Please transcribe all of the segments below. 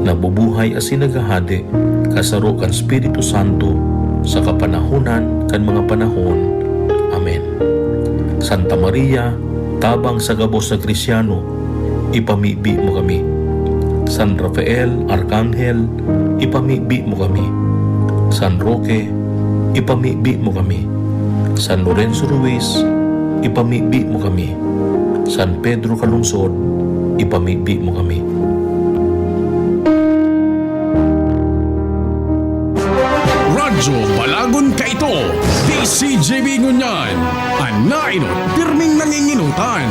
nabubuhay as nagahade, kasaro kan Espiritu Santo, sa kapanahunan kan mga panahon. Amen. Santa Maria, tabang sa gabos na Krisyano, ipamibi mo kami. San Rafael, Arkanghel, ipamibi mo kami. San Roque, ipamibi mo kami. San Lorenzo Ruiz, ipamibi mo kami. San Pedro Calungsod, ipamibi mo kami. Radyo Balagon Kaito, DCJB Ngunyan, Anainot, pirming nanginginutan.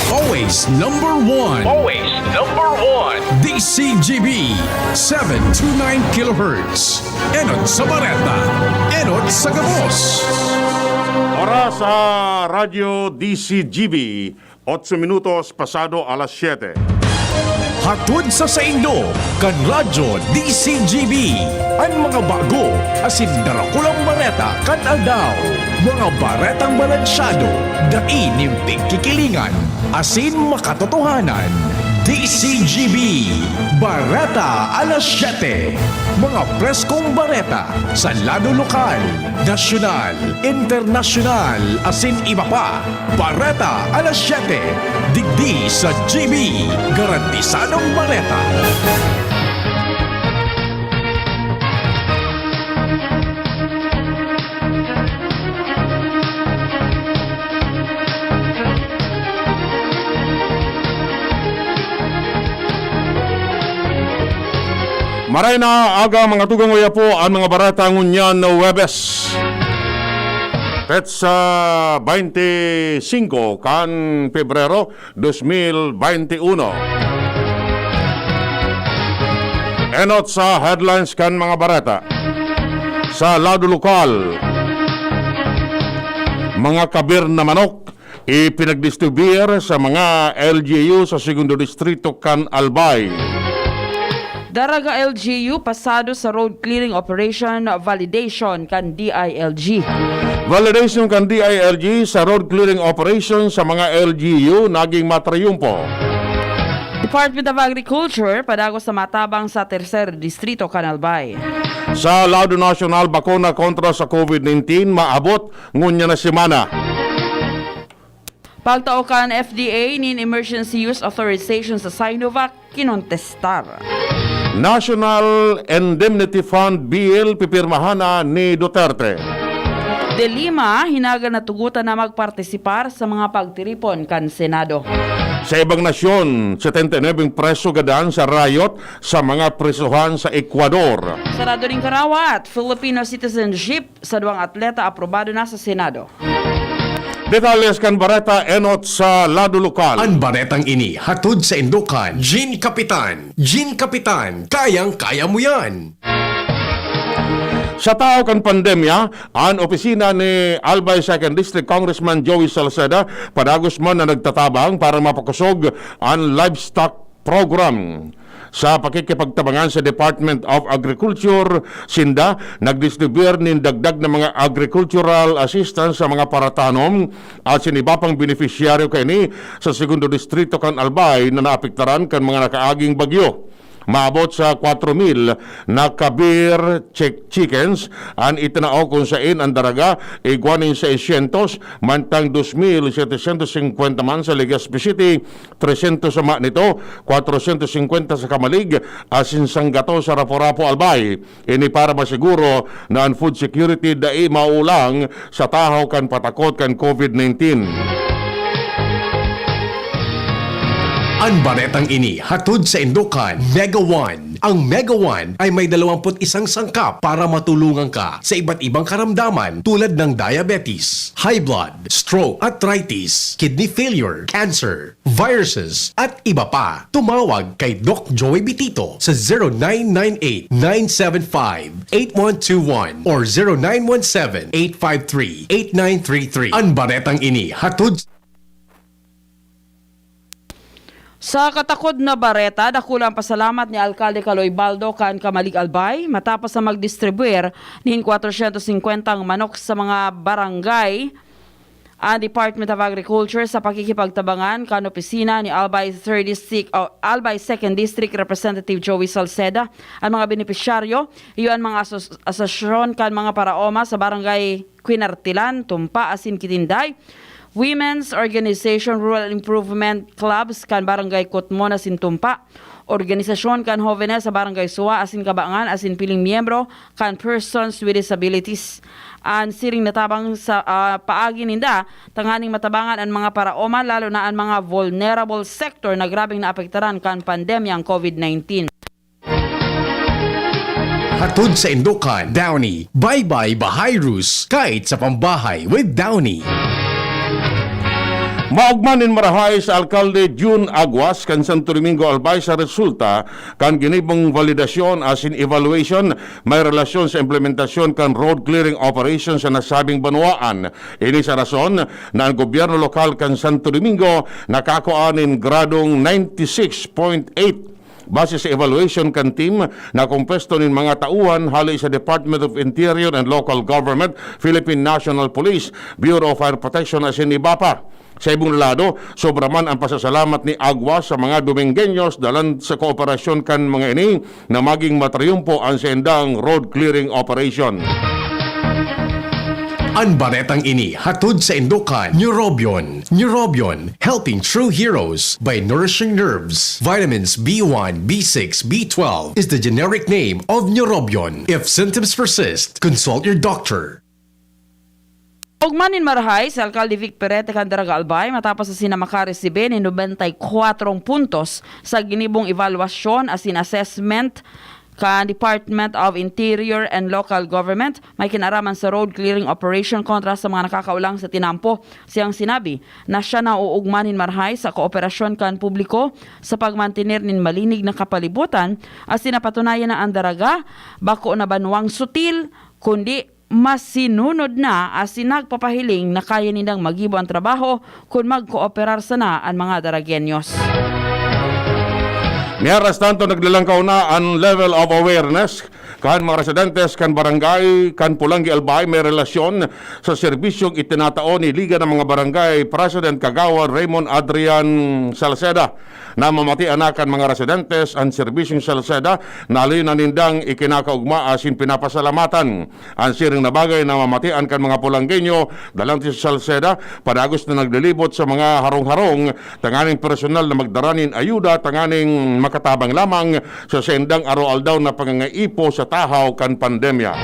Always number one. Always number one. DCJB, 729 kHz. Enot sa Bareta, Enot sa Gabos. Oras sa Radyo DCGB, 8 minutos pasado alas 7. Hatod sa Indo, kan Radyo DCGB. Ang mga bago, asin darakulang bareta kan aldaw. Mga baretang balansyado, dainimpig kikilingan, asin makatotohanan. DCGB, Bareta alas 7. Mga preskong bareta sa lado lokal, nasyonal, internasyonal, asin iba pa. Bareta alas 7. Digdi sa GB, garantisadong bareta. Maray na aga mga tugang waya po ang mga barata ngunyan na Webes. Petsa 25 kan Pebrero 2021. Enot sa headlines kan mga barata. Sa lado lokal, mga kabir na manok ipinagdistribuyer sa mga LGU sa segundo distrito kan Albay. Daraga LGU pasado sa road clearing operation validation kan DILG. Validation kan DILG sa road clearing operation sa mga LGU naging matrayumpo. Department of Agriculture padagos sa matabang sa tercer distrito kan Albay. Sa lado nasyonal, bakuna kontra sa COVID-19 maabot ngunya na semana. Pagtaukan FDA nin emergency use authorization sa Sinovac kinontestar. National Indemnity Fund Bill pipirmahana ni Duterte. De Lima, hinaga na tugutan na magpartisipar sa mga pagtiripon kan Senado. Sa ibang nasyon, 79 preso gadaan sa riot sa mga presohan sa Ecuador. Sarado rin karawat, Filipino citizenship sa duwang atleta aprobado na sa Senado. Detalles kan bareta enot sa lado lokal. Ang baretang ini hatod sa Indukan. Gin Kapitan, kayang-kaya mo yan. Sa tao kan pandemya, ang opisina ni Albay 2nd District Congressman Joey Salceda padagos man na nagtatabang para mapakusog ang livestock program. Sa pakikipagtabangan sa Department of Agriculture, Sinda, nagdistribuer nin dagdag na mga agricultural assistance sa mga paratanom at siniba pang beneficiaryo kani sa segundo distrito kan Albay na naapektaran kan mga nakaaging bagyo. Maabot sa 4,000 na kabir chickens ang itinao kung saan ang daraga iguanin sa 600 mantang 2,750 man sa Legazpi City, 300 sa nito, 450 sa Kamalig, asin sanggato sa Rapo-Rapo Albay. Ini para masiguro na ang food security dai maulang sa tahaw kan patakot kan COVID-19. Ang baretang ini hatod sa Indukan Mega One. Ang Mega One ay may 21 sangkap para matulungan ka sa iba't ibang karamdaman tulad ng diabetes, high blood, stroke, arthritis, kidney failure, cancer, viruses, at iba pa. Tumawag kay Doc Joey Bitito sa 0998-975-8121 or 0917-853-8933. Ang baretang ini hatod Sa katakod na bareta, dakulang pasalamat ni Alkalde Caloy Baldo kan Kamalig Albay matapos na magdistribuer nin 450 manok sa mga barangay ang Department of Agriculture sa pakikipagtabangan kan opisina ni Albay 2nd District Representative Joey Salceda. Ang mga benepisyaryo, iyon mga asosasyon kan mga paraoma sa barangay Quinartilan, Tumpa, Asin, Kitinday, Women's Organization Rural Improvement Clubs kan barangay Kutmon, Asin, Tumpa, organisasyon kan Jovenes sa barangay Suwa, Asin, Kabaangan, Asin, piling miyembro kan Persons with Disabilities. Ang siring natabang sa paagi ninda, tanganing matabangan ang mga paraoma lalo na ang mga vulnerable sector na grabing naapektaran kan pandemyang COVID-19. Hatod sa Indokan, Downy. Bye-bye Bahay Rus. Kahit sa pambahay with Downy. Maugmanin marahay sa Alkalde June Aguas kan Santo Domingo Albay sa resulta kan ginibong validasyon as in evaluation may relasyon sa implementasyon kan road clearing operation sa nasabing banwaan. Ini sa rason na ang gobyerno lokal kan Santo Domingo nakakuanin gradong 96.8 base sa evaluation kan team na kumpesto nin mga tauhan hali sa Department of Interior and Local Government, Philippine National Police, Bureau of Fire Protection as in IBAPA. Sa ibong lado, sobra man ang pasasalamat ni Aguas sa mga Domingueños dalan sa kooperasyon kan mga ini na maging matriumpo ang sendang road clearing operation. Ang baretang ini hatod sa Indokan, Neurobion. Neurobion, helping true heroes by nourishing nerves. Vitamins B1, B6, B12 is the generic name of Neurobion. If symptoms persist, consult your doctor. Ugmanin marahay sa Alcalde Vic Perete Candaraga Albay matapos sa sina makaresibe ni 94 puntos sa ginibong evaluasyon as in assessment kan Department of Interior and Local Government may kinaraman sa road clearing operation kontra sa mga nakakaulang sa tinampo. Siyang sinabi na siya na uugmanin marhay sa kooperasyon kan publiko sa pagmantener nin malinig na kapalibutan as sinapatunayan na ang daraga bako na banwang sutil kundi mas sinunod na as sinagpapahiling na kaya nindang magibo ang trabaho kung magkooperar sana ang mga Daragueños. Miaras tanto naglalangkaw na ang level of awareness kan mga residentes kan barangay kan Pulangi Albay may relasyon sa serbisyong itinatao ni Liga ng mga Barangay President Kagawa Raymond Adrian Salceda na mamatian na kan mga residentes ang serbisyong Salceda na nindang ikinakaugma asin pinapasalamatan ang siring na bagay na mamatian kan mga Pulangueño dalang si Salceda padagos na naglilibot sa mga harong-harong tanganing personal na magdaranin ayuda tanganing makatabang lamang sa sendang araw-aldaw na pangangaipo sa tahaw kan pandemya.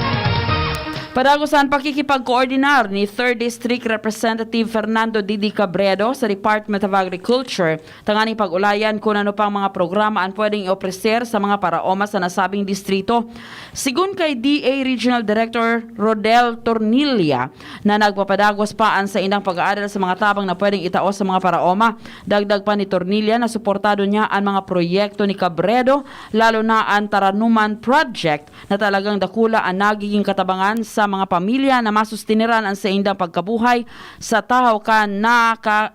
Padagusan pakikipag-koordinar ni 3rd District Representative Fernando Didi Cabredo sa Department of Agriculture tanganing pag-ulayan kung ano pang mga programa ang pwedeng i-opreser sa mga paraoma sa nasabing distrito. Sigun kay DA Regional Director Rodel Tornilla na nagpapadagos paan sa indang pag-aaral sa mga tabang na pwedeng itaos sa mga paraoma. Dagdag pa ni Tornilla na suportado niya ang mga proyekto ni Cabredo lalo na ang Taranuman Project na talagang dakula ang nagiging katabangan sa mga pamilya na masustiniran ang sa indang pagkabuhay sa tahaw ka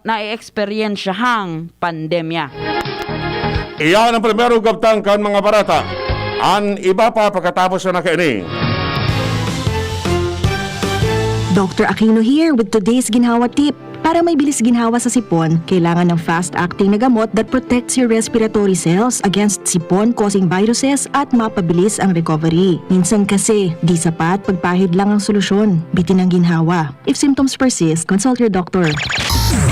na-experiensyahang pandemya. Iyan ang primero gabtang kan mga barata. Ang iba pa pagkatapos na nakaini. Dr. Aquino here with today's ginhawa tip. Para may bilis ginhawa sa sipon, kailangan ng fast-acting na gamot that protects your respiratory cells against sipon-causing viruses at mapabilis ang recovery. Minsan kasi, di sapat pagpahid lang ang solusyon. Bitin ang ginhawa. If symptoms persist, consult your doctor.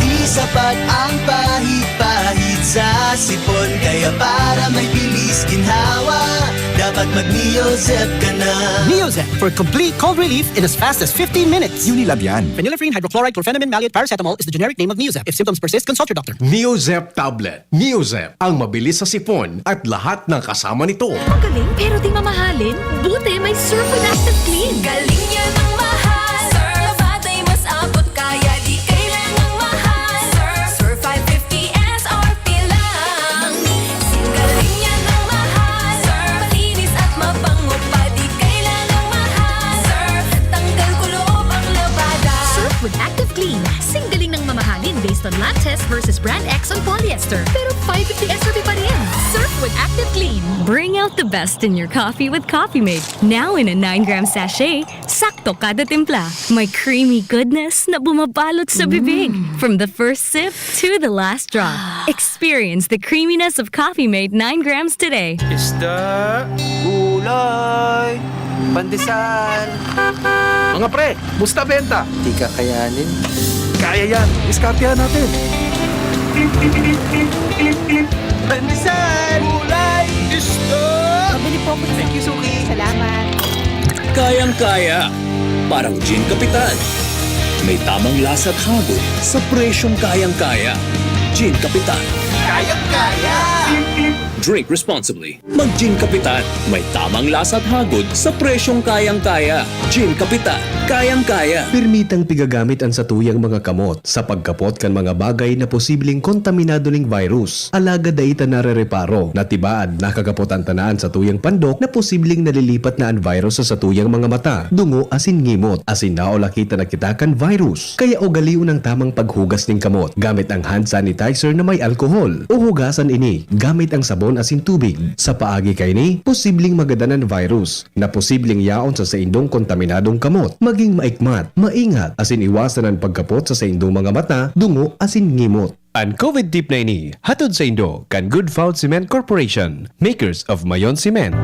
Di sapat ang pahid-pahid sa sipon, kaya para may bilis ginhawa, dapat mag-Neozep ka na. Neozep for complete cold relief in as fast as 15 minutes. Unilab yan. Phenylephrine, hydrochloride, chlorpheniramine, maleate, paracetamol is the generic name of Neozep. If symptoms persist, consult your doctor. Neozep Tablet. Neozep, ang mabilis sa sipon at lahat ng kasama nito. Magaling pero di mamahalin? Buti may Surf and Active Clean. Galing yan ang mahal. Surf at ay mas abot kaya di kailangang mahal. Surf 550 SRP lang. Galing yan ang mahal. Surf malinis at mabango pa di kailangang mahal. Surf tanggal kulob ang labada. Surf with Active Clean. Singgaling ng mamahalin based on lab test versus brand X on polyester. Pero 550 SRP pa rin. Surf with Active Clean. Bring out the best in your coffee with Coffee Mate. Now in a 9-gram sachet, sakto kada timpla. May creamy goodness na bumabalot sa bibig. From the first sip to the last drop. Experience the creaminess of Coffee Mate 9 grams today. Isda, gulay, pandesal. Mga pre, musta benta? Di kakayanin. Kaya yan, diskartehan natin. Pandesal, gulay, isda. Pabili po ako. Thank you, Suki. Salamat. Kayang-kaya. Parang Gin Kapitan. May tamang lasa at hagod sa presyong kayang-kaya. Gin Kapitan. Kayang-kaya! Drink responsibly. Mag-Gin Kapitan. May tamang lasa at hagod sa presyong kayang-kaya. Gin Kapitan. Kayang-kaya. Permitang pigagamit ang satuyang mga kamot sa pagkapot kan mga bagay na posibleng kontaminado ning virus. Alaga daita narereparo na tibaad nakagapot ang tanaan sa tuyang pandok na posibleng nalilipat na ang virus sa satuyang mga mata, dungo asin ngimot, asin naolakita na kita kan virus. Kaya ugaliw ng tamang paghugas ning kamot gamit ang hand sanitizer na may alkohol o hugasan ini gamit ang sabon asin tubig. Sa paagi kay ni, posibleng magadanan virus na posibleng yaon sa indong kontaminadong kamot. Maging maikmat, maingat, asin iwasan ang pagkapot sa indong mga mata, dungo, asin ngimot. Ang COVID tip na ini, hatod sa Indo, kan Good Food Cement Corporation, makers of Mayon Cement.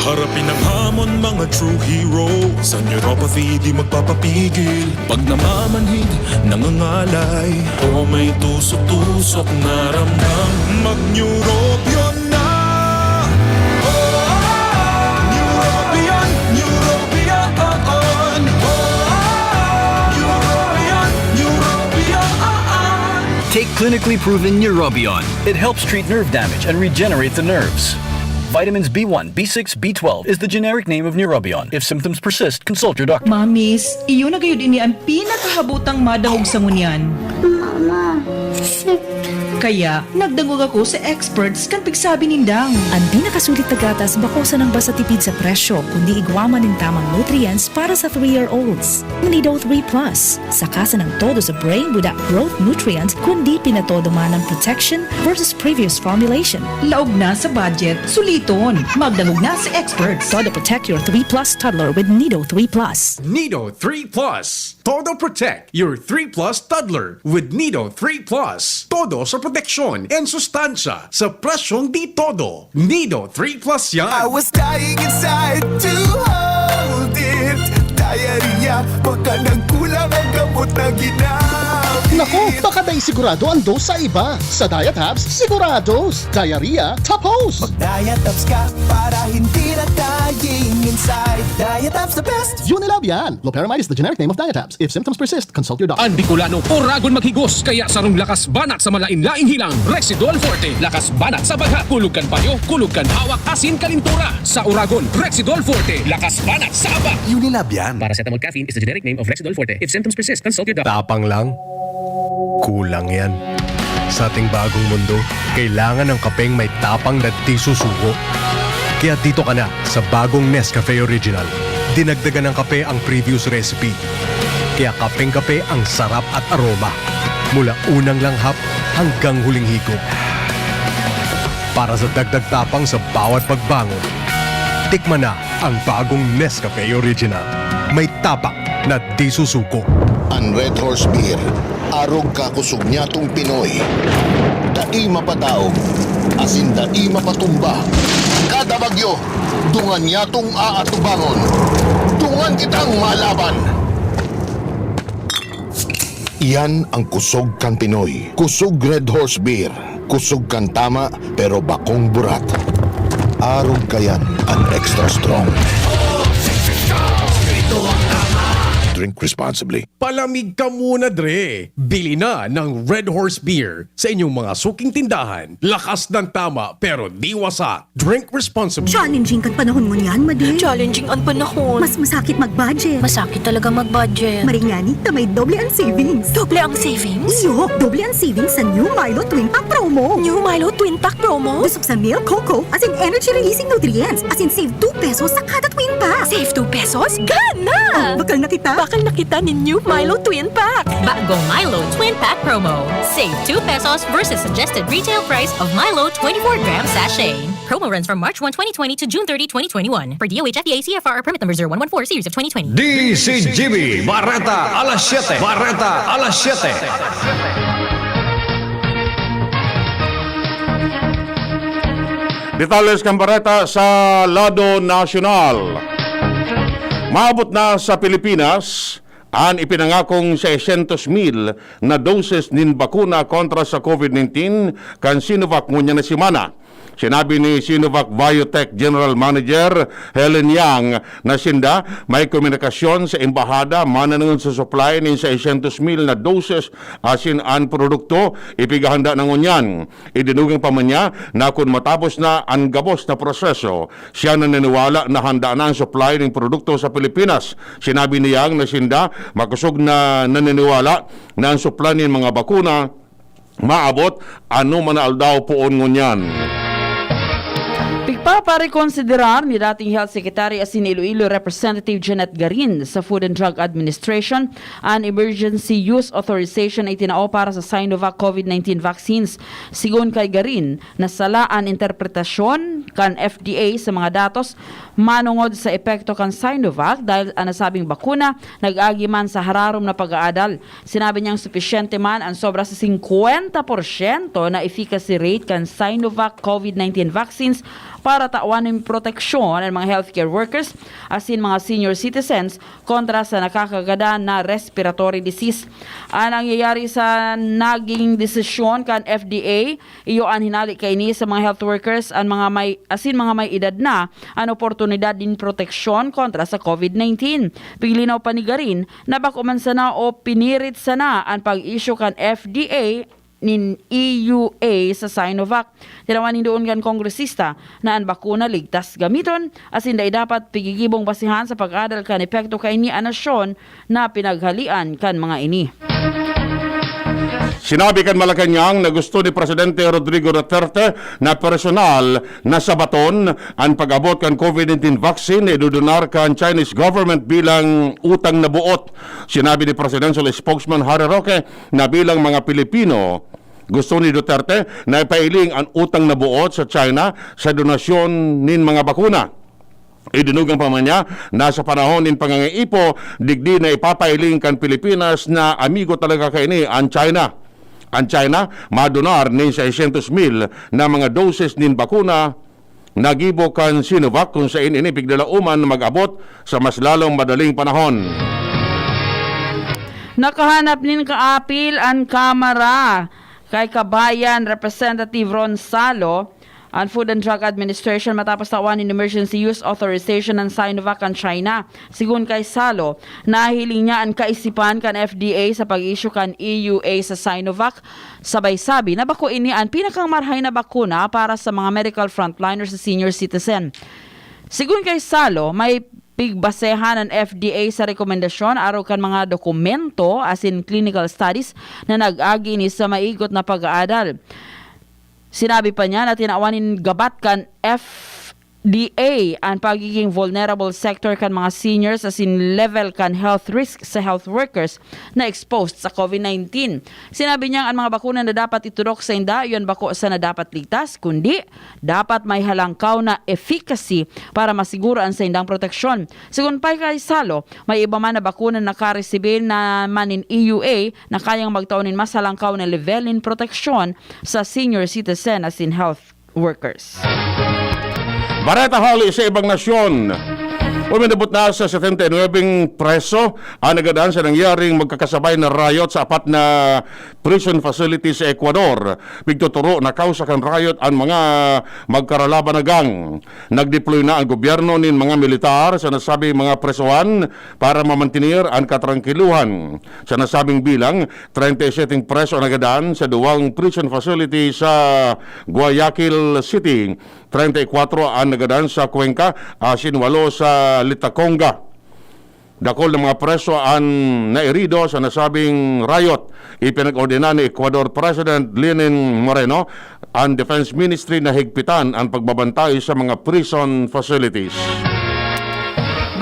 Harapin ang hamon mga true hero. Sa neuropathy di magpapapigil. Pag namamanhid, nangangalay o may tusok-tusok na ramdam, mag-neurobion na. Neurobion, Neurobion, Neurobion, Neurobion. Take clinically proven Neurobion. It helps treat nerve damage and regenerate the nerves. Vitamins B1, B6, B12 is the generic name of Neurobion. If symptoms persist, consult your doctor. Mamis, iyo na gayon ini ang pinakahabutang madahog sa ngunyan. Mama, Kaya, nagdangog ako sa experts kan pigsabi nindang. Ang pinakasulit na gatas bakosa ng basta tipid sa presyo kundi igwaman ng tamang nutrients para sa 3-year-olds. Nido 3 Plus. Sakasan ng todo sa brain without growth nutrients kundi pinatodo man ng protection versus previous formulation. Laog na sa budget, suliton. Magdangog na sa experts. Todo protect your 3 Plus toddler with Nido 3 Plus. Nido 3 Plus. Todo protect your 3 Plus toddler with Nido 3 Plus. Todo sa proteksyon and sustansya sa presyong di todo. Nido 3 Plus yan. I was dying inside to hold it. Diarrhea, baka nagkulang ang gamot na ginamit. Nako, baka dahil sigurado ang dose sa iba. Sa Diet Tabs, sigurados. Diarrhea, tapos. Diet Tabs ka para hindi na dying inside. Diet Tabs the best. Unilab yan. Loperamide is the generic name of Diet Tabs. If symptoms persist, consult your doctor. Ang Bicolano, oragon maghigos, kaya sarong lakas banat sa malain-laing hilang. Rexidol Forte, lakas banat sa bagha. Kulugan payo, kulugan hawak, asin kalintura. Sa oragon, Rexidol Forte, lakas banat sa aba. Unilab yan. Paracetamol caffeine is the generic name of Rexidol Forte. If symptoms persist, consult your doctor. Tapang lang? Kulang yan. Sa ating bagong mundo, kailangan ng kapeng may tapang na di susuko. Kaya dito ka na sa bagong Nescafe Original. Dinagdagan ng kape ang previous recipe. Kaya kapeng-kape ang sarap at aroma. Mula unang langhap hanggang huling higop. Para sa dagdag tapang sa bawat pagbangon, tikman na ang bagong Nescafe Original. May tapak na di susuko. Ang Red Horse Beer, arog kakusog niya tong Pinoy. Dai mapataog, asin dai mapatumba. Kada bagyo, dungan niya tong aatubangon. Dungan kitang malaban. Iyan ang kusog kan Pinoy. Kusog Red Horse Beer. Kusog kan tama pero bakong burat. Arog kayan ang extra strong. Drink responsibly. Palamig ka muna, Dre. Bili na ng Red Horse Beer sa inyong mga suking tindahan. Lakas ng tama pero di wasak. Drink responsibly. Challenging kan panahon mo niyan, Madi. challenging ang panahon. Mas masakit mag-budget. Masakit talaga mag-budget. Maringani na may doble ang savings. Doble ang savings? Iyo, doble ang savings sa New Milo Twin Pack Promo. New Milo Twin Pack Promo? Busog sa milk, cocoa, as in energy-releasing nutrients, as in save 2 pesos sa kada twin pack. Save 2 pesos? Gana! Bakal na kita. sakal na kita ni New Milo Twin Pack. Bagong Milo Twin Pack promo. Save 2 pesos versus suggested retail price of Milo 24-gram sachet. Promo runs from March 1, 2020 to June 30, 2021. Per DOH FDA CFR permit number 0114 series of 2020. DCGB, Barreta, alas 7. Barreta, alas 7. Detalles kambareta sa Lado Nacional. Maabot na sa Pilipinas ang ipinangakong 600,000 na doses nin bakuna kontra sa COVID-19 kan Sinovac ngunya na simana. Sinabi ni Sinovac Biotech General Manager Helen Yang na sinda may komunikasyon sa embahada mananungon sa supply ng 600,000 na doses asin ang produkto ipigahanda ng unyan. Idinugang pa man niya na kung matapos na ang gabos na proseso, siya naniniwala na handa na ang supply ng produkto sa Pilipinas. Sinabi ni Yang na sinda makusog na naniniwala na ang supply ng mga bakuna maabot ano man aldaw poon ngunyan. Pagpaparekonsiderar ni dating Health Secretary asin Iloilo Representative Janet Garin sa Food and Drug Administration ang emergency use authorization ay tinao para sa Sinovac COVID-19 vaccines. Sigon kay Garin, nasala ang interpretasyon kan FDA sa mga datos manungod sa epekto kan Sinovac dahil ang nasabing bakuna nag-agi man sa hararom na pag-aadal. Sinabi niyang sufisyente man ang sobra sa 50% na efficacy rate kan Sinovac COVID-19 vaccines para tawanin proteksyon ng mga healthcare workers asin mga senior citizens kontra sa nakakagada na respiratory disease. Ang nangyayari sa naging desisyon kan FDA, iyo ang hinali kaini sa mga health workers ang mga may edad na ang oportunidad din proteksyon kontra sa COVID-19. Piglinaw pa ni Garin na bakuman sana o pinirit sana ang pag-issue kan FDA nin EUA sa Sinovac. Tinawanin doon kan kongresista na ang bakuna ligtas gamiton asin day dapat pigigibong basihan sa pag-adal kan epekto kay ni anasyon na pinaghalian kan mga ini. Sinabi kan Malacanang na gusto ni Presidente Rodrigo Duterte na personal na sabaton ang pag-abot kan COVID-19 vaccine na idudunar kan Chinese government bilang utang na buot. Sinabi ni Presidential Spokesman Harry Roque na bilang mga Pilipino, gusto ni Duterte na ipailing ang utang na buot sa China sa donasyon nin mga bakuna. Idinugang pa man niya na sa panahon nin pangangaipo, digdi na ipapailing kan Pilipinas na amigo talaga kaini ang China. Ang China, madonar nin 600,000 na mga doses nin bakuna nagibo kan Sinovac kung sa ini pigdalauman mag-abot sa mas lalong madaling panahon. Nakahanap nin kaapil ang Kamara kay Kabayan Representative Ron Salo ang Food and Drug Administration matapos tawan in emergency use authorization ng Sinovac ang China. Sigun kay Salo, nahiling niya ang kaisipan kan FDA sa pag-issue kan EUA sa Sinovac. Sabay sabi na bako ini ang pinakang marhay na bakuna para sa mga medical frontliners sa senior citizen. Sigun kay Salo, may pigbasehan ng FDA sa rekomendasyon araw kan mga dokumento as in clinical studies na nag-agi ni sa maigot na pag-aadal. Sinabi pa niya na tinawanin gabat kan FDA ang pagiging vulnerable sector kan mga seniors as in level kan health risk sa health workers na exposed sa COVID-19. Sinabi niya ang mga bakuna na dapat iturok sa inda, yun bako sa na dapat ligtas, kundi dapat may halangkaw na efficacy para masiguro ang sa indang proteksyon. Sigun pa kay Salo, may iba man na bakuna na nakaresibir na manin EUA na kayang magtaunin mas halangkaw na level in proteksyon sa senior citizen as in health workers. Bareta hali sa ibang nasyon. Uminabot na sa 79 preso ang nagadaan sa nangyaring magkakasabay na riot sa apat na prison facility sa Ecuador. Pigtuturo na kausa kan riot ang mga magkaralaban na gang. Nagdeploy na ang gobyerno nin mga militar sa nasabing mga presohan para mamantinir ang katrangkiluhan. Sa nasabing bilang, 37 preso ang nagadaan sa duwang prison facility sa Guayaquil City. 34 ang nagadaan sa Cuenca, asin 8 sa Litaconga. Dakol ng mga preso ang nairido sa nasabing riot. Ipinag-ordina ni Ecuador President Lenin Moreno ang Defense Ministry na higpitan ang pagbabantay sa mga prison facilities.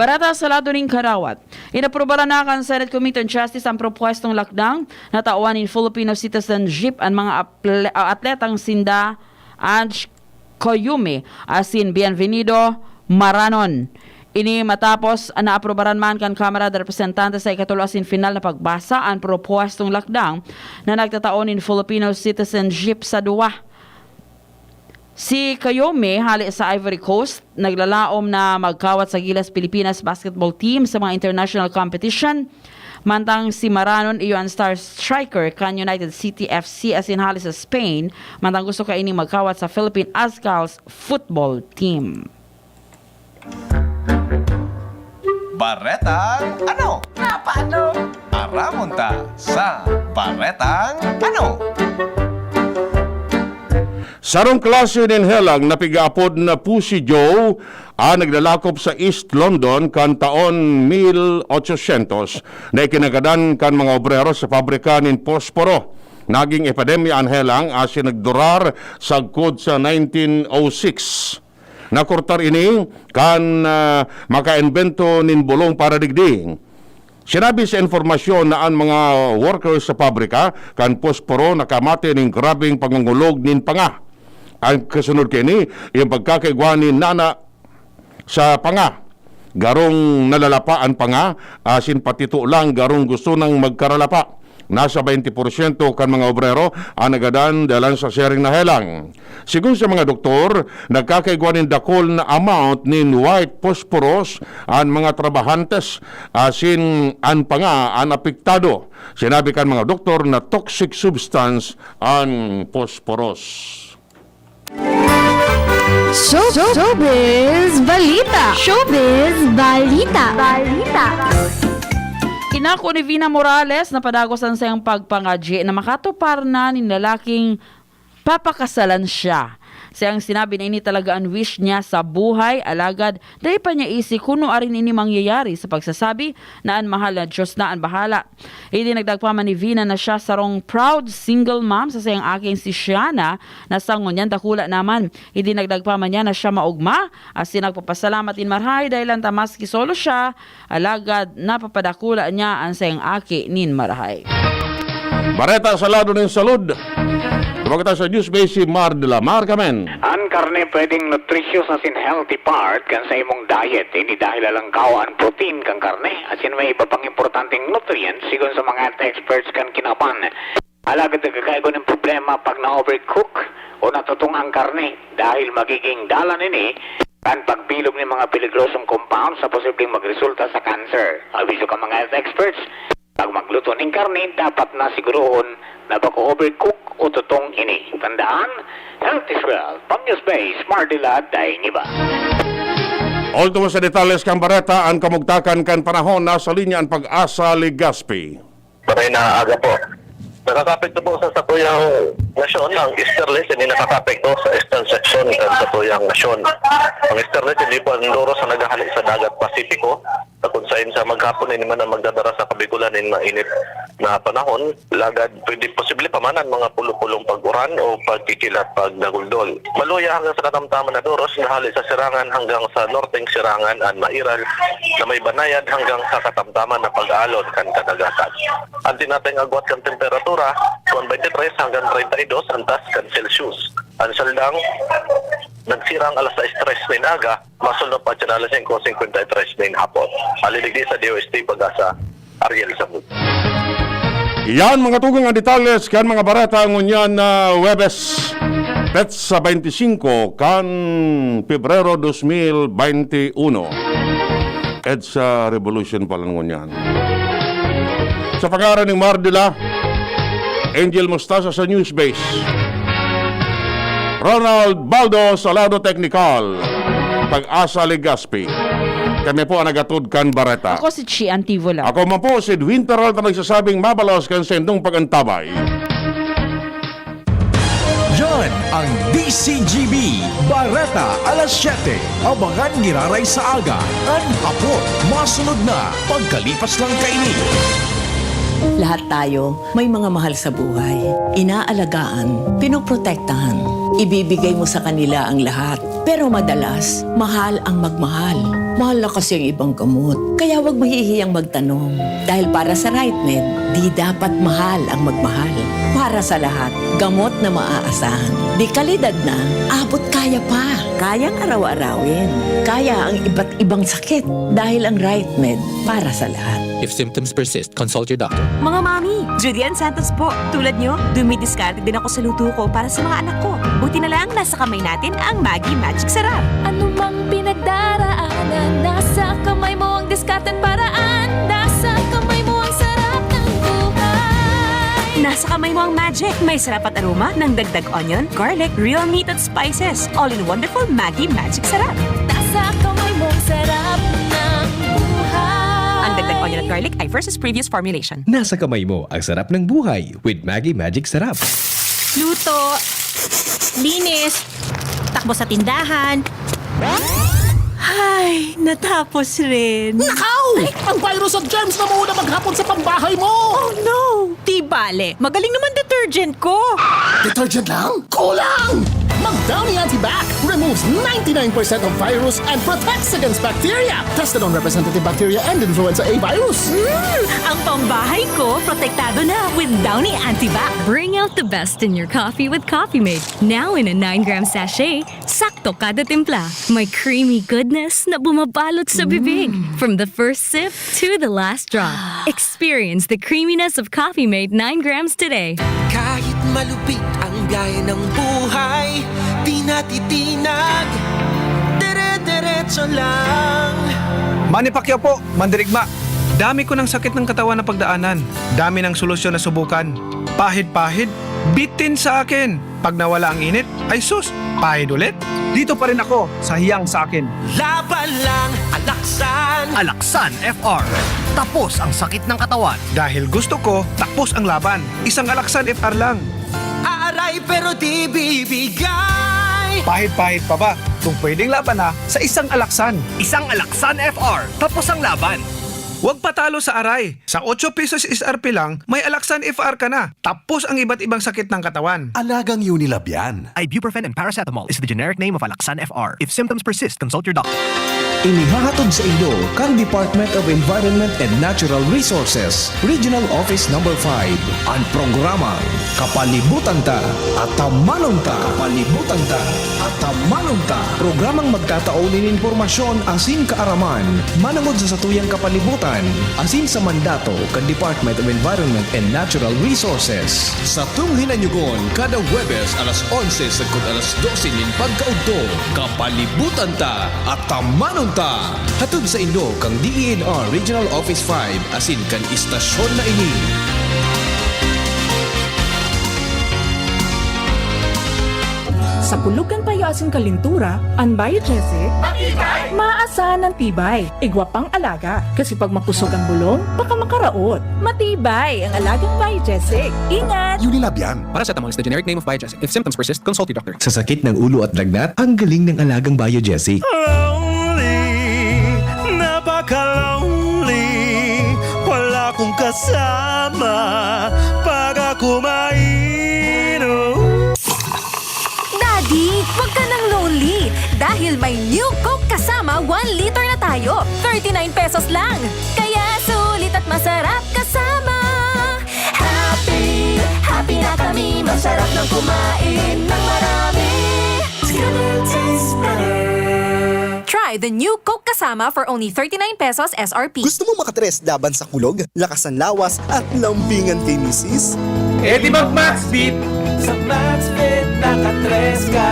Barata sa lado ng Karawat. Inaprobara na kan Senate Committee on Justice ang propwestong lakdang na tauan in Filipino citizenship ang mga atletang Sinda Ange Koyume asin Bienvenido Maranon. Ini matapos naaprobaran man kan Kamara de Representantes sa ikatulasin final na pagbasa ang propwestong lakdang na nagtataon in Filipino citizenship sa duwa. Si Kayome hali sa Ivory Coast naglalaom na magkawat sa Gilas Pilipinas basketball team sa mga international competition. Mantang si Maranon iyo ang star striker kan United City FC asin hali sa Spain. Mantang gusto ka ini magkawat sa Philippine Azkals football team. Baretang ano? Nga paano? Aramon ta sa Baretang ano? Sarong klase nin helang napigaapod na Pussy Joe naglalakop sa East London kan taon 1800 na ikinagadan kan mga obrero sa pabrika nin posporo. Naging epidemya ang helang asin nagdurar sagkod sa 1906. Nakurtar ini kan maka-invento nin bulong para digding. Sinabi sa informasyon na ang mga workers sa pabrika kan posporo nakamate ning grabing pangungulog nin panga. Ang kasunod kini, yung pagkakaigwa ni nana sa panga. Garong nalalapa ang panga, asin patito lang garong gusto nang magkaralapa. Nasa 20% kan mga obrero ang nagadan dalan sa sharing na helang. Sigun sa mga doktor, nagkakaigwa nin dakol na amount nin white phosphorus ang mga trabahantes asin ang panga ang apektado. Sinabi kan mga doktor na toxic substance ang phosphorus. Showbiz Balita. Showbiz Balita. Inako ni Vina Morales na padagos ang sayang pagpangadji na makatupar na ni lalaking papakasalan siya. Sayang sinabi na ini talaga ang wish niya sa buhay, alagad dahil pa niya isi kuno arin ini mangyayari sa pagsasabi na ang mahal na Diyos na ang bahala. Hindi nagdagpaman ni Vina na siya sarong proud single mom sa sayang aking si Shiana na sangon yan dakula naman. Hindi nagdagpaman niya na siya maugma as nagpapasalamat in marhay dahil ang tamaski solo siya, alagad napapadakula niya ang sayang aki nin marhay. Bareta sa lado ng salud. Tumagata sa news base si Mar de la Mar Kamen. Ang karne pwedeng nutritious as in healthy part kan sa imong diet. Hindi dahil alang ang protein kang karne. As in may iba pang importanteng nutrients sigon sa mga experts kan kinaban. Alagad nagkakaigo ng problema pag na-overcook o natutong ang karne dahil magiging dalan ini kan pagbilog ng mga peligrosong compounds sa posibleng magresulta sa cancer. Abiso ka mga health experts, pag magluto ng karne, dapat na siguroon na bako overcook o tutong ini. Tandaan, health is wealth. Pag-news base, Mardila, dahil iba. All tumo sa detalles kang Bareta, ang kamugtakan kan panahon na sa linya ang Pag-asa Legazpi. Maray na aga po. Nakakapekto po sa satuyang nasyon ang Easterlis, hindi nakakapekto sa Eastern section ng satuyang nasyon. Ang Easterlis hindi po ang loro sa naghahalik sa dagat Pasipiko, na kung saan sa maghapon hindi man ang magdadara sa kabigulan ng mainit na panahon, lagad pwede posible pamanan mga pulo-pulong pag-uran o pagkikilat pag naguldol. Maluya hanggang sa katamtaman na Doros, nahali sa Sirangan hanggang sa norteng Sirangan at Mairal na may banayad hanggang sa katamtaman na pag-aalon kan kadagatan. Ang tinateng agwat kan temperatura, 123 hanggang 32 antas kan Celsius. Ang saldang nagsirang alas 6:03 ng aga, masulno pa siya alas 5:53 ng hapon. Aliligdi sa DOST Pag-asa, Ariel Sabut. Yan mga tugang ang detalles kan mga Bareta ngunyan na Webes Petsa 25 kan Pebrero 2021. EDSA Revolution pala ngunyan. Sa pangaran ng Mardila, Angel Mustasa sa Newsbase. Ronald Baldo sa lado technical. Pag-asa Legazpi. Kami po ang nagatod kan Bareta. Ako si Chi Antivola. Ako man po si Edwin Peralta nagsasabing mabalos kan sendong pagantabay. Yan ang DCGB Bareta alas 7. Abangan giraray sa aga. An hapon. Masunod na pagkalipas lang kaini. Lahat tayo may mga mahal sa buhay. Inaalagaan, pinoprotektahan. Ibibigay mo sa kanila ang lahat. Pero madalas, mahal ang magmahal. Mahal na kasi ang ibang gamot. Kaya huwag mahihiyang magtanong. Dahil para sa RightMed, di dapat mahal ang magmahal. Para sa lahat, gamot na maaasahan. Di kalidad na, abot kaya pa. Kayang araw-arawin. Kaya ang iba't ibang sakit. Dahil ang RightMed, para sa lahat. If symptoms persist, consult your doctor. Mga mami, Julian Santos po. Tulad nyo, dumidiskarte din ako sa luto ko para sa mga anak ko. Buti na lang nasa kamay natin ang Maggi Magic Sarap. Ano mang pinagdaraanan, nasa kamay mo ang diskarteng paraan. Nasa kamay mo ang sarap ng buhay. Nasa kamay mo ang magic. May sarap at aroma ng dagdag onion, garlic, real meat at spices. All in wonderful Maggi Magic Sarap. Nasa kamay mo ang sarap ng buhay. Ang dagdag onion at garlic ay versus previous formulation. Nasa kamay mo ang sarap ng buhay with Maggi Magic Sarap. Luto, linis, takbo sa tindahan. Ay, natapos rin. Nakaw! Ang virus at germs na muna maghapon sa pambahay mo! Oh no! Di bale, magaling naman detergent ko. Detergent lang? Kulang! Mag-Downy Antibac removes 99% of virus and protects against bacteria. Tested on representative bacteria and influenza A virus. Ang pambahay ko, protektado na with Downy Antibac. Bring out the best in your coffee with Coffee Mate. Now in a 9-gram sachet, sakto kada timpla. May creamy goodness na bumabalot sa bibig. From the first sip to the last drop. Experience the creaminess of Coffee Mate 9 grams today. Kahit malupit ang gaya ng buhay, di natitinag, dire-diretso lang. Manny Pacquiao po, mandirigma. Dami ko ng sakit ng katawan na pagdaanan. Dami ng solusyon na subukan. Pahid-pahid, bitin sa akin. Pag nawala ang init, ay sus, pahid ulit. Dito pa rin ako, sa hiyang sa akin. Laban lang, alaksan. Alaksan FR. Tapos ang sakit ng katawan. Dahil gusto ko, takpos ang laban. Isang Alaksan FR lang. Aaray pero di bibigay. Pahid-pahid pa ba? Kung pwedeng laban na, sa isang Alaksan. Isang Alaksan FR. Tapos ang laban. Huwag patalo sa aray. Sa 8 pesos SRP lang, may Alaksan FR ka na. Tapos ang iba't ibang sakit ng katawan. Alagang Unilab yan. Ibuprofen and paracetamol is the generic name of Alaksan FR. If symptoms persist, consult your doctor. Inihahatod sa inyo kang Department of Environment and Natural Resources, Regional Office No. 5, ang programang Kapalibutan Ta at Tamanon Ta. Kapalibutan Ta at Tamanon Ta. Programang magtataon ng impormasyon asin kaaraman, manangod sa satuyang kapalibutan, asin sa mandato kan Department of Environment and Natural Resources. Sa tunghinanyugon, kada Huwebes alas 11 sagkod alas 12 nin pagkaudto, Kapalibutan Ta at Tamanon Ta. Hatod sa inyo kang DENR Regional Office 5 asin kan istasyon na ini. Sa pulugan payo asin kalintura, ang biogesic, maasahan ng tibay, igwa pang alaga. Kasi pag mapusog ang bulong, baka makaraot. Matibay ang alagang biogesic. Ingat! Unilab yan. Paracetamol is the generic name of Biogesic. If symptoms persist, consult your doctor. Sa sakit ng ulo at lagnat, ang galing ng alagang biogesic. Napaka-lonely, wala akong kasama pag ako mainom. Daddy, huwag ka nang lonely. Dahil may new Coke kasama 1 liter na tayo. 39 pesos lang. Kaya sulit at masarap kasama. Happy, happy na kami. Masarap ng kumain ng marami. It's gonna taste better. Try the new Coke kasama for only 39 pesos SRP. Gusto mo makatres laban sa kulog, lakas ng lawas at lambingan kay misis? Eh di mag-Maxfit! Sa Maxfit, nakatres ka.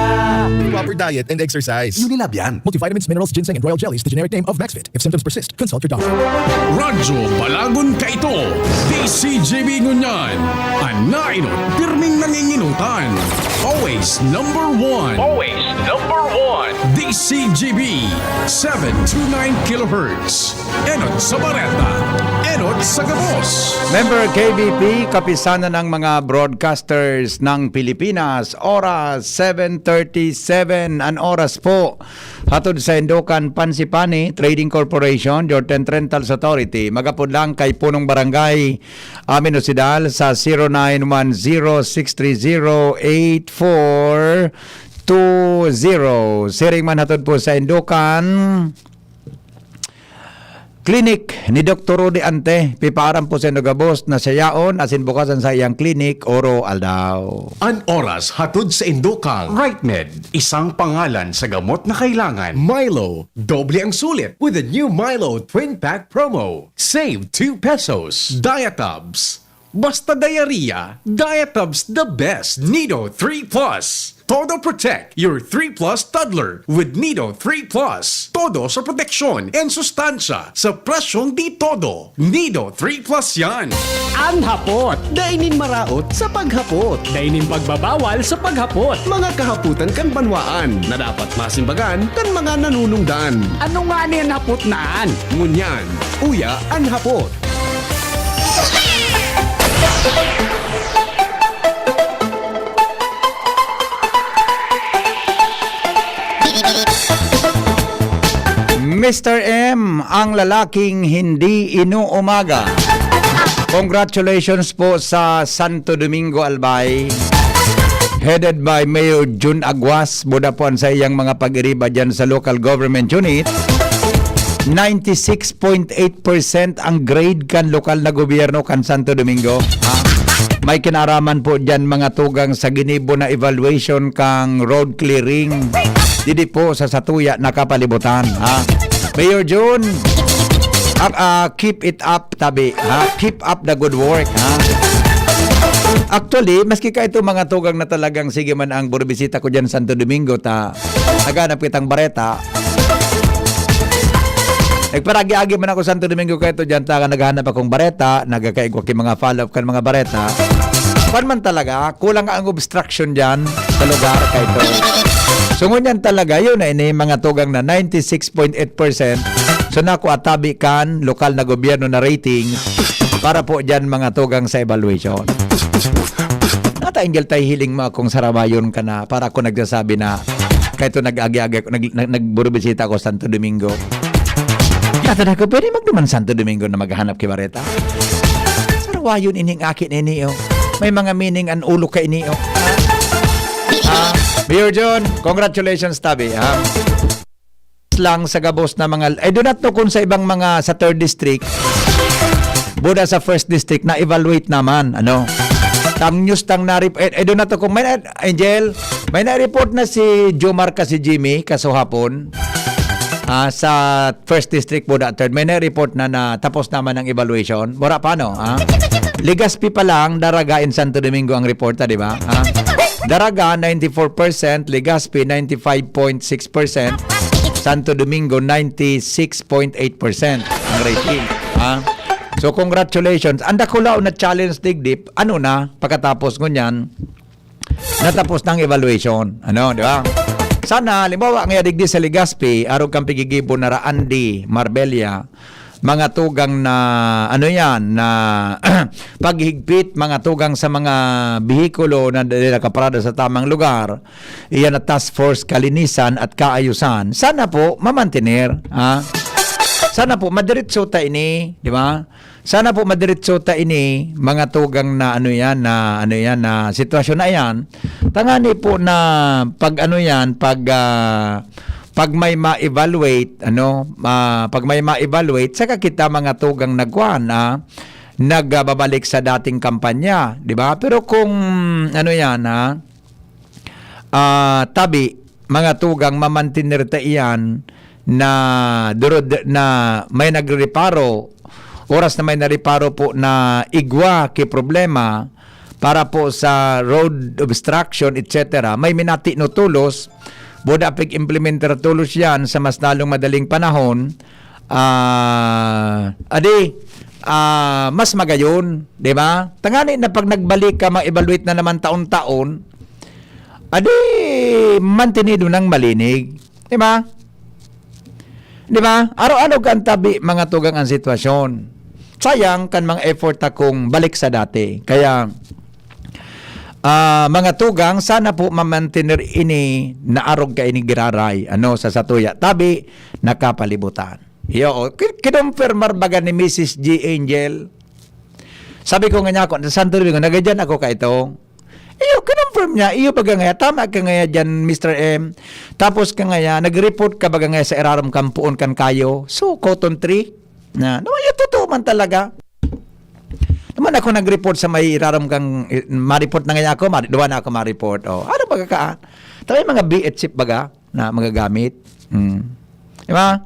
Proper diet and exercise. Unilab yan. Multivitamins, minerals, ginseng, and royal jellies, the generic name of Maxfit. If symptoms persist, consult your doctor. Radyo Balagon Kaito, DCGB Ngunyan, Anainot, pirming nanginginutan. Always number one. Always number one. DCGB, 729 kHz. Enot Sabareta, Benot sa Gabos. Member KBP, kapisanan ng mga broadcasters ng Pilipinas. Oras 7:37 ang oras po. Hatod sa Indukan Pansipani Trading Corporation, Jordan Rentals Authority. Magapod lang kay punong barangay Amin Osidal sa 0910-630-8420. Siring man hatod po sa Indukan Clinic ni Dr. Rudy Ante, piparan po sa Nogabos na sayaon asin bukasan sa iyang clinic Oro Aldao. An oras hatod sa Indokang RightMed, isang pangalan sa gamot na kailangan. Milo, doble ang sulit with the new Milo Twin Pack Promo. Save 2 pesos. Diatabs, basta diarrhea, Diatabs the best. Nido 3 Plus. Todo Protect, your 3 Plus toddler with Nido 3 Plus. Todo sa proteksyon and sustansya sa presyong di todo. Nido 3 Plus yan. Ang hapot, dainin maraot sa paghapot. Dainin pagbabawal sa paghapot. Mga kahaputan kan banwaan na dapat masimbagan kan mga nanunungdan. Ano nga niyan hapot naan? Ngunyan, uya ang hapot. Mr. M, ang lalaking hindi inuumaga. Congratulations po sa Santo Domingo Albay. Headed by Mayor Jun Aguas, buda po sa iyang mga pag-iriba dyan sa local government unit. 96.8% ang grade kan lokal na gobyerno kan Santo Domingo. May kinaraman po dyan mga tugang sa ginibo na evaluation kang road clearing. Didi po sa Satuya nakapalibutan. Mayor Jun, keep it up tabi. Keep up the good work. Actually, maski ka ito mga tugang na talagang sige man ang burbisita ko dyan Santo Domingo naghanap kitang bareta. Nagparagi-agi man ako Santo Domingo ka ito dyan naghanap akong bareta, nagkakaigwa ki mga follow-up kan mga bareta. Pan man talaga, kulang ang obstruction dyan sa lugar ka ito. So ngunyan talaga, yun na ini mga tugang na 96.8%. So naku atabi kan lokal na gobyerno na rating para po dyan mga tugang sa evaluation. Natainggil tayo hiling mo akong sarabayon ka na para ako nagsasabi na kahit ito nag-agi-agi, nagburubisita ako Santo Domingo. Natanay ko, pwede magduman Santo Domingo na maghanap kay Bareta? Sarawayon ining akin ini may mga meaning ang ulo ka ini Mayor John, congratulations tabi. Lang sa gabos na mga I do not know kung sa ibang mga sa 3rd district buda sa 1st district na evaluate naman tang news tang narip I do not know kung may Angel may na-report na si Jomar ka si Jimmy kaso hapon sa 1st district buda 3rd may na-report na tapos naman ang evaluation mura paano Legazpi pa lang Daraga in Santo Domingo ang reporta di ba Daraga 94%, Legazpi 95.6%, Santo Domingo 96.8% ang rating. So congratulations. Anda ko lao na challenge digdip. Pagkatapos ngunyan natapos ng evaluation. Di ba? Sana limbawa nga digdi sa Legazpi, arog kang pigigibo na Andy Marbella. Mga tugang na na paghigpit mga tugang sa mga bihikulo na nakaparada sa tamang lugar. Iyan na task force kalinisan at kaayusan. Sana po mamantener, Sana po madiretso ta ini, di ba? Sana po madiretso ta ini mga tugang na na sitwasyon na yan. Tangani po na pag may ma-evaluate pag may ma-evaluate saka kita mga tugang nagbabalik sa dating kampanya, di ba? Pero kung tabi mga tugang mamantinir ta iyan na may nagreparo oras na may nareparo po na igwa ki problema para po sa road obstruction etc. May minati no tulos boda pag implementer tulos yan sa mas lalong madaling panahon mas magayon, di ba? Tangani na pag nagbalik ka ma-evaluate na naman taon-taon mantinido ng malinig, di ba? Di ba? Araw-araw ka ang tabi mga tugang ang sitwasyon. sayang kan mga effort akong balik sa dati. Kaya mga tugang, sana po mamantener ini naarog ka ini giraray sa satuya. Tabi, nakapalibutan. Yo, kinumpermar baga ni Mrs. G. Angel. Sabi ko nga niya ako, Santo Domingo, nagadyan ako ka ito. Iyo, kinonfirm niya, iyo baga nga, tama ka nga dyan, Mr. M. Tapos ka nga, nag-report ka baga nga sa Iraram Kampuon kan kayo. So, cotton tree. Naman, yung totoo man talaga. Naman ako nag-report sa may Iraram kang, ma-report na nga ako, duwa na ako ma-report. Ano baga ka? Tayo mga B.Ed chip baga, na magagamit. Diba?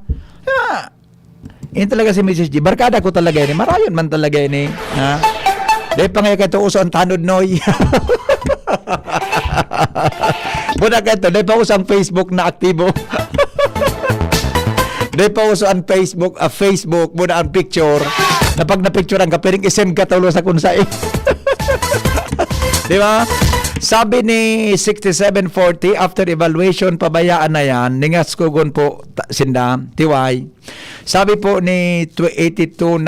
Yun talaga si Mrs. G. Barkada ko talaga yun. Marayon man talaga yun. Dahil pa ngayon kayo uso ang tanod, Noy. Muna ka ito, dahil pa uso ang Facebook na aktibo. Dahil pa uso ang Facebook, muna ang picture, na pag na-picture ang kapiring, isend ka tulo sa kunsay. Di ba? Sabi ni 6740, after evaluation, pabayaan na yan, ningas ko po, sinda, tiway. Sabi po ni 8292,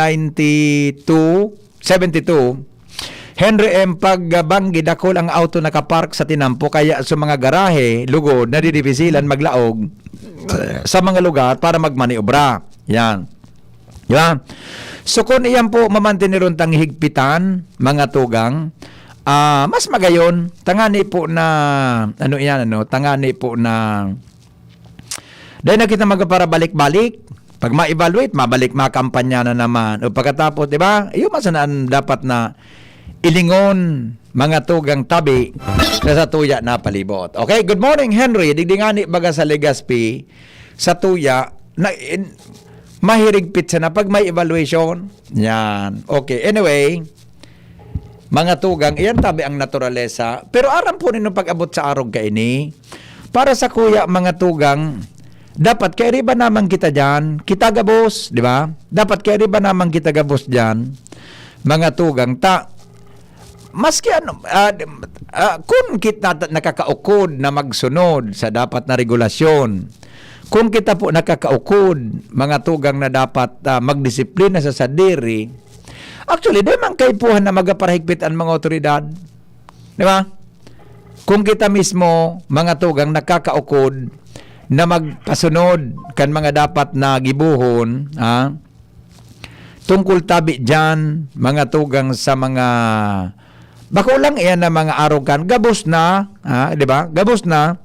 Henry M. Pagbanggi dakol ang auto nakapark sa tinampo kaya sa mga garahe, lugod, nadidibisilan maglaog sa mga lugar para magmaniobra. Yan. Yan. So kung iyan po mamantiniron tang higpitan, mga tugang, mas magayon, tangani po na, tangani po na, dahil na kita magpara balik-balik, pag ma-evaluate, mabalik makampanya na naman. O pagkatapos, di ba, yung masanaan dapat na ilingon mga tugang tabi na sa tuya na palibot. Okay, good morning Henry. Digdingani baga sa Legazpi sa tuya na mahirigpit sa na pag may evaluation. Yan. Okay, anyway, mga tugang, iyan tabi ang naturalesa. Pero aram po ninyo pag-abot sa arog ka ini. Para sa kuya, mga tugang, dapat kaya riba naman kita dyan, kita gabos, di ba? Dapat kaya riba naman kita gabos dyan, mga tugang, maski kung kita nakakaukod na magsunod sa dapat na regulasyon, kung kita po nakakaukod, mga tugang na dapat magdisiplina sa sadiri, actually, di man kaipuhan na magaparahigpit ang mga otoridad. Di ba? Kung kita mismo, mga tugang, nakakaukod na magpasunod kan mga dapat na gibuhon, tungkol tabi dyan, mga tugang sa mga bako lang iyan na mga arogan, gabos na, di ba? Gabos na,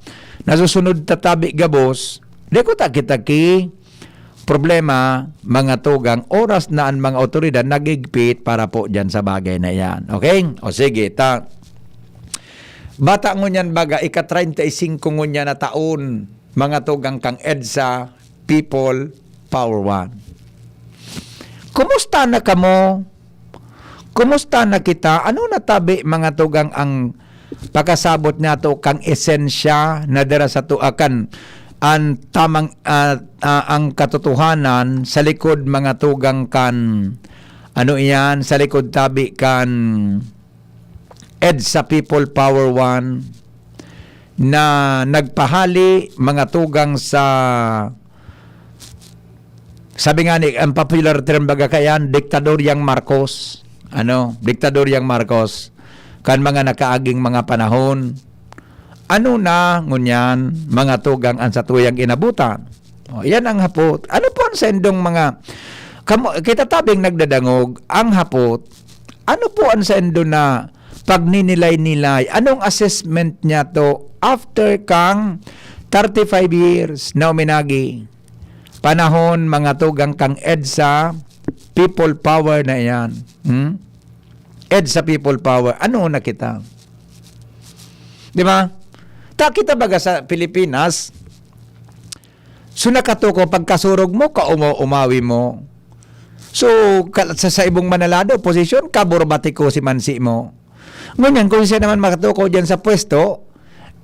nasusunod tatabi gabos, di ko takitaki, problema, mga tugang, oras na ang mga otoridad nagigpit para po dyan sa bagay na yan. Okay? O sige, bata ngunyan baga, ika-35 ngunyan na taon, mga tugang kang EDSA, People, Power One. Kumusta na kamo? Kumusta na kita? Ano natabi mga tugang ang pagkasabot nato kang esensya na dira sa tuakan ang tamang ang katotohanan sa likod mga tugang kan iyan sa likod tabi kan EDSA People Power One na nagpahali mga tugang sa sabi nga ni ang popular term baga kayan diktadoryang Marcos. Diktadoryang Marcos kan mga nakaaging mga panahon. Ano na ngunyan mga tugang ang satuyang inabutan. Yan ang hapot. Ano po ang sendong mga kita tabing nagdadangog ang hapot. Ano po ang sendo na pagninilay-nilay? Anong assessment niya to after kang 35 years na uminagi? Panahon mga tugang kang EDSA People Power na yan. EDSA People Power. Ano na kita? Di ba? Kita baga sa Pilipinas, sunakato ko pagkasurog mo, umawi mo. So, sa ibong manalado, posisyon, kaburbati ko si mansi mo. Ngunyan, kung siya naman makatuko dyan sa pwesto,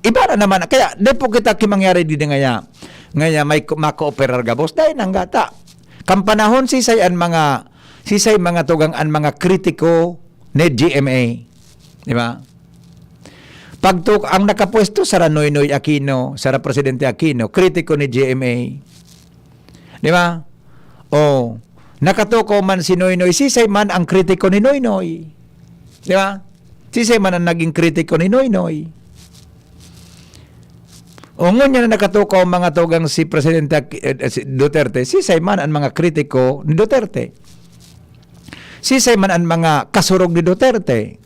iba na naman. Kaya, di po kita kimangyari din ngaya. Ngaya, may mako-operar gabos. Dahil nang gata. Kampanahon sisay mga tugang ang mga kritiko ni GMA. Di ba? Pagtuk ang nakapwesto sa Noynoy Aquino, sa Presidente Aquino, kritiko ni GMA. Di ba? nakatuko man si Noynoy, sisay man ang kritiko ni Noynoy. Di ba? Sisay man ang naging kritiko ni Noynoy. O ngunya na nakatuko ang mga tugang si Presidente si Duterte, sisay man ang mga kritiko ni Duterte. Sisay man ang mga kasurog ni Duterte.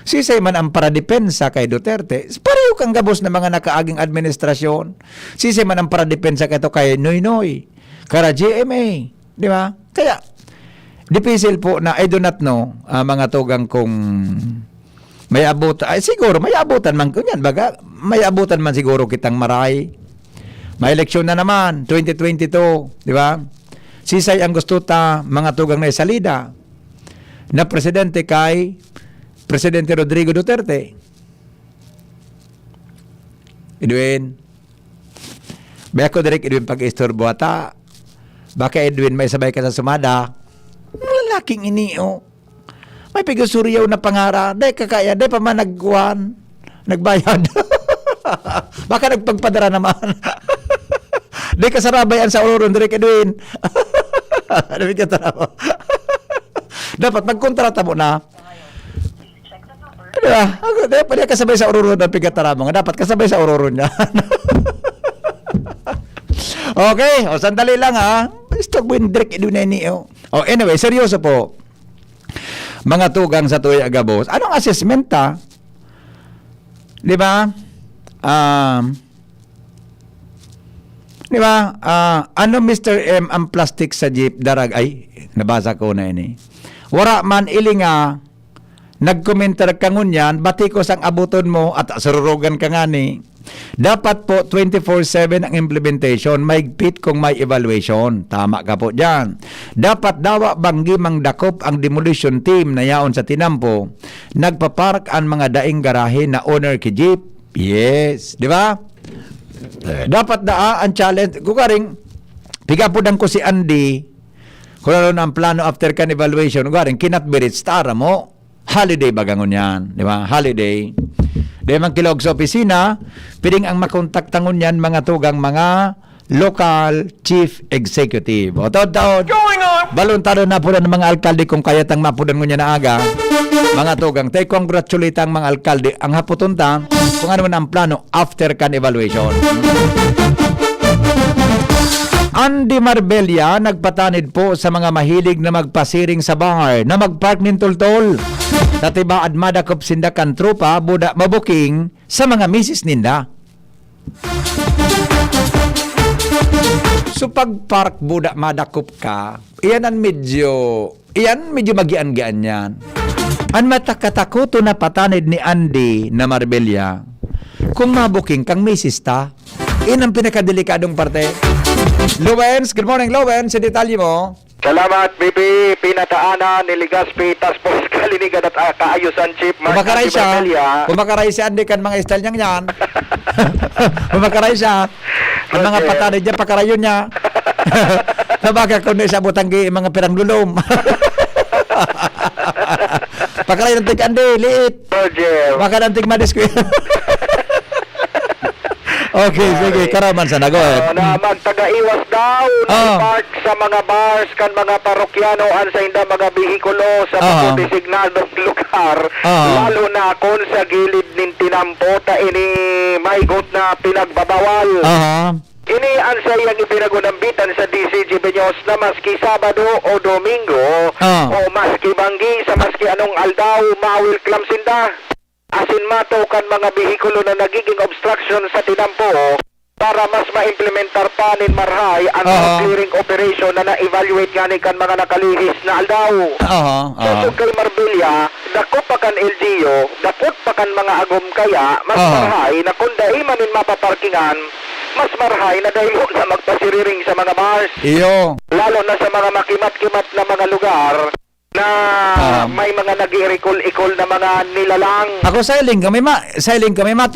Sisay man ang paradepensa kay Duterte. Pareho kang gabos na mga nakaaging administrasyon. Sisay man ang paradepensa kay Noynoy, kara GMA. Di ba? Kaya, dipisil po na I do not know, mga tugang kung may abutan. Ay, siguro, may abutan man. Kunyan, baga, may abutan man siguro kitang maray. May eleksyon na naman, 2022. Di ba? Sisay ang gusto ta, mga tugang na isalida, na presidente kay Presidente Rodrigo Duterte. Edwin, baya ko direct Edwin pag-istorbo ata. Baka Edwin may sabay ka sa sumada. Lalaking inio. May pigusuryaw na pangara. Day kakaya, day pa man nagbayad. Baka nagpagpadara naman. Day kasarabayan sa Ororon direct Edwin. Dapat ka tarawa. Dapat magkontrata mo na. Dapat niya kasabay sa Ororon ng pigatara mo. Dapat kasabay sa Ororon niya. Okay, o sandali lang ha. Stop mo yung direct iduneni. Anyway, seryoso po. Mga tugang sa Tuya Agabos. Anong assessment ha? Di ba? Di ba? Ano Mr. M ang plastic sa jeep darag? Ay, nabasa ko na ini. Wara man ilinga, nagkomentar ka ngunyan, batikos ang abuton mo at sururugan ka nga ni. Dapat po 24/7 ang implementation, maigpit kung may evaluation. Tama ka po dyan. Dapat dawa banggi mang dakop ang demolition team na yaon sa tinampo. Nagpapark ang mga daing garahe na owner ki jeep. Yes, di ba? Dapat daa ang challenge. Kukaring, pigapudang ko si Andy, kung ano ang plano after kan evaluation, kukaring, kinatbirit stara mo. Holiday bagangon yan. Di ba? Holiday. Di man kilog sa opisina, piling ang makontaktangon yan mga tugang mga local chief executive. O taon-taon, baluntado na po ng mga alkalde kung kayatang mapudan mo niya na aga. Mga tugang, tayo congratulate ang mga alkalde. Ang haputunta, kung ano man ang plano after kan evaluation. Andy Marbella nagpatanid po sa mga mahilig na magpasiring sa bar na magpark nin toltol. Tatiba admadakop sindakan tropa buda mabuking sa mga misis ninda. So pagpark buda madakop ka, iyan medyo magian-gian yan. Ang matakatakuto na patanid ni Andy na Marbella, kung mabuking kang misis ta, iyan ang pinakadelikadong parte. Lowens, good morning Lowens, sa detalye mo. Salamat, Bibi. Pinataanan, Niligaspi, Taspos, Kalinigan at Kaayusan, Chief Mark. Kumakaray siya, hindi kan mga style niyang yan. Kumakaray siya. Ang mga patanid niya, pakarayon niya. Nabaga kung na isa butanggi, mga pirang lulom. Pakaray ng tig-andi, liit. Baka ng tig-madiskwil. Okay, sige, karaman sana. Go ahead. Na magtaga-iwas daw park sa mga bars kan mga parokyano an sa inda mga bihikulo sa mga designadong lugar. Lalo na kung sa gilid nin tinampo ta ini maygot na pinagbabawal. Ini ang sayang ipinagunambitan sa DCG Benyos na maski Sabado o Domingo o maski Banggi sa maski anong aldaw mawil klamsinda. Asin matokan mga bihikulo na nagiging obstruction sa tinampo para mas ma-implementar pa nin marhay ang clearing operation na na-evaluate nga ni kan mga nakalihis na aldaw. So kay Marbella, dakot pa kan LGU, dakot pa kan mga agom kaya, mas marhay na kung daimanin mapaparkingan, mas marhay na dahil na magpasiriring sa mga bars. Iyo. Lalo na sa mga makimat-kimat na mga lugar na may mga nag-i-recall-icall na mga nilalang. Ako sailing ka,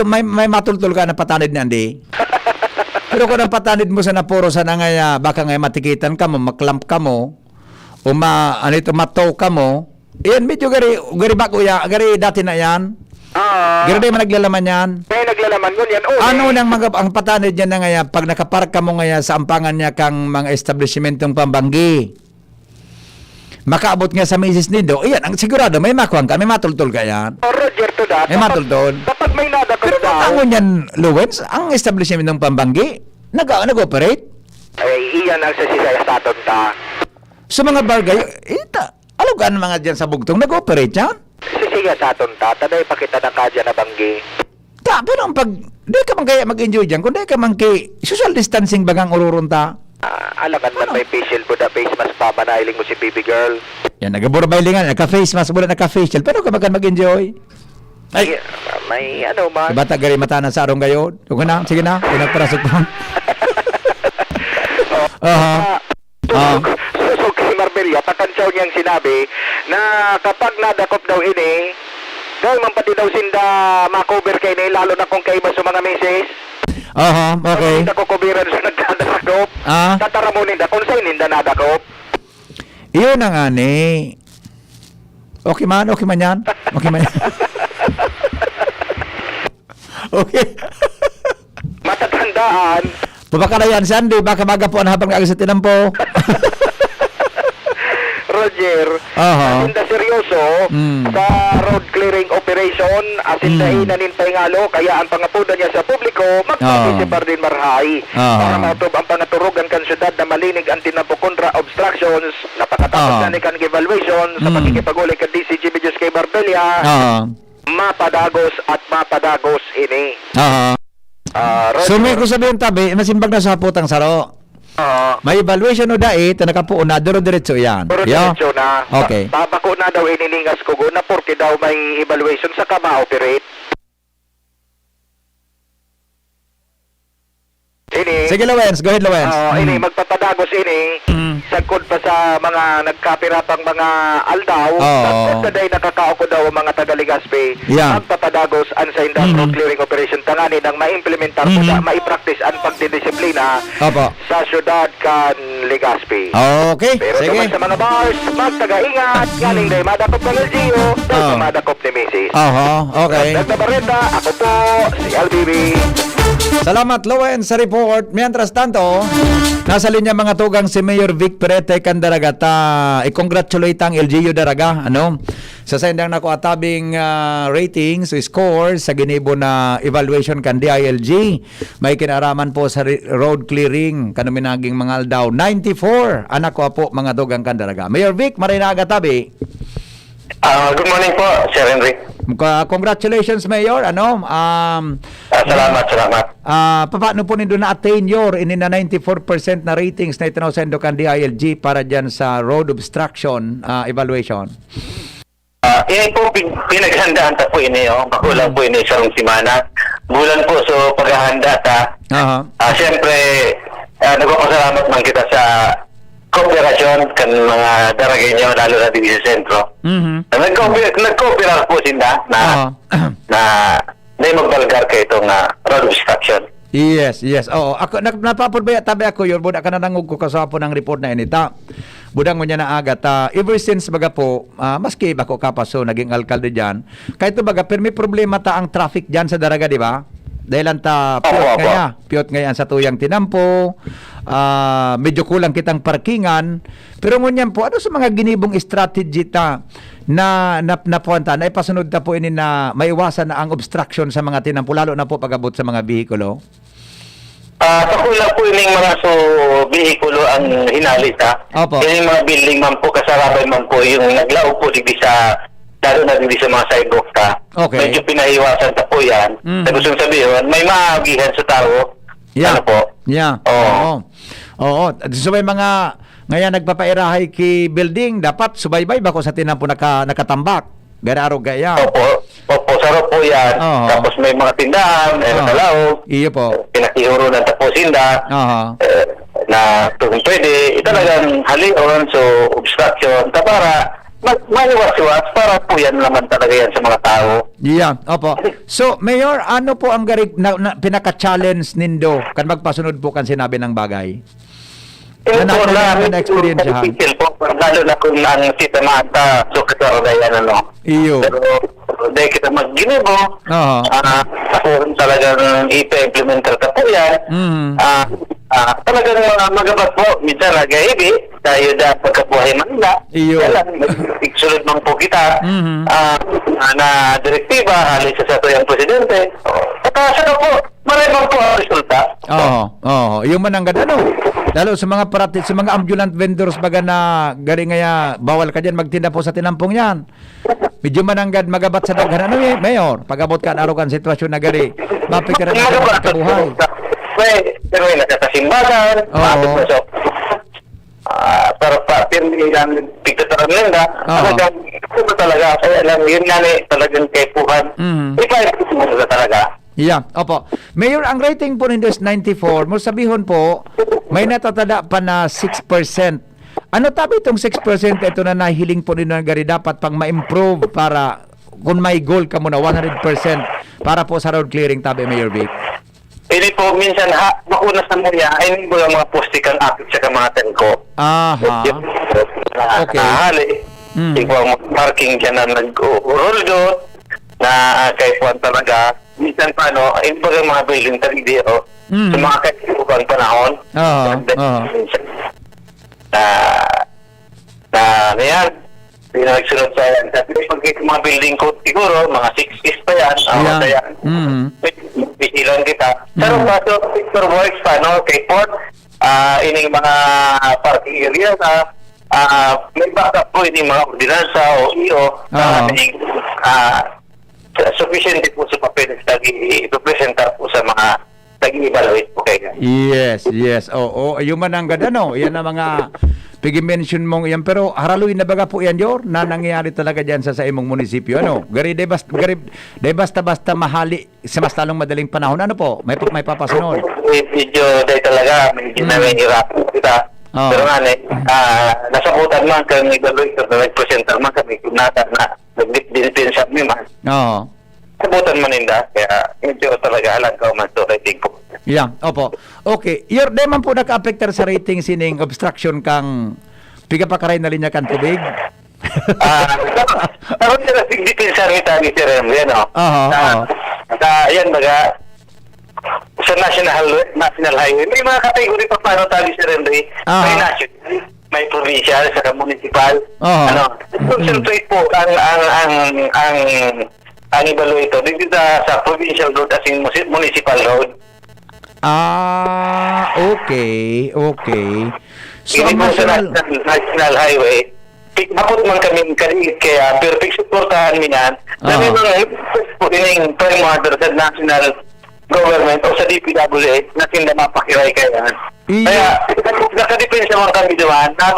may matultul ka na patanid ni Andy. Pero kung ang patanid mo sa napuro sa nangaya, baka ngay matikitan ka mo, maklamp ka mo, o mataw ka mo, iyan medyo gari bako ya, gari dati na yan. Gari di man naglalaman yan. May naglalaman yun yan. Ano nang ang patanid yan na ngaya, pag nakapark ka mo ngaya sa ampangan niya kang mga establishmentong pambanggi. makaabot nga sa misis nindo, iyan, ang sigurado, may makuha ka, may matultol ka yan. Roger to that. May matultol. Kapag may nadakot Pero daw, ang yan, Lawrence, ang establishment ng pambanggi, nag-operate. ay iyan ang sasisaya sa aton ta. Sa mga bargay, alugan mga dyan sa bugtong, nag-operate yan. Sisiya sa aton ta, taday pakita na kadya na banggi. Pero ang pag, di ka man kaya mag-enjoy dyan, kung di ka man kay social distancing bagang ururunta. Alakan man may facial po na face mask pa, manailing mo si baby girl. Yan, nagabura-bailingan, naka-face mask, wala naka-facial, pero ka bagan mag-enjoy. Ay, may ano man. bata gari mata na sa arong gayon. Sige na, sige na, pinagparasok mo. Susog si Marbella, takansaw niyang sinabi na kapag nadakop daw ini, daw mampati daw sinda makover kay ni, lalo na kung kay ba sa mga misis. Okay. Hindi ko kubiran sa nagdadakop. Tataramunin da kung sa'yo ninda nadakop. Iyon na nga ni. Okay man yan. Okay man yan. Okay. Matatandaan. Baka na yan, Sandy, baka maga po ang habang sa tinampo. Roger, asinda seryoso sa road clearing operation, asinda inanin pangalo, kaya ang pangapuda niya sa publiko, magpapisibar din marhay. Para mautob ang pangaturugan kan syudad na malinig ang tinampo kontra obstructions, napakatapos na ni kan evaluation sa pagkikipaguli kan DCG Medios kay Marbella, mapadagos at mapadagos ini. So may ko sabihin tabi, masimbag na sa putang saro. May evaluation o dait, nakapuon na, duro-diretso yan. Duro-diretso na. Okay. Babako na daw ininingas ko na porque daw may evaluation sa kama-operate. Ini. Sige, Lawrence. Go ahead, Lawrence. Ini, magpapadagos ini. Sagkod pa sa mga nagkapirapang mga aldaw. Sagkod na dahi nakakaoko daw ang mga taga-Legazpi. Magpapadagos ang sa indang road clearing operation tangani nang ma-implementar po na maipractice ang pagdidisiplina sa syudad kan Legazpi. Okay. Pero sige. naman sa mga bars, magtaga-ingat. Galing dahi madakop ng LGU. Dahi madakop ni Mrs. Okay. Nagtabareta, ako po, si LBB. Salamat, Lawrence, sa report. Mientras tanto, nasa linya mga tugang si Mayor Vic Perete Candaragata. I-congratulate ang LGU Daraga. Sa sendang nako atabing ratings, score sa ginibo na evaluation kan DILG. May kinaraman po sa road clearing. Kanuminaging mga aldaw. 94. Anak ko po mga tugang Candaraga. Mayor Vic, marinaga tabi. Good morning po, Sir Henry. Congratulations, Mayor. Salamat. Paano po nindo na-attain your in na 94% na ratings na itinawsendo kan DILG para dyan sa road obstruction evaluation? Ini po pinaghandaan ta po ini, kakulang po ini sa simana. Bulan po so paghahanda ta. Siyempre, nagpapasalamat man kita sa kooperasyon kan mga daragay niyo, lalo na dito sa sentro. Nag-cooperar po sila na magbalgar kayo itong road obstruction. Yes. Oo, ako napapudbaya tabi ako yun, buda ka na nangug ko kasapo ng report na inita. Budang mo niya na agat. Ever since baga po, maski bako kapaso naging alkalde diyan. Kahit baga pero may problema ta ang traffic diyan sa Daraga, di ba? Dahil anta piyot ngayon sa tuyang tinampo, medyo kulang kitang parkingan. Pero ngunyan po, ano sa mga ginibong strategy ta na napunta, na ipasunod ta po ini na maiwasan na ang obstruction sa mga tinampo, lalo na po pag-abot sa mga bihikulo? Kakulang po yung mga bihikulo ang hinalita. Yung mga building man po, kasarabay man po, yung naglaog po digdi sa lalo na hindi sa mga sidewalk ta. Medyo pinahiwasan ta po yan. Sa gusto sabihin, may maagihan sa tao. Ano po? Oo. So may mga ngayon nagpapairahay ki building, dapat subaybay ba ko sa tinampo nakatambak? Gararo gaya. Opo, sarap po yan. Tapos may mga tindahan, nakalaog. Iyo po. Pinakihuro ng taposinda. Na kung pwede, talagang halion, so obstruction, para maliwas-iwas para po yan naman talaga yan sa mga tao. Opo. So, Mayor, ano po ang pinaka-challenge nindo kan magpasunod po kan sinabi ng bagay? Na-experience po, lalo na kung ang sistema at sukasar na yan, Iyo. Pero, dahil kita mag-ginibo, talagang ipa-implementar ka po yan. talagang magabat po, minsan nagaibi, tayo na pagkabuhay Manila. Iyo. Igsulod man po kita na direktiba, halis sa ato yung presidente. At sana po, maribang po ang resulta. Yung mananggad ano. Lalo sa mga sa mga ambulant vendors baga na gari ngaya bawal ka diyan magtinda po sa tinampong yan. Medyo mananggad magabat sa daghan ano mayor, pagabot ka arugan sitwasyon na gari. Mapikira na kabuhay. Pero may nagkakasimbagan, mapit mo so. Pero pirmi lang pigtataran lang na. Talagang ito talaga. Kaya lang yun nga talagang kaipuhan. Ipahit mo talaga. Yeah, opo. Mayor, ang rating po ninyo is 94. Mo sabihon po, may natatada pa na 6%. Ano tabi itong 6% ito na nahiling po ninyo gari dapat pang ma-improve para kung may goal ka muna 100% para po sa road clearing tabi, Mayor Vic? Hindi po, minsan makunas na mo yan, ay hindi mo lang mga postikang akit sa mga tengko. Aha. Okay. Nahali. Ikaw parking dyan na nag-roll doon, na kay Juan talaga, minsan pa, hindi po yung mga building talidi, sa mga kaipukan panahon. Na yan, pinagsunod sa yan. Kasi pag mga building ko, siguro, mga 6 pa yan, bisilan kita. Pero kaso, Victor Works pa, kay Port, ining mga parking area may backup po ining mga ordinansa o iyo, sufficient po sa papel na i-presentar po sa mga nag-evaluate po kayo. Yes. Oo, yung mananggad ano, yan ang mga pigi-mention mong yan, pero haraluin na baga po yan, Yor, na nangyayari talaga dyan sa imong munisipyo, ano? Gari, de basta mahali sa mas talong madaling panahon, ano po? May papasunod. Medyo day talaga, medyo namin hirap kita. Pero nga, nasakutan man kami evaluator na nag-presentar man kami kunata na nag-din sa amin man. Sabutan man ninda, kaya medyo talaga alam ka man to rating po. Yeah, opo. Okay, Yor, di man po naka-apektar sa rating sining obstruction kang piga-pakaray na linya kan tubig? Karoon sila sigdipinsan ni Tani Sir Emre, yan baga, sa national highway, may mga kategory pa paano Tani Sir Emre, may national, may provincial, saka municipal. Concentrate po ang evaluator dito sa provincial road as in municipal road. Okay. So, hindi po sa national highway, mapot man kami kaligid kaya perfect supportahan mi yan. Dami mga po din prime order sa national government o sa DPWH na sila mapakiray kaya. Kaya, nakadepensa man kami diyan na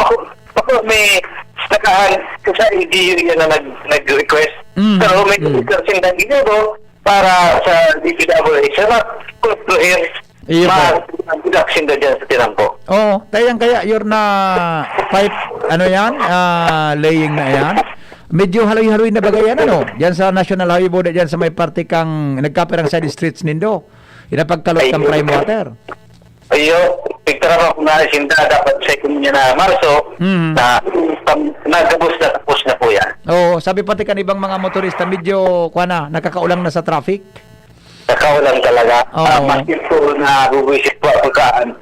bako may nakahan sa LGU yan na nag-request. Pero may sindang ginagawa para sa DPWH sa construir ma-production na dyan sa tinampo. Tayang kaya yun na pipe, laying na yan. Medyo haloy-haloy na bagay yan, Diyan sa National Highway Board, diyan sa may parte kang nagkapirang side streets nindo. Inapagkalot kang prime water. Pagtara ko na sinda dapat sa ikunya na Marso na nagabos na tapos na po yan. Sabi pati kan ibang mga motorista medyo nakakaulang na sa traffic. Nakaulang talaga. Maski po na buwisit po pagkaan.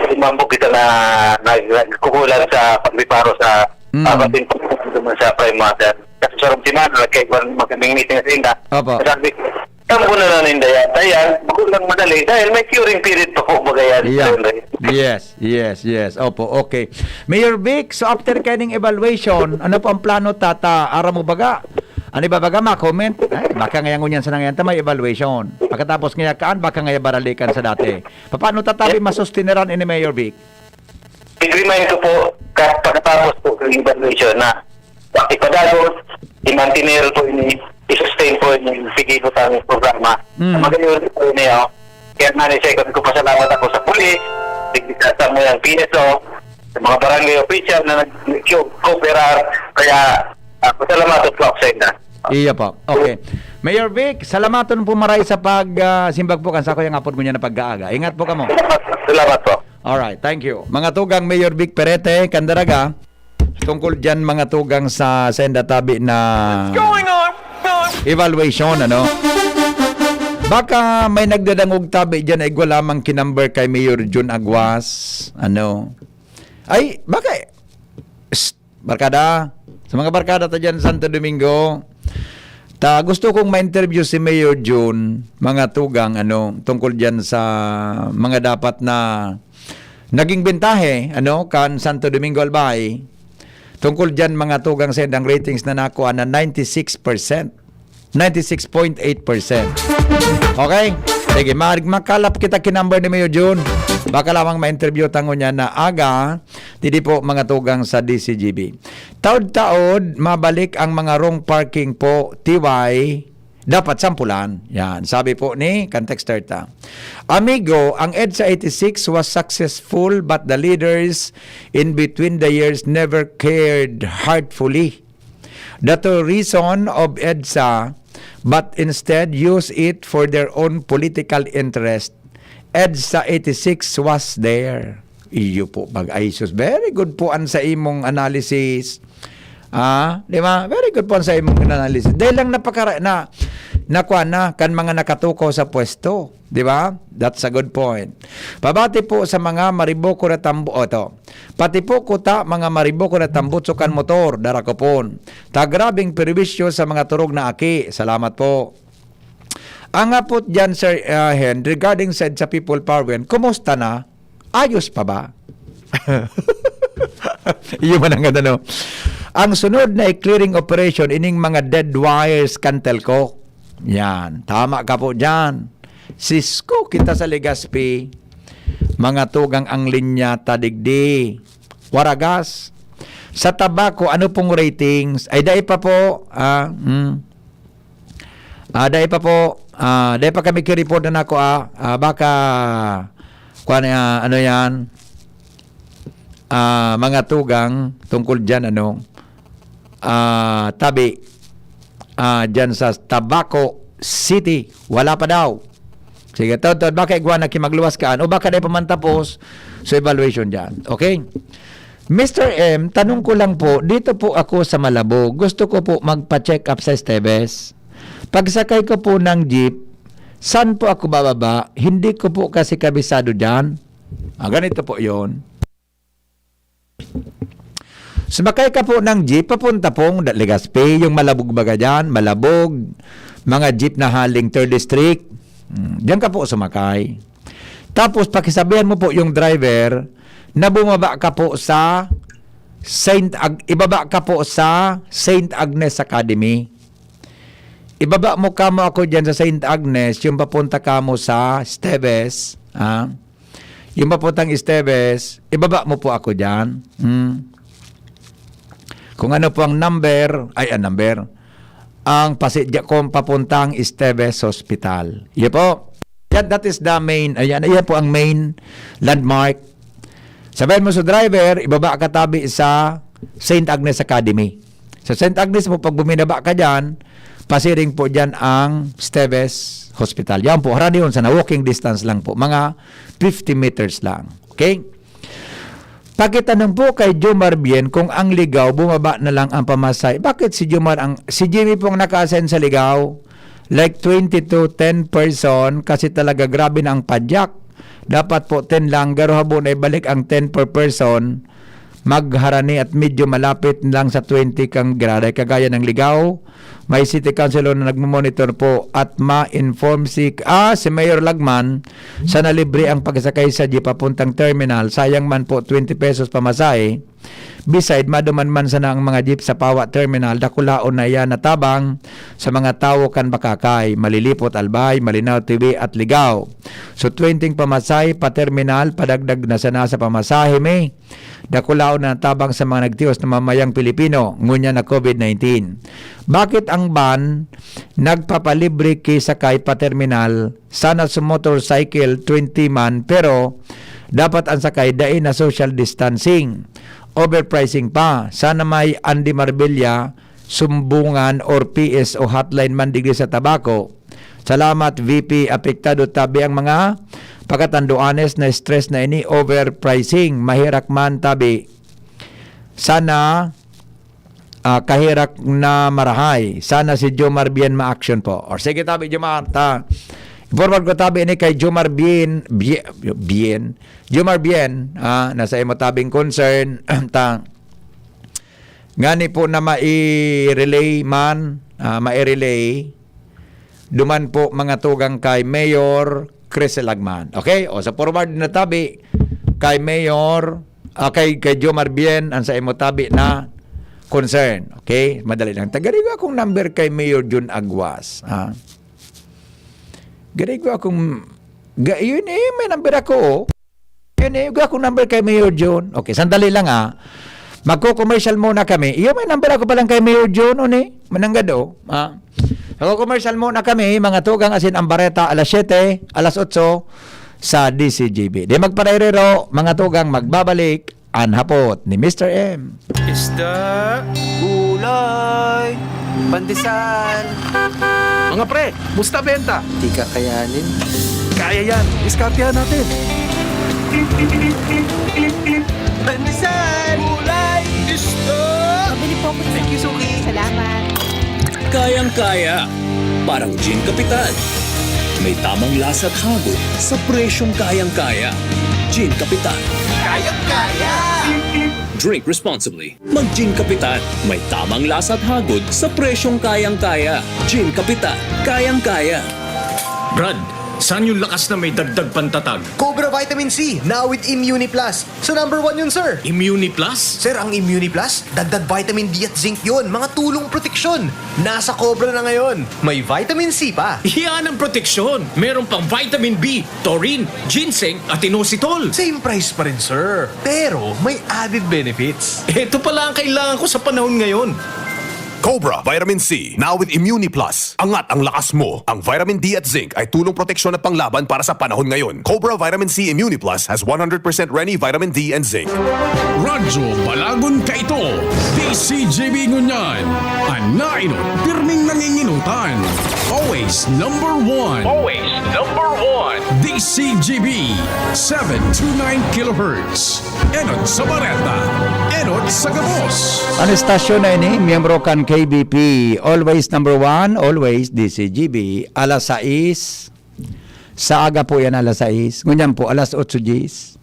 Imambo kita na nagkukulan sa pagriparo sa papatin po sa prime water. Kasi sa Rumsiman, magkaming meeting sa Inda. Sabi ko, tampo na ninda yata yan. Magulang madali dahil may curing period pa po bagayan. Yes. Opo, okay. Mayor Vic, so after kaning evaluation, ano po ang plano ara mo baga? Ano ba baga ma-comment? Baka ngayang unyan sa nangyayang may evaluation. Pagkatapos ngayakaan, baka ngaya baralikan sa dati. Paano tatabi masustineran ini Mayor Vic? I-remind ko po pagkatapos po ng evaluation na ipadagos, i-mantinero po ini i-sustain po yung pigilutang programa. Magayon po niyo. Kaya second ko pasalamat ako sa pulis, sa mga PSO, sa mga barangay official na nag-cooperar. Kaya pasalamat po ako sa inyo. Iya po. Okay. Mayor Vic, salamaton po maray sa pagsimbag po kansa ko yung apod mo niya na pag-aaga. Ingat po kamo. Salamat po. Alright, thank you. Mga tugang Mayor Vic Perete, Candaraga, tungkol dyan mga tugang sa Senda Tabi na evaluation, Baka may nagdadangog tabi dyan ay lamang kinumber kay Mayor Jun Aguas. Ano? Ay, baka barkada. Sa mga barkada ta dyan Santo Domingo. Gusto kong ma-interview si Mayor Jun, mga tugang, tungkol dyan sa mga dapat na naging bentahe, kan Santo Domingo Albay. Tungkol dyan mga tugang sa ang ratings na nakuha na 96%. 96.8%. Okay? Sige, makalap kita kinumber ni Mayor June. Baka lamang ma-interview tango niya na aga, hindi po mga tugang sa DCGB. Taod-taod, mabalik ang mga wrong parking po, TY, dapat sampulan. Yan, sabi po ni Contexter ta. Amigo, ang EDSA 86 was successful but the leaders in between the years never cared heartfully. The reason of EDSA but instead use it for their own political interest. EDSA 86 was there. Iyo po, mag-ISOS. Very good po ang sa imong analysis. Di ba? Very good po ang sa imong analysis. Dahil lang nakuha na kan mga nakatuko sa pwesto. Di ba? That's a good point. Pabati po sa mga mariboko na pati po kuta mga mariboko na tambutso kan motor, darakopon. Grabing perwisyo sa mga turog na aki. Salamat po. Ang apot dyan, Sir Hen, regarding sa People Power, kumusta na? Ayos pa ba? Iyon man ang ganda, Ang sunod na clearing operation, ining mga dead wires kan telco. Yan, tama ka po dyan. Cisco kita sa Legazpi, mga tugang ang linya tadigdi. Waragas. Sa tabako, ano pong ratings? Ay, dahil pa po, dahil pa po, dahil pa kami kireport na ako, baka, ano yan, mga tugang, tungkol dyan, tabi, dyan sa Tabaco City, wala pa daw. Sige, baka igwa na kimagluwas kaan, o baka dahil pamantapos, so evaluation dyan. Okay? Mr. M, tanong ko lang po, dito po ako sa Malabo, gusto ko po magpa-check up sa Esteves. Pagsakay ko po ng jeep, saan po ako bababa? Hindi ko po kasi kabisado dyan. Ganito po yon. Sumakay ka po ng jeep, papunta pong Legazpi, yung Malabog baga dyan, Malabog, mga jeep na haling 3rd District, diyan ka po sumakay. Tapos pakisabihan mo po yung driver na bumaba ka po sa ibaba ka po sa St. Agnes Academy. Ibaba mo kamo ako dyan sa St. Agnes, yung papunta kamo sa Esteves, yung papuntang Esteves, ibaba mo po ako dyan. Kung ano po ang number, ang pasidya kong papuntang Esteves Hospital. Yan po. That is the main, ayan po ang main landmark. Sabihin mo sa driver, ibaba ka tabi sa St. Agnes Academy. Sa St. Agnes mo, pag buminaba ka dyan, pasiring po dyan ang Esteves Hospital. Yan po, harani yun, sa walking distance lang po. Mga 50 meters lang. Okay? Pakitanong po kay Jomar Bien kung ang Ligaw, bumaba na lang ang pamasay. Bakit si Jomar, si Jimmy pong naka-ascend sa Ligaw, like 20 to 10 person, kasi talaga grabe na ang padyak. Dapat po 10 lang, garo habon ay balik ang 10 per person, magharani at medyo malapit lang sa 20 kang grade. Kagaya ng Ligaw, may city councilor na nagmamonitor po at ma-inform si Mayor Lagman, sana libre ang pagsakay sa jeep papuntang terminal. Sayang man po 20 pesos pamasahe. Beside, maduman man sana ang mga jeep sa Pawa Terminal, dakulaon na yan natabang sa mga tao kan bakakay, Malilipot, Albay, Malinaw TV at Ligaw. So 20 pamasahe pa terminal, padagdag na sana sa pamasahe may. Dakulaon na natabang sa mga nagtios na mamayang Pilipino, ngunya na COVID-19. Bakit ang ban nagpapalibre kisakay pa terminal, sana sa motorcycle 20 man, pero dapat ang sakay dain na social distancing. Overpricing pa. Sana may Andy Marbella, sumbungan or PSO hotline man digri sa tabako. Salamat VP, apektado tabi ang mga pagkatanduanes na stress na ini, overpricing, mahirak man tabi. Sana kahirak na marahay. Sana si Jomar Bien ma-action po. Or sige tabi Jomar, Forward ko tabi ni kay Jomar Jomar Bien, nasa imo tabing concern ngani po na mai-relay duman po mga tugang kay Mayor Chris Lagman. Okay? O sa forward na tabi kay Mayor kay Jomar Bien ang sa imo tabi na concern. Okay? Madali lang. Tagarin ko akong number kay Mayor Jun Aguas. Gari ko akong yun may number ako. Yun akong number kay Mayor Jun. Okay, sandali lang magko-commercial muna kami. Iyo may number ako palang kay Mayor Jun mananggado. Magko-commercial muna kami mga tugang asin Ambareta alas 7, alas 8 sa DCGB. Di magparerero mga tugang magbabalik anhapot ni Mr. M. Isda, gulay, pandesal. Mga pre, musta benta? Di ka kayanin. Kaya yan, iskartihan natin. Pandesal, gulay, isda. Pabili po po. Thank you, Suki. Salamat. Kayang-kaya. Parang Gin Kapitan. May tamang lasa at hagod sa presyong kayang-kaya. Gin Kapitan. Kayang-kaya. Drink responsibly. Mag-Gin Kapitan. May tamang lasa at hagod sa presyong kayang-kaya. Gin Kapitan. Kayang-kaya. Brad, saan yung lakas na may dagdag pantatag? Cobra Vitamin C, now with Immuni Plus. So number 1 yun, sir. Immuni Plus? Sir, ang Immuni Plus, dagdag vitamin D at zinc yun. Mga tulong proteksyon. Nasa Cobra na ngayon. May vitamin C pa. Yan ang proteksyon. Meron pang vitamin B, taurine, ginseng at inositol. Same price pa rin, sir. Pero may added benefits. Ito pala ang kailangan ko sa panahon ngayon. Cobra Vitamin C, now with Immuni Plus. Angat ang lakas mo. Ang vitamin D at zinc ay tulong proteksyon at panglaban para sa panahon ngayon. Cobra Vitamin C Immuni Plus has 100% Reni vitamin D and zinc. Radyo Balagon Kaito, DCGB Ngunyan, Anaino, pirming nanginginutan. Always number one. Always number one. DCGB, 729 kHz. Enot sa Bareta, Enot sa Gabos. Ano estasyon na ini? Miyembro kan KBP. Always number 1, always DCGB. Alas 6. Sa aga po yan alas 6. Ngunyan po alas 8 Gs.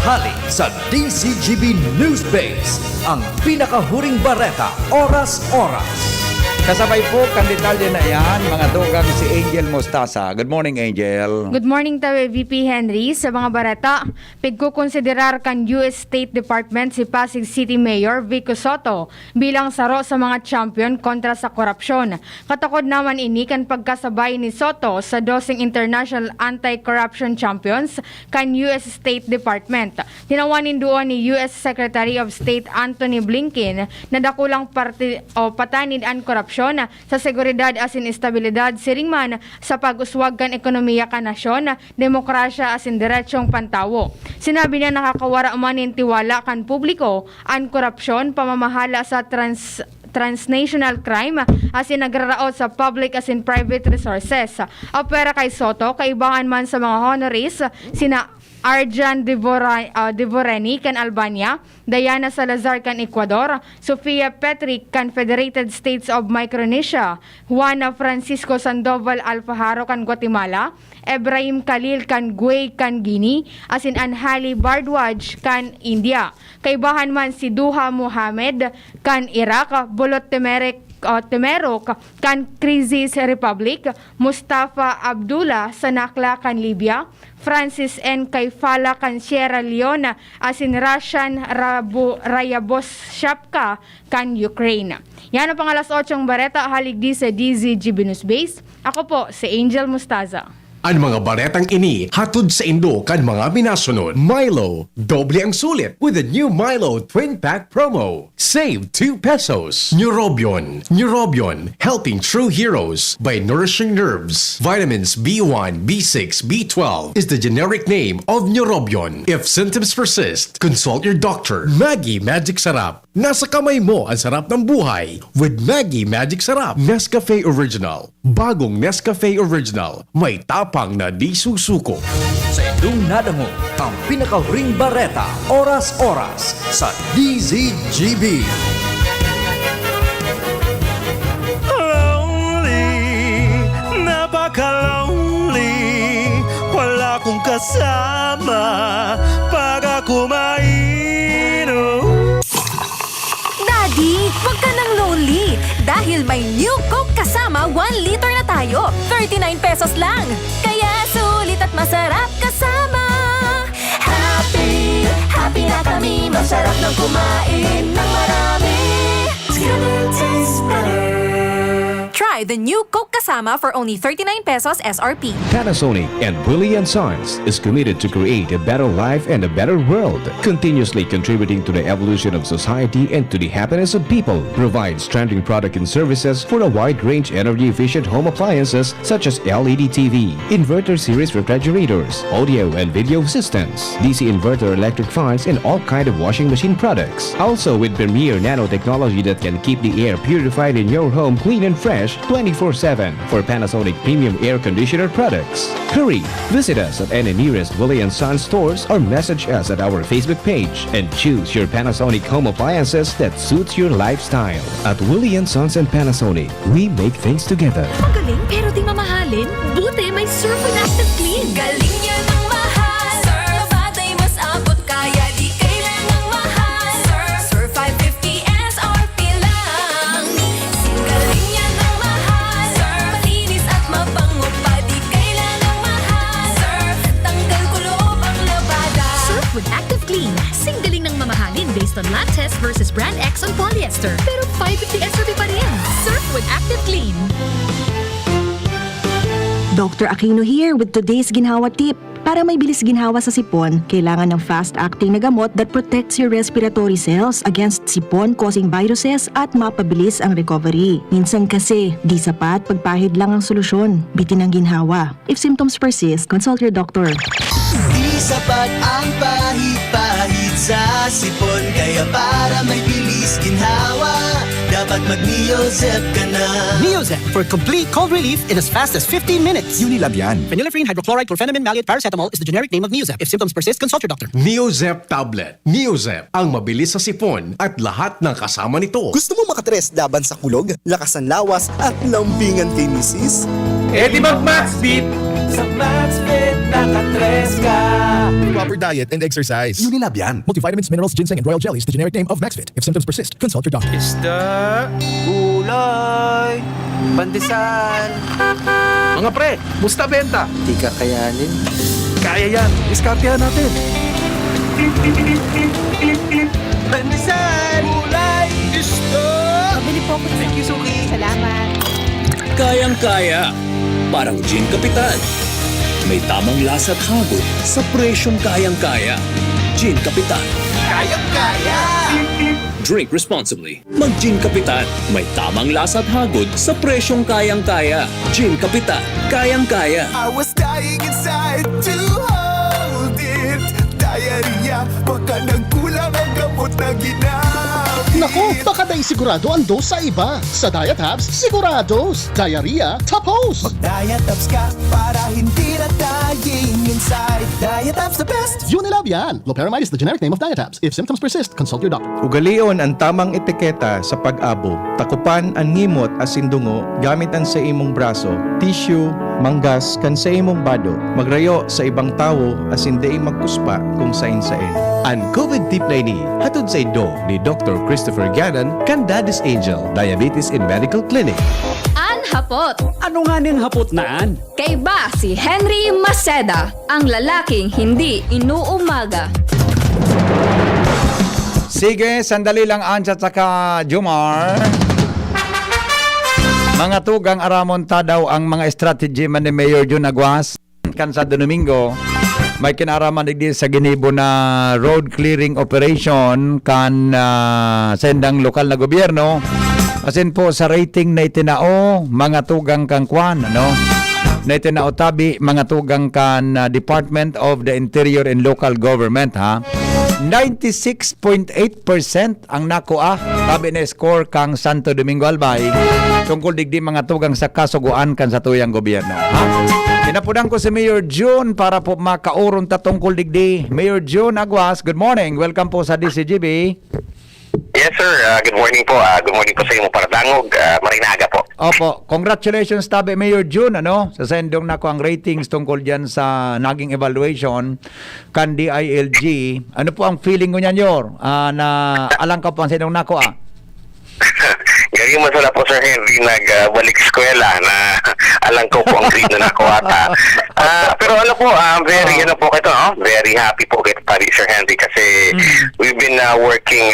Hali sa DCGB News Base, ang pinakahuring bareta, oras-oras. Kasabay po, kanditalya na yan, mga tugang si Angel Mostaza. Good morning, Angel. Good morning tayo, VP Henry. Sa mga barata, pigkukonsiderar kan US State Department si Pasig City Mayor Vico Soto bilang saro sa mga champion kontra sa korupsyon. Katakod naman ini kan pagkasabay ni Soto sa 12 International Anti-Corruption Champions kan US State Department. Tinawanin doon ni US Secretary of State Anthony Blinken na dakulang patanid ang korupsyon sa seguridad asin estabilidad siringman sa pag-uswag kan ekonomiya kan nasyon, demokrasya asin diretsong pantawo. Sinabi niya nakakawara umanin tiwala kan publiko ang korupsyon, pamamahala sa transnational crime asin nagraraot sa public asin private resources. Opera kay Soto, kaibangan man sa mga honorees, sina Arjan Devoreni kan Albania, Diana Salazar kan Ecuador, Sofia Petri kan Federated States of Micronesia, Juana Francisco Sandoval Alfajaro kan Guatemala, Ibrahim Khalil kan Guay kan Guinea, asin Anhali Bardwaj kan India. Kaibahan man si Duha Mohamed kan Iraq, Bolot Temerok kan Kyrgyz Republic, Mustafa Abdullah sa Nakla kan Libya, Francis N. Kaifala kan Sierra Leone, asin Russian Rayabos Shapka kan Ukraine. Yan ang pangalas 8 bareta, halig di sa DZGB News Base. Ako po, si Angel Mostaza. Ang mga baretang ini hatod sa Indo kan mga binasunod. Milo, doble ang sulit with the new Milo Twin Pack promo. Save 2 pesos. Neurobion, helping true heroes by nourishing nerves. Vitamins B1, B6, B12 is the generic name of Neurobion. If symptoms persist, consult your doctor. Maggi Magic Sarap. Nasa kamay mo ang sarap ng buhay with Maggi Magic Sarap. Nescafe Original. Bagong Nescafe Original. May tapang na di susuko. Sa inyong nadamo, ang pinakahuring bareta, oras-oras sa DZGB. Lonely, napaka-lonely. kasama para kumain. Daddy, wag ka nang lonely. Dahil may New Coke Kasama 1 liter na tayo. 39 pesos lang. Kaya sulit at masarap kasama. Happy, happy na kami. Masarap ng kumain ng marami. It's gonna taste better. Try the new Coke Kasama for only 39 pesos SRP. Panasonic and Willie & Sons is committed to create a better life and a better world, continuously contributing to the evolution of society and to the happiness of people. Provides trending product and services for a wide range energy-efficient home appliances such as LED TV, inverter series refrigerators, audio and video systems, DC inverter electric fans, and all kind of washing machine products. Also with premier nanotechnology that can keep the air purified in your home clean and fresh 24/7 for Panasonic premium air conditioner products. Hurry! Visit us at any nearest Willie & Sons stores or message us at our Facebook page and choose your Panasonic home appliances that suits your lifestyle. At Willie & Sons and Panasonic, we make things together. Magaling pero di mamahalin. Buti may Surf and Active Clean. Galing niya ng mahal. Surf at ay mas abot kaya di kailangang mahal. Surf 550 SRP lang. Galing niya ng mahal. Surf malinis at mabango pa di kailangang mahal. Surf tanggal kulob ang labada. Surf with Active Clean. Singgaling ng mamahalin based on lab test versus brand X on polyester. Pero 550 SRP pa rin. Surf with Active Clean. Dr. Aquino here with today's ginhawa tip. Para may bilis ginhawa sa sipon, kailangan ng fast-acting na gamot that protects your respiratory cells against sipon-causing viruses at mapabilis ang recovery. Minsan kasi, di sapat pagpahid lang ang solusyon. Bitin ang ginhawa. If symptoms persist, consult your doctor. Di sapat ang pahit-pahit sa sipon, kaya para may bilis ginhawa, dapat mag-Neozep ka na. Neozep for complete cold relief in as fast as 15 minutes. Unilab yan. Phenylephrine, hydrochloride, chlorpheniramine, maleate, paracetamol is the generic name of Neozep. If symptoms persist, consult your doctor. Neozep Tablet. Neozep, ang mabilis sa sipon at lahat ng kasama nito. Gusto mo makatres laban sa kulog, lakas ng lawas at lambingan kay misis? Eh di mag-Maxfit! Sa Maxfit, nakatres ka. Proper diet and exercise. Unilab yan. Multivitamins, minerals, ginseng, and royal jelly is the generic name of Maxfit. If symptoms persist, consult your doctor. Isda, gulay, pandesal. Mga pre, musta benta? Di ka kayanin. Kaya yan, diskartehan natin. Pandesal, gulay, isda. Pabili po ko. Thank you, Suki. Salamat. Kayang-kaya. Parang Gin Kapitan. May tamang lasa at hagod sa presyong kayang-kaya. Gin Kapitan. Kayang-kaya. Drink responsibly. Mag-Gin Kapitan. May tamang lasa at hagod sa presyong kayang-kaya. Gin Kapitan. Kayang-kaya. I was dying inside to hold it. Diarrhea, baka nagkulang ang gamot na ginamit. Naku, baka dahil sigurado ang dose sa iba. Sa Diet Tabs, sigurados. Diarrhea, tapos. Mag-Diet Tabs ka para hindi na dying inside. Diet Tabs the best. Unilab yan. Loperamide is the generic name of Diet Tabs. If symptoms persist, consult your doctor. Ugalion ang tamang etiketa sa pag-abo. Takupan ang ngimot asin dungo gamit ang sa imong braso, tissue, manggas kan sa imong bado. Magrayo sa ibang tawo asin dai magkuspa kung sain-sain. Ang COVID tip na ini hatod sa ido ni Dr. Christopher Gannon kan Daddy's Angel Diabetes and Medical Clinic. An hapot. Ano nga niyang hapot naan? Kay ba si Henry Maceda, ang lalaking hindi inuumaga. Sige, sandali lang Anja at saka Jumar. Mga tugang aramon ta daw ang mga strategy man ni Mayor Jun Aguas kan sa Domingo. May kinaraman digdi sa ginibo na road clearing operation kan sendang lokal na gobyerno. Asin po sa rating na itinao mga tugang kang kwan, ano? Na itinao tabi mga tugang kan Department of the Interior and Local Government, ha? 96.8% ang nakuha tabi na score kang Santo Domingo Albay tungkol digdi mga tugang sa kasuguan kan sa tuyang gobyerno, ha? Pinapunan ko si Mayor June para po makauron ta tungkol digdi. Mayor June Aguas, good morning. Welcome po sa DCGB. Yes, sir. Good morning po. Good morning po sa inyo, Paradangog. Marinaga po. Opo, congratulations Tabi Mayor June, ano? Sasendong na ko ang ratings tungkol diyan sa naging evaluation kan DILG. Ano po ang feeling ko niyan, Yor? Na alang ka po ang sendong nako Gaging masala po, Sir Henry, nagbalik eskwela na alam ko po ang grade na nakuha ata. Pero ano po, very very happy po kay Pari, Sir Henry, kasi we've been working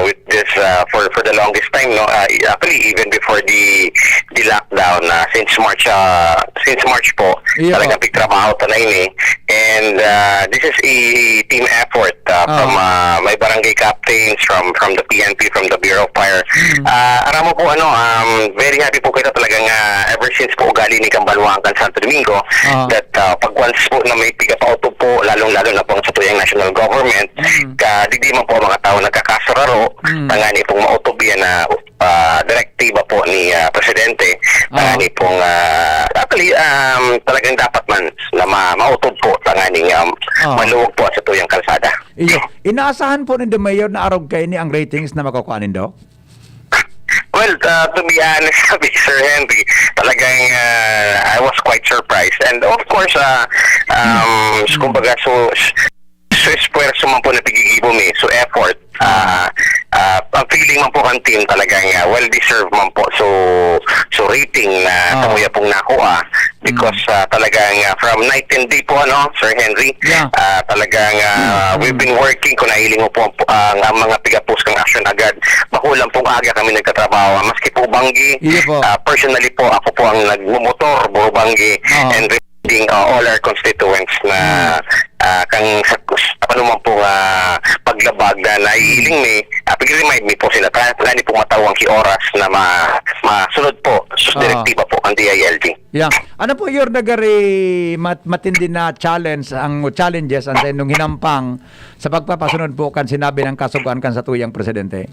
with this for the longest time, no? Actually, even before the lockdown, since March po, talagang pigtrabaho ta na ini. And this is a team effort from my barangay captains, from the PNP, from the Bureau of Fire. Aram mo po, very happy po kita talagang ever since po ugali ni Kambanwaan kan Santo Domingo, that pag once po na may piga-auto po, lalong-lalo na po sa tuyang national government, di man po mga tao nagkakasararo, tangani pong mautobiyan na direktiba po ni Presidente, tangani pong actually, talagang dapat man na mautob po, tangani maluwag po sa tuyang kalsada. Iyo, inaasahan po ni The Mayor na arog kayo ni ang ratings na makukuhanin do? Well, to be honest, Sir Henry, talagang I was quite surprised. And of course, kumbaga, so esfuerzo man po na pigigibo so effort. Ang feeling man po ang team talagang well-deserved man po. So rating na kamuya pong nakuha. Because talagang from night and day po, Sir Henry, talagang we've been working, kung nahiling mo po ang mga pigapos kang action agad, makulang pong aga kami nagkatrabaho. Maski po Banggi, personally po, ako po ang nagmumotor, Buro Banggi, and reminding all our constituents na kang naman po paglabag na naihiling ni, pag-remind me po sila, kani po matawang oras na masunod po sa direktiba po ang DILG. Ano po yung nagari matindi na challenges ang sa inyong hinampang sa pagpapasunod po kan sinabi ng kasuguan kan sa tuyang Presidente?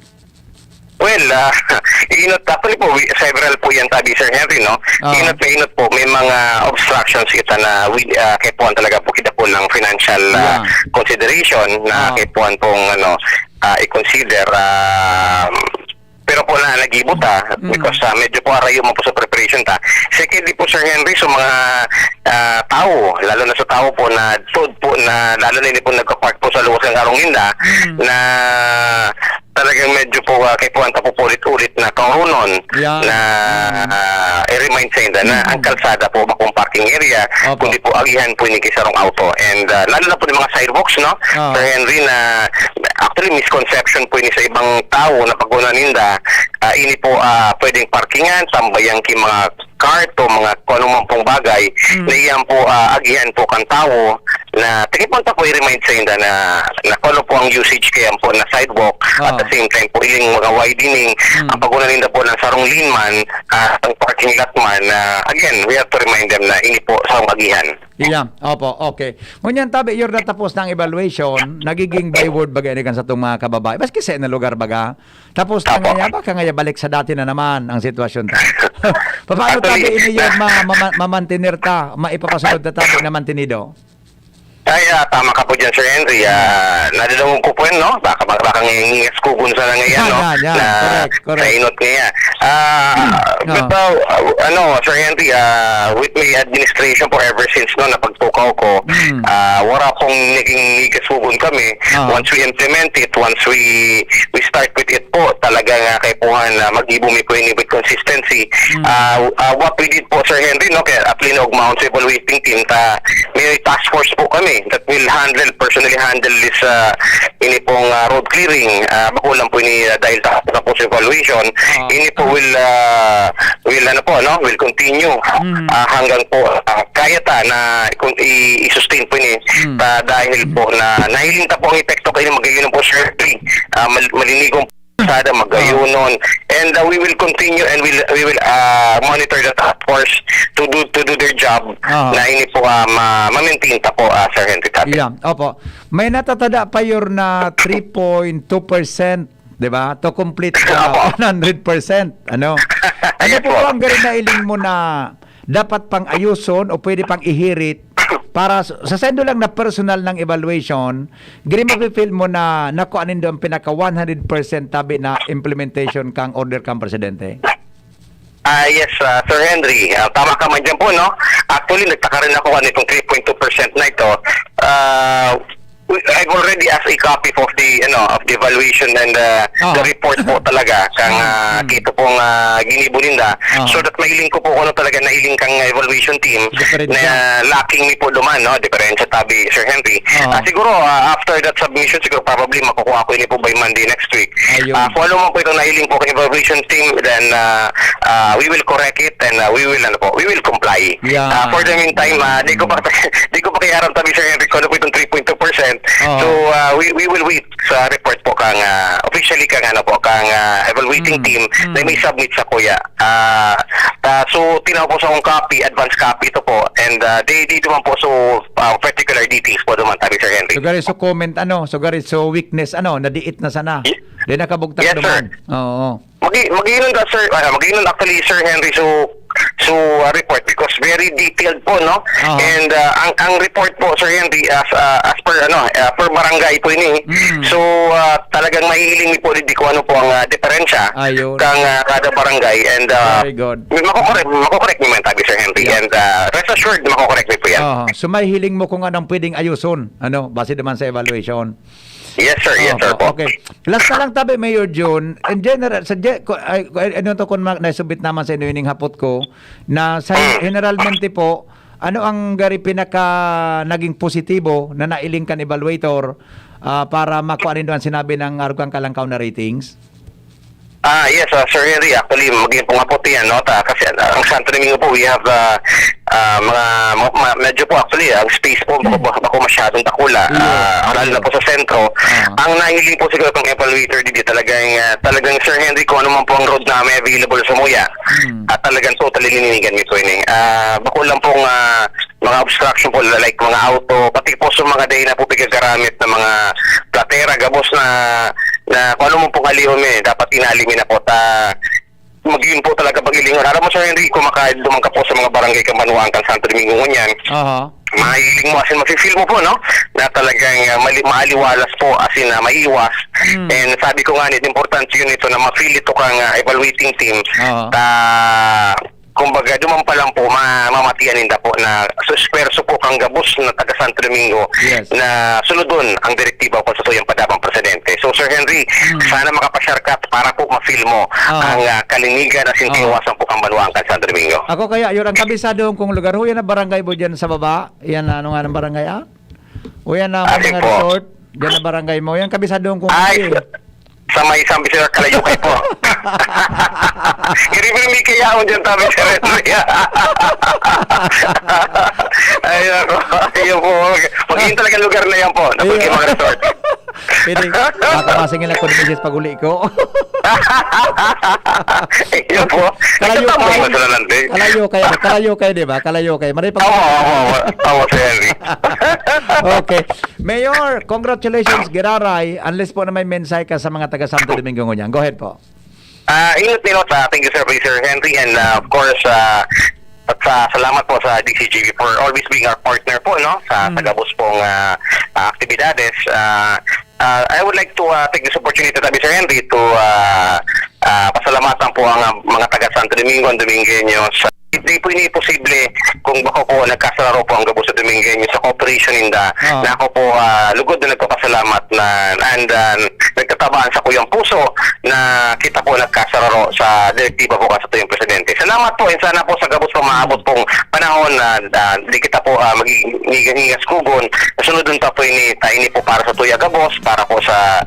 Well, actually po, several po yan tabi, Sir Henry, no? Inot po, may mga obstructions kita na kaipuan talaga po kita po ng financial consideration na kaipuan pong i-consider. Pero po na nag-ibot because medyo po arayo mo po sa preparation ta. Secondly po, Sir Henry, so mga tao, lalo na sa tao po na food po na lalo na hindi po nagka-park po sa luwas ng Arunginda na talagang medyo po kay Puanta po ulit na kaurunon na i-remind sa inyo na ang kalsada po bakong parking area, kundi po agihan po ni kisarong auto. And lalo na po ng mga sidewalks, no? Sir Henry, na actually misconception po ini sa ibang tao na pag-una ninda, ini po pwedeng parkingan, tambayang ki mga cart o mga konumang pong bagay na iyan po agihan po kang tao na tigipunta po i-remind sa inyo na kono po ang usage kaya po na sidewalk at the same time po iling mga widening ang pag-una ninda po ng sarong linman ang parking lot man again, we have to remind them na ini po sa agihan. Opo, okay. Ngunyan tabi, yung natapos ng evaluation, nagiging byword bagay kan sa itong mga kababae. Baski sa na lugar baga. Tapos baka nga balik sa dati na naman ang sitwasyon ta. Paano tabi ini yung mamantinir ta, maipapasunod na tabi na mantinido? Ay, tama ka po dyan, Sir Henry. Nadalawang ko po yun, no? Baka ngingas kugun sa na ngayon, no? Correct. Sa inot ngayon. Sir Henry, with my administration po ever since no, napagtukaw ko, wala pong naging ngigas kugun kami. Once we implement it, once we start with it po, talagang kaipuhan mag-ibumi po yun with consistency. What we did po, Sir Henry, no? Kaya Aplinog Mount Evaluating Team, may task force po kami that will personally handle this ini pong road clearing. Makulang po ini dahil tapos evaluation. Ini po will continue hanggang po kaya ta na i-sustain po ini dahil po na nahiling ta po ang epekto kayo magiging po, Sir, malinigong sada magayunon, and we will continue and we will monitor the task force to do their job na ini po ma-maintain ta po, Sir Henry Tabi. Opo. May natatada pa yun na 3.2%, di ba? To complete 100%. Ano po ang galing na iling mo na dapat pang ayuson o pwede pang ihirit para sa sendo lang na personal ng evaluation, giri mafe-feel mo na nakuanin do ang pinaka 100% tabi na implementation kang order kang presidente. Yes, Sir Henry. Tama ka man dyan po, no? Actually, nagtaka rin ako itong 3.2% na ito. I've already asked a copy of the evaluation and the report po talaga kang kito pong ginibuninda so that mailing ko po kung ano talaga nailing kang evaluation team na lacking mi po duman, no? Diferensya tabi, Sir Henry. Siguro after that submission, siguro probably makukuha ko ini po by Monday next week. Follow mo po itong nailing po kang evaluation team, then we will correct it and we will comply. For the meantime, di ko pa kaya aram tabi, Sir Henry, kung ano po itong 3.2%. So we will wait sa report po kang officially kang evaluating team na may submit sa kuya. So tinawag po sa akong copy, advance copy ito po, and they naman po so particular details po naman tabi, Sir Henry. So gari so comment so weakness nadiit na sana. Di nakabugtak naman. Oo. Magiinon actually, Sir Henry, so report because very detailed po, no? And ang report po, Sir Henry, as per barangay po ini. So talagang mahihiling po di ko ano po ang diferensya kang kada barangay, and very good. Makokorek ni man tabi, Sir Henry, and rest assured makokorek mi po yan. So may hiling mo kung anong pwedeng ayuson, base naman sa evaluation. Yes, sir. Yes, sir po. Okay. Last na lang tabi, Mayor June. In general, kung naisubit naman sa inuining hapot ko, na sa generalmente po, ano ang gari pinaka naging positibo na nailing kan evaluator para makuha rin doon sinabi ng Arugang Kalangkaw na ratings? Yes, Sir Henry, actually maging po nga po yan, no? Kasi ang Santo Domingo po, we have medyo po actually ang space po bako masyadong takula, lalo na po sa sentro. Ang nahiling po siguro kung evaluator dito talagang Sir Henry, kung ano man po ang road na may available sa Muya, talagang totally lininigan nito ini. Bako lang pong mga obstruction po like mga auto, pati po sa mga day na po pigagaramit ng mga platera, gabos na kung ano mong pong alihom dapat inalimi na po magiging po talaga pag-ilingon. Alam mo, Sir Henry, kung dumang ka po sa mga barangay Kambanuan, Santo Domingo ngunyan, mahiling mo, asin mafe-feel mo po, no? Na talagang maaliwalas po, asin na maiiwas. And sabi ko nga, importante yun ito na ma-feel ito kang evaluating team. Kumbaga, duman pa lang po, mamatiyanin na po na susperso po kang gabos na taga Santo Domingo na sunodon ang direktiba po sa tuyang padabang presidente. So, Sir Henry, sana makapasyarkat para po ma-feel mo ang kalinigan na sintiwasan po kang Banuang kan Santo Domingo. Ako kaya, yun ang kabisado kong lugar. Yan ang barangay mo dyan sa baba. Yan ano nga ng barangay, O yan ang mga resort. Yan ang barangay mo. Yan kabisado kong sa may San Vicente Kalayukay po. Kiribig may kayaon dyan tabi, Sir Henry. Ayun po. Magiging talaga lugar na yan po. Napaging mga resort. Pwede, makamasingin lang ko ni Mrs. Paguli ko. Ayun po. Kalayo kayo, di ba? Kalayo kayo. Oo, Sir Henry. Okay. Mayor, congratulations, Giraray. Unless po na may mensahe ka sa mga taga Santo Domingo ngunyan. Go ahead po. Thank you, Sir Henry, and of course, salamat po sa DCGB for always being our partner po, no? Sa tagabos pong aktibidades. I would like to take this opportunity, Sir Henry, to pasalamatan po ang mga taga Santo Domingo, ang Domingueños. Hindi po posible kung bako po nagkasararo po ang Gabos sa Domingueños sa cooperation na ako po lugod na nagpapasalamat and nagtatabaan sa kuyang puso na kita po nagkasararo sa direktiba po sa tuyong presidente. Salamat po, and sana po sa Gabos po maabot pong panahon na di kita po maghihingas kugon. Sunod dun pa po tayo po para sa tuya Gabos, para po sa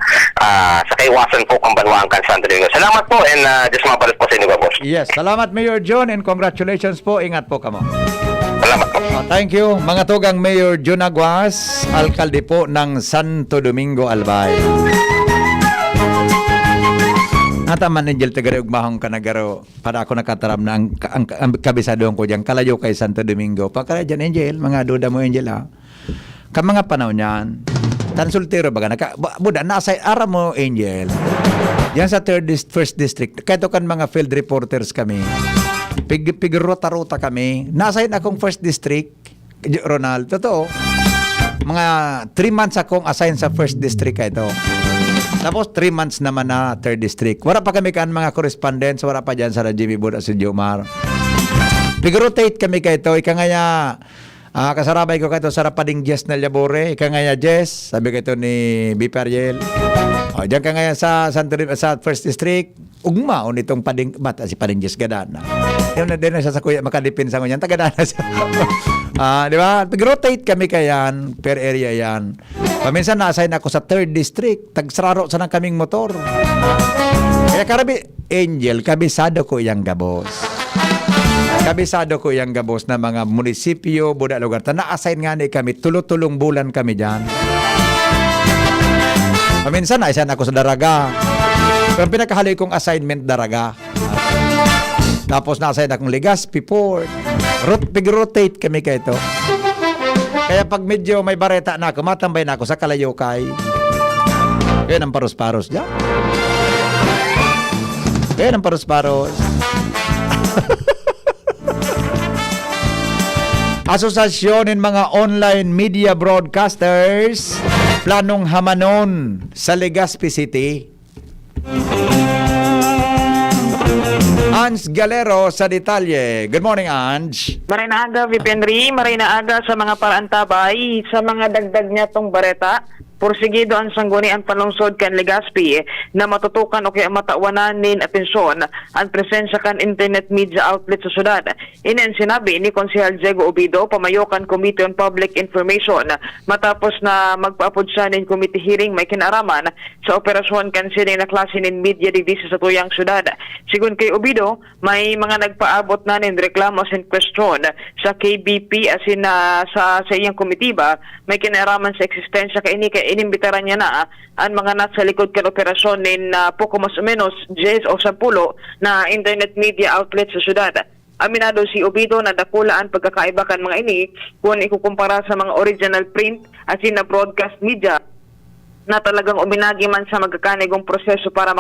kaiwasan po kang Banuang kan Santo Domingo. Salamat po, and just mabalit po sa inyo, Gabos. Yes, salamat Mayor John, and congratulations po. Ingat po kamo. Salamat po. Thank you. Mga tugang Mayor John Aguas, alkalde po ng Santo Domingo, Albay. Ataman Angel tagare ugmahong kanagaro para ako nakataram na ang kabisadong ko diyan kalayo kay Santo Domingo. Pakara diyan Angel, mga duda mo Angel Ka mga panahon niyan. Tan soltero baga buda nasa ara mo Angel. Yan sa first district. Kahit kan mga field reporters kami. Pig ruta-ruta kami. Nasayin akong first district. Ronald, totoo. Mga 3 months akong assign sa 1st district ito. Tapos 3 months naman na 3rd district. Wala pa kami kan mga correspondents, wala pa dyan sa Jimmy Bud at si Jomar. Nag-rotate kami kayo ito. Ika nga niya, kasarabay ko kayo sa Rapading Jess na Labore. Ika nga niya, Jess, sabi kayo ni BP Ariel. Diyan ka nga sa 1st district, ugma, itong Pading, si Pading Jess Gadana. Yung na din na siya sa kuya, makadipin sa kanya, tagadana siya. Di ba? Nag-rotate kami kayan, per area yan. Paminsan na-assign ako sa 3rd district, tagsararo sa ng kaming motor. Kaya karabi, Angel, kabisado ko iyang gabos. Kabisado ko iyang gabos na mga munisipyo, buda lugar. Na-assign nga ni kami, tulong bulan kami dyan. Paminsan na-assign ako sa Daraga. Pero pinakahali kong assignment Daraga. Tapos na-assign akong Legazpi Port. Pig-rotate kami kayo ito. Kaya pag medyo may bareta na ako, matambay na ako sa Kalayokay. Yan ang paros-paros dyan. Yan ang paros-paros. Asosasyon ng mga online media broadcasters planong hamanon sa Legazpi City. Ange Galero sa detalye. Good morning, Ange. Maray na aga, VP Henry. Maray na aga sa mga paraantabay. Sa mga dagdag niya tong bareta, porsigido ang sanggunian panlungsod kan Legazpi na matutukan o kaya matawanan nin atensyon ang presensya kan internet media outlet sa syudad. Ini ang sinabi ni Konsehal Diego Obido, pamayokan Committee on Public Information matapos na magpaapod siya nin committee hearing may kinaraman sa operasyon kan sining na klase nin media divisi sa tuyang syudad. Sigun kay Obido, may mga nagpaabot na nin reklamos in question sa KBP asin sa iyang komitiba may kinaraman sa eksistensya kay ini kay inimbitaran niya na ang mga nasa likod kan operasyon nin poco mas o menos 10 o 10 na internet media outlet sa syudad. Aminado si Obido na dakula ang pagkakaiba kan mga ini kung ikukumpara sa mga original print as in na broadcast media na talagang uminagi man sa magkakanigong proseso para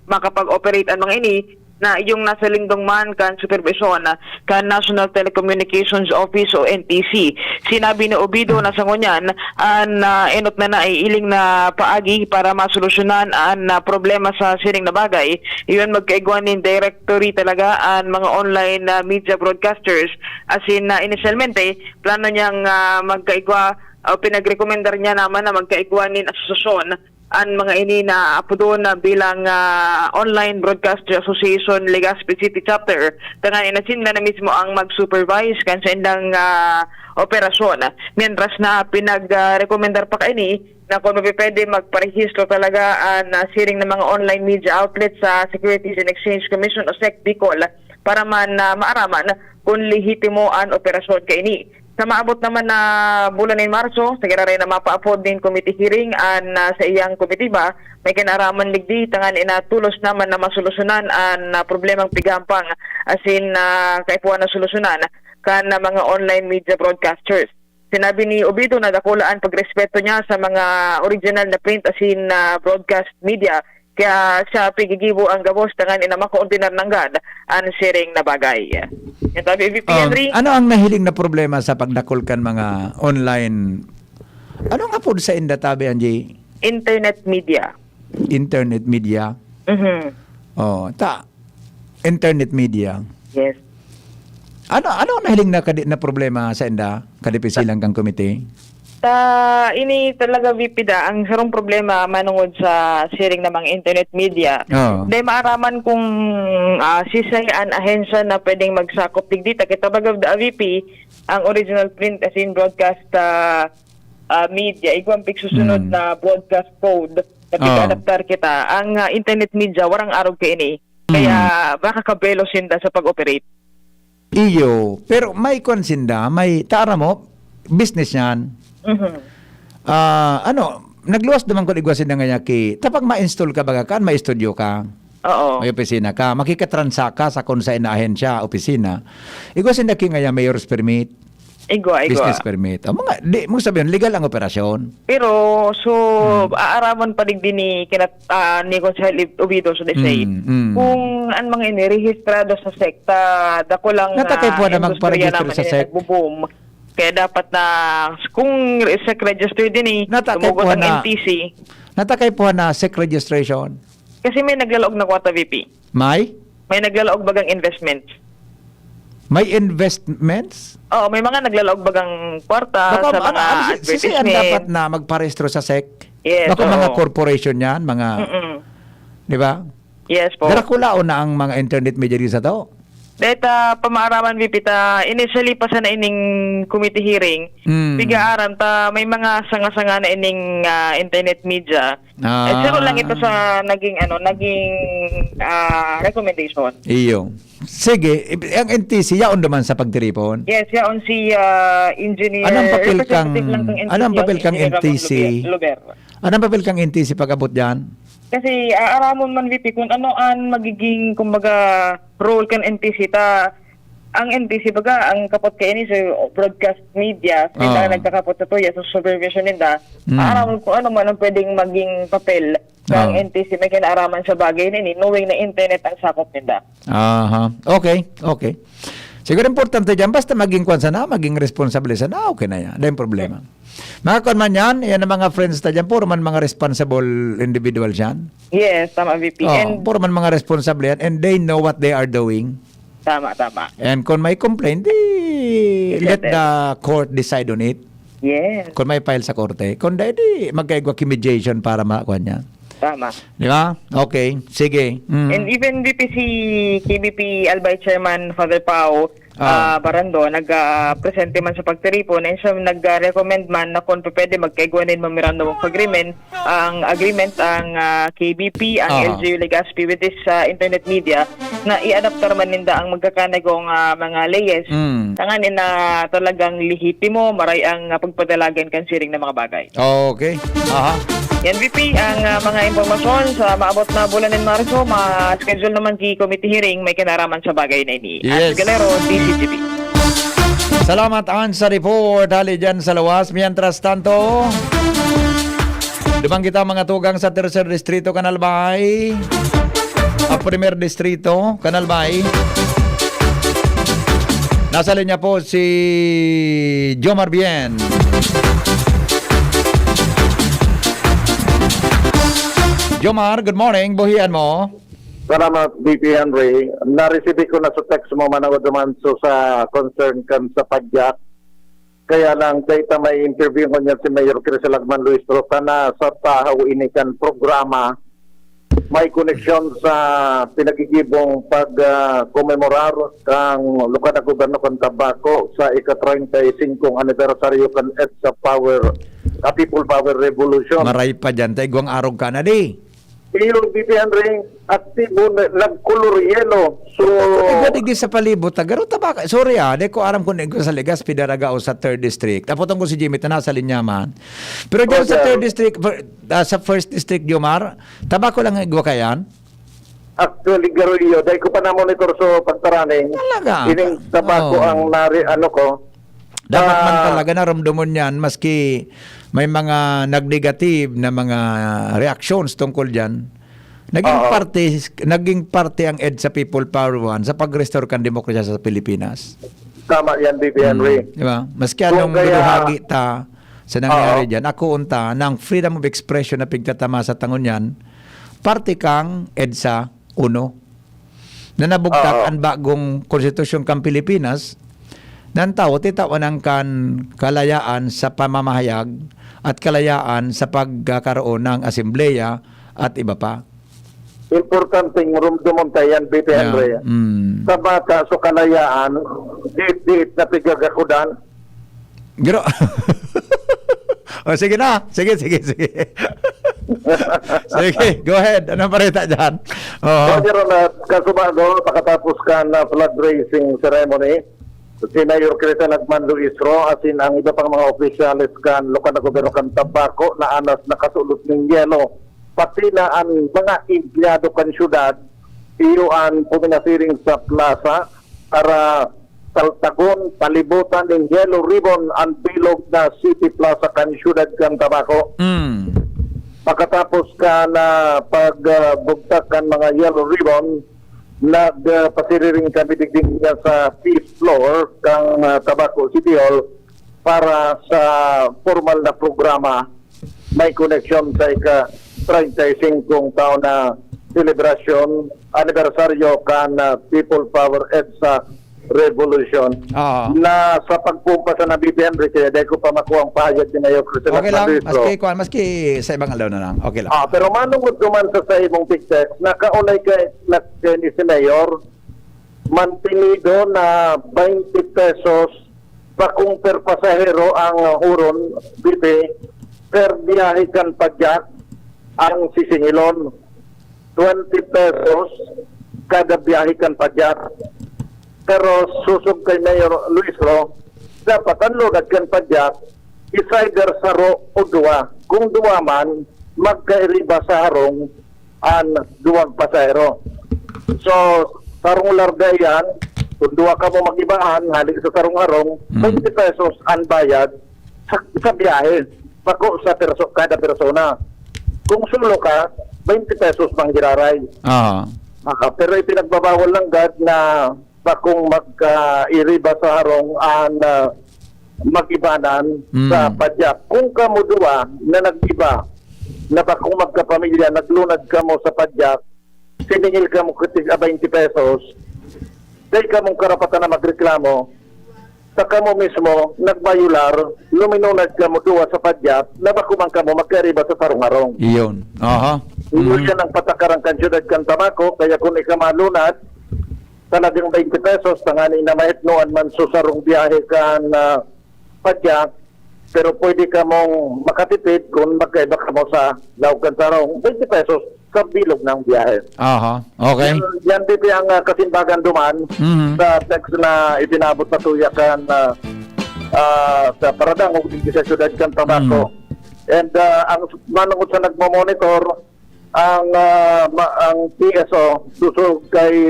makapag-operate ang mga ini na yung nasa lingdong man kan supervision kan National Telecommunications Office o NTC. Sinabi ni Obido na sa ngunyan ang enot na naiiling na paagi para masolusyonan ang problema sa sining na bagay. Iyon magkaigwan ng directory talaga ang mga online media broadcasters as in initialmente plano niyang magkaigwa o pinagrekomendar niya naman na magkaigwa ng asosasyon ang mga ini na apudo na bilang Online Broadcaster Association Legazpi City Chapter. Tangan inasin na mismo ang mag-supervise kan sa indang operasyon. Mientras na pinag-rekomendar pa kaini na kung pwede magparehistro talaga ang siring ng mga online media outlets sa Securities and Exchange Commission o SEC Bicol para man maaraman kung lehitimo ang operasyon kaini. Sa maabot naman na bulan ng Marso, sa ray na mapa-afford din committee hearing sa iyang komitiba, may kinaraman ligdi tangan inatulos naman na masolusyonan ang problemang pigampang asin kaipuan na solusyonan kan mga online media broadcasters. Sinabi ni Obido na dakulaan pagrespeto niya sa mga original na print asin broadcast media kaya siya pigigibo ang gabos tangan inamakoordinar ng GAD ang sharing na bagay. Yan tabi, VP Henry. Ano ang nahiling na problema sa pagdakulkan mga online? Ano nga po sa indatabi, Angie? Internet media. Internet media? Internet media. Yes. Ano ang nahiling na problema sa inda? Kadipisilang kang komite? Ini talaga VP da ang sarong problema manungod sa sharing ng mga internet media. Dahil maaraman kung sisayaan ahensya na pwedeng magsakop digdita. Kita bagag da VP, ang original print as in broadcast media, igwang susunod na broadcast code na pika-adaptar kita. Ang internet media, warang araw ka ini. Kaya baka kabelo sinda sa pag-operate. Iyo, pero may konsinda, may tara mo, business yan. Nagluwas naman ko igwasin na nga tapag ma-install ka baga kan, ma-studio ka. Oo. May opisina ka, makikatransa ka sa kung sa ahensya, opisina. Igwasin na nga mayor's permit. Business permit. Di mo sabihin, legal ang operasyon. Pero, aaraman pa din ni Konsehal Obido, so they say, kung ang mga inirehistrado sa sekta, dako lang natakay po na magparehistro sa sekta. Nagbo-boom. Kaya dapat na kung register din tumugot ang NTC. Natakay po na SEC registration. Kasi may naglalaog na kwata, VP. May naglalaog bagang investments. May investments? Oo, may mga naglalaog bagang kwarta sa mga Sisiyan advertisement. dapat na magparehistro sa SEC? Yes, Baka oo. mga corporation yan, mga... Di ba? Yes po. Darakulao na ang mga internet media sa to. Data pamaaraman, VP, initially pa sa na ining committee hearing, piga-aram may mga sanga-sanga na ining internet media. Zero lang ito sa naging recommendation. Iyo. Sige, ang NTC yaon naman sa pagtiripon. Yes, yaon si engineer. Anong papel kang NTC? Anong papel kang NTC pag-abot diyan? Kasi aramon man, VP, kung ano ang magiging kumbaga role kan NTC ang NTC baga ang kapot kay ini sa broadcast media sila nagkakapot sa tuya sa supervision nila. Aramon kung ano man ang pwedeng maging papel ng NTC may kinaaraman sa bagay nini knowing na internet ang sakop nila. Aha. Okay. Siguro importante dyan, basta maging kwansa na, maging responsable sa na, okay na yan. Dahil problema. Mga kwan man yan, yan ang mga friends na dyan, puro man mga responsible individuals yan. Yes, tama, VP. Puro man mga responsable yan, and they know what they are doing. Tama. And kung may complaint, let the court decide on it. Yes. Kung may file sa korte, kung di magkaigwa mediation para makakuha niya. Tama. Di ba? Okay. Sige. And even VP si KBP Albay Chairman Father Pao Barando nag-presente man sa pagtiripon and siya nag-recommend man na kung pwede magkaigwanin memorandum of agreement ang KBP, ang LGU Legazpi with this internet media na i-adaptar man ninda ang magkakanagong mga layers tanganin na talagang lihitimo maray ang pagpadalagan kansiring na mga bagay. Okay. Aha. Yan, VP, ang mga impormasyon sa maabot na bulan ng Marso, ma-schedule naman si committee hearing, may kinaraman sa bagay na ini. Yes. Galero, DCGB. Salamat, Ann, sa report. Hali dyan sa lawas. Mientras tanto, dumang kita mga tugang sa Tercer Distrito, Canalbay. Primer Distrito, Canalbay. Nasa linya po si Jomar Bien. Jomar, good morning. Buhian mo. Salamat, VP Henry. Na-receive ko na sa text mo manawad naman sa concern kan sa pagyak. Kaya lang, kahit may interview ko niya si Mayor Cris Lagman Luis Rosa na sa tahaw inikan programa, may koneksyon sa pinagigibong pag-komemorar kang lugar na gobyerno kan Tabaco sa ika-35 anibersaryo kan EDSA People Power Revolution. Maray pa dyan. Taigwang arog ka na di. Iyo, VP Henry, aktibo nagkulor yelo. So, Igadi sa palibot, tagaro tabaka. Sorry di ko aram kung sa Legazpi Daragao sa 3rd District. Tapotong ko si Jimmy, nasa linyaman. Pero dyan sa 3rd District, sa 1st District, Jomar, tabako lang igwa kayan? Actually, Garoyo, dahil ko pa na-monitor so pagtaraning. Talaga? Ining tabako ang ko. Dapat man talaga naramdaman yan, maski may mga nag-negative na mga reactions tungkol dyan. Naging parte ang EDSA People Power One sa pag-restore kan demokrasya sa Pilipinas. Tama yan, VP Henry. Diba? Maski anong binuhagi ta sa nangyari dyan, ako unta ng freedom of expression na pigtatama sa tangon yan, parte kang EDSA 1 na nabugtak ang bagong konstitusyon kang Pilipinas ng tao, titawanan kan kalayaan sa pamamahayag at kalayaan sa pagkakaroon ng asembleya at iba pa. Importanteng rumdumon tayan, VP Henry. Sa bata, so kalayaan, diit na pigagakudan. Giro. Sige na. Sige. Sige, go ahead. Anong parita dyan? Pero na kasubado, pakatapos ka na flag raising ceremony, si Mayor Cris Lagman Luis Rosa, asin ang iba pang mga opisyalis kan lokal na gobyerno kan Tabaco na anas nakasulot ng yelo. Pati na ang mga empleyado kan syudad, iyo ang puminasiring sa plaza para taltagon, palibutan ng yellow ribbon ang bilog na City Plaza kan syudad kan Tabaco. Pagkatapos ka na pagbugtak kan mga yellow ribbon, nagpasiriring kami digdig niya sa 5th floor kang Tabaco City Hall para sa formal na programa may connection sa ika-35 taon na celebration anibersaryo kan People Power EDSA Revolution na sa pagpumpa sa Nabi Henry kaya dahil ko pa makuha ang pahayag ni Mayor Cristian Okay lang, Manuistro. maski sa ibang alaw na lang. Okay lang. Pero manungod duman sa imong picture, nakaunay kay ni si Mayor, mantinido na 20 pesos pa kung per pasahero ang huron, bibi, per biyahe kan padyak ang sisingilon. 20 pesos kada biyahe kan padyak. Pero susog kay Mayor Luis Ro, dapat ang lugad kan padyak, isider sa ro o duwa. Kung duwa man, magkairiba sa harong ang duwang pasahero. So, sarong lardayan, kung duwa ka mo mag-ibaan, halik sa sarong harong, 20 pesos ang bayad sa biyahe. Pako sa kada persona. Kung sulo ka, 20 pesos pang giraray. Pero ipinagbabawal lang gad na kung magka-iriba sa harong ang mag-ibanan sa padyak. Kung kamo duwa na nag-iba, na kung magkapamilya, naglunad ka mo sa padyak, siningil ka mo kitig 20 pesos, dahil ka mong karapatan na magreklamo, sa kamo mismo, nagbayular, luminunad ka mo duwa sa padyak, na bakumang ka mo magka-iriba sa sarong-harong. Iyon. Yan ang patakarang kan siyudad kan Tamako, kaya kung ikamalunad, talagang 20 pesos, tangani na maitnoan man susarong biyahe kan padyak, pero pwede ka mong makatipid kung magkaiba ka mo sa Laugan Sarong, 20 pesos sa bilog ng biyahe. Okay. Yan dito ang kasimbagan duman sa text na itinabot na tuyakan sa Paradang o sa siyudad kan Tamako. And ang manungod sa nagmamonitor, ang PSO, susog kay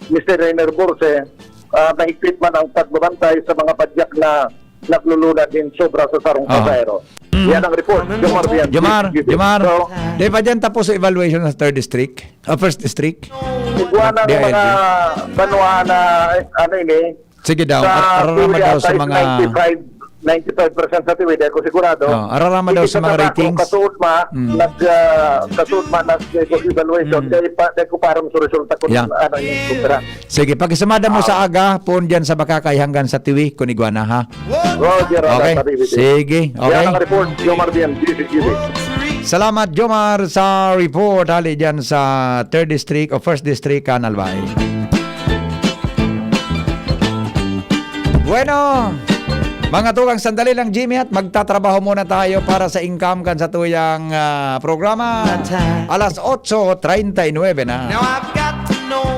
Mr. Rainer Borse, nahigpit man ang pagbabantay sa mga padyak na naglulunad din sobra sa sarong pasahero. Yan ang report. Jomar, di ba dyan tapos sa evaluation sa 3rd district? First district? Iguan ang mga banwa na Sige daw, ararama daw sa mga 95% sa tiwid, ako sigurado. Ararama daw sa mga ratings. Kasuod ma, nag-evaluation, dahil ko parang sa resulta kung ano yung kumpira. Sige, pag-isamada mo sa aga, pun dyan sa Bakakay hanggang sa Tiwi, Kuniguana, ha? Okay, sige. Okay. Yan ang report, Jomar Bien, DCGB. Salamat, Jomar, sa report. Hali dyan sa 3rd district o 1st district, Canalbay. Bueno, mga tugang sandali lang, Jimmy, at magtatrabaho muna tayo para sa income kan sa tuyang programa. Alas 8:39 na.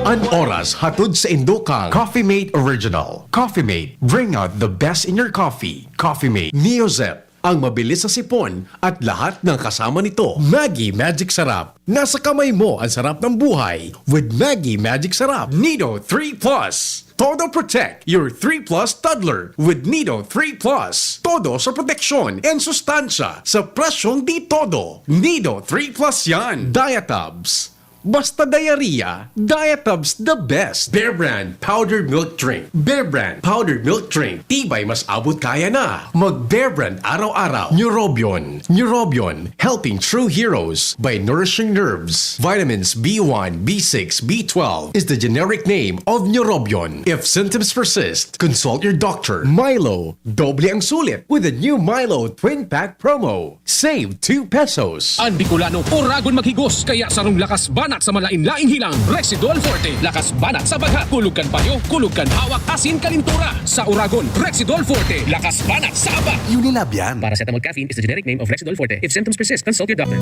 An oras hatod sa Indokang Coffee Mate Original. Coffee Mate, bring out the best in your coffee. Coffee Mate Neozep, ang mabilis sa sipon at lahat ng kasama nito. Maggie Magic Sarap. Nasa kamay mo ang sarap ng buhay with Maggie Magic Sarap. Nido 3 Plus. Todo Protect your 3 Plus toddler with Nido 3 Plus. Todo sa proteksyon and sustansya sa presyong di todo. Nido 3 Plus yan. Diatabs. Basta diarrhea, Diatabs the best. Bear Brand Powdered Milk Drink. Bear Brand Powdered Milk Drink. Tibay mas abot kaya na. Mag Bear Brand araw-araw. Neurobion. Neurobion, helping true heroes by nourishing nerves. Vitamins B1, B6, B12 is the generic name of Neurobion. If symptoms persist, consult your doctor. Milo, doble ang sulit with the new Milo Twin Pack promo. Save 2 pesos. Ang Bicolano, Oragon maghigos, kaya sarong lakas banat sa malain-laing hilang. Rexidol Forte, lakas banat sa bagha. Kulog kan payo, kulog kan hawak, asin kalintura. Sa Oragon, Rexidol Forte, lakas banat sa aba. Unilab yan. Paracetamol caffeine is the generic name of Rexidol Forte. If symptoms persist, consult your doctor.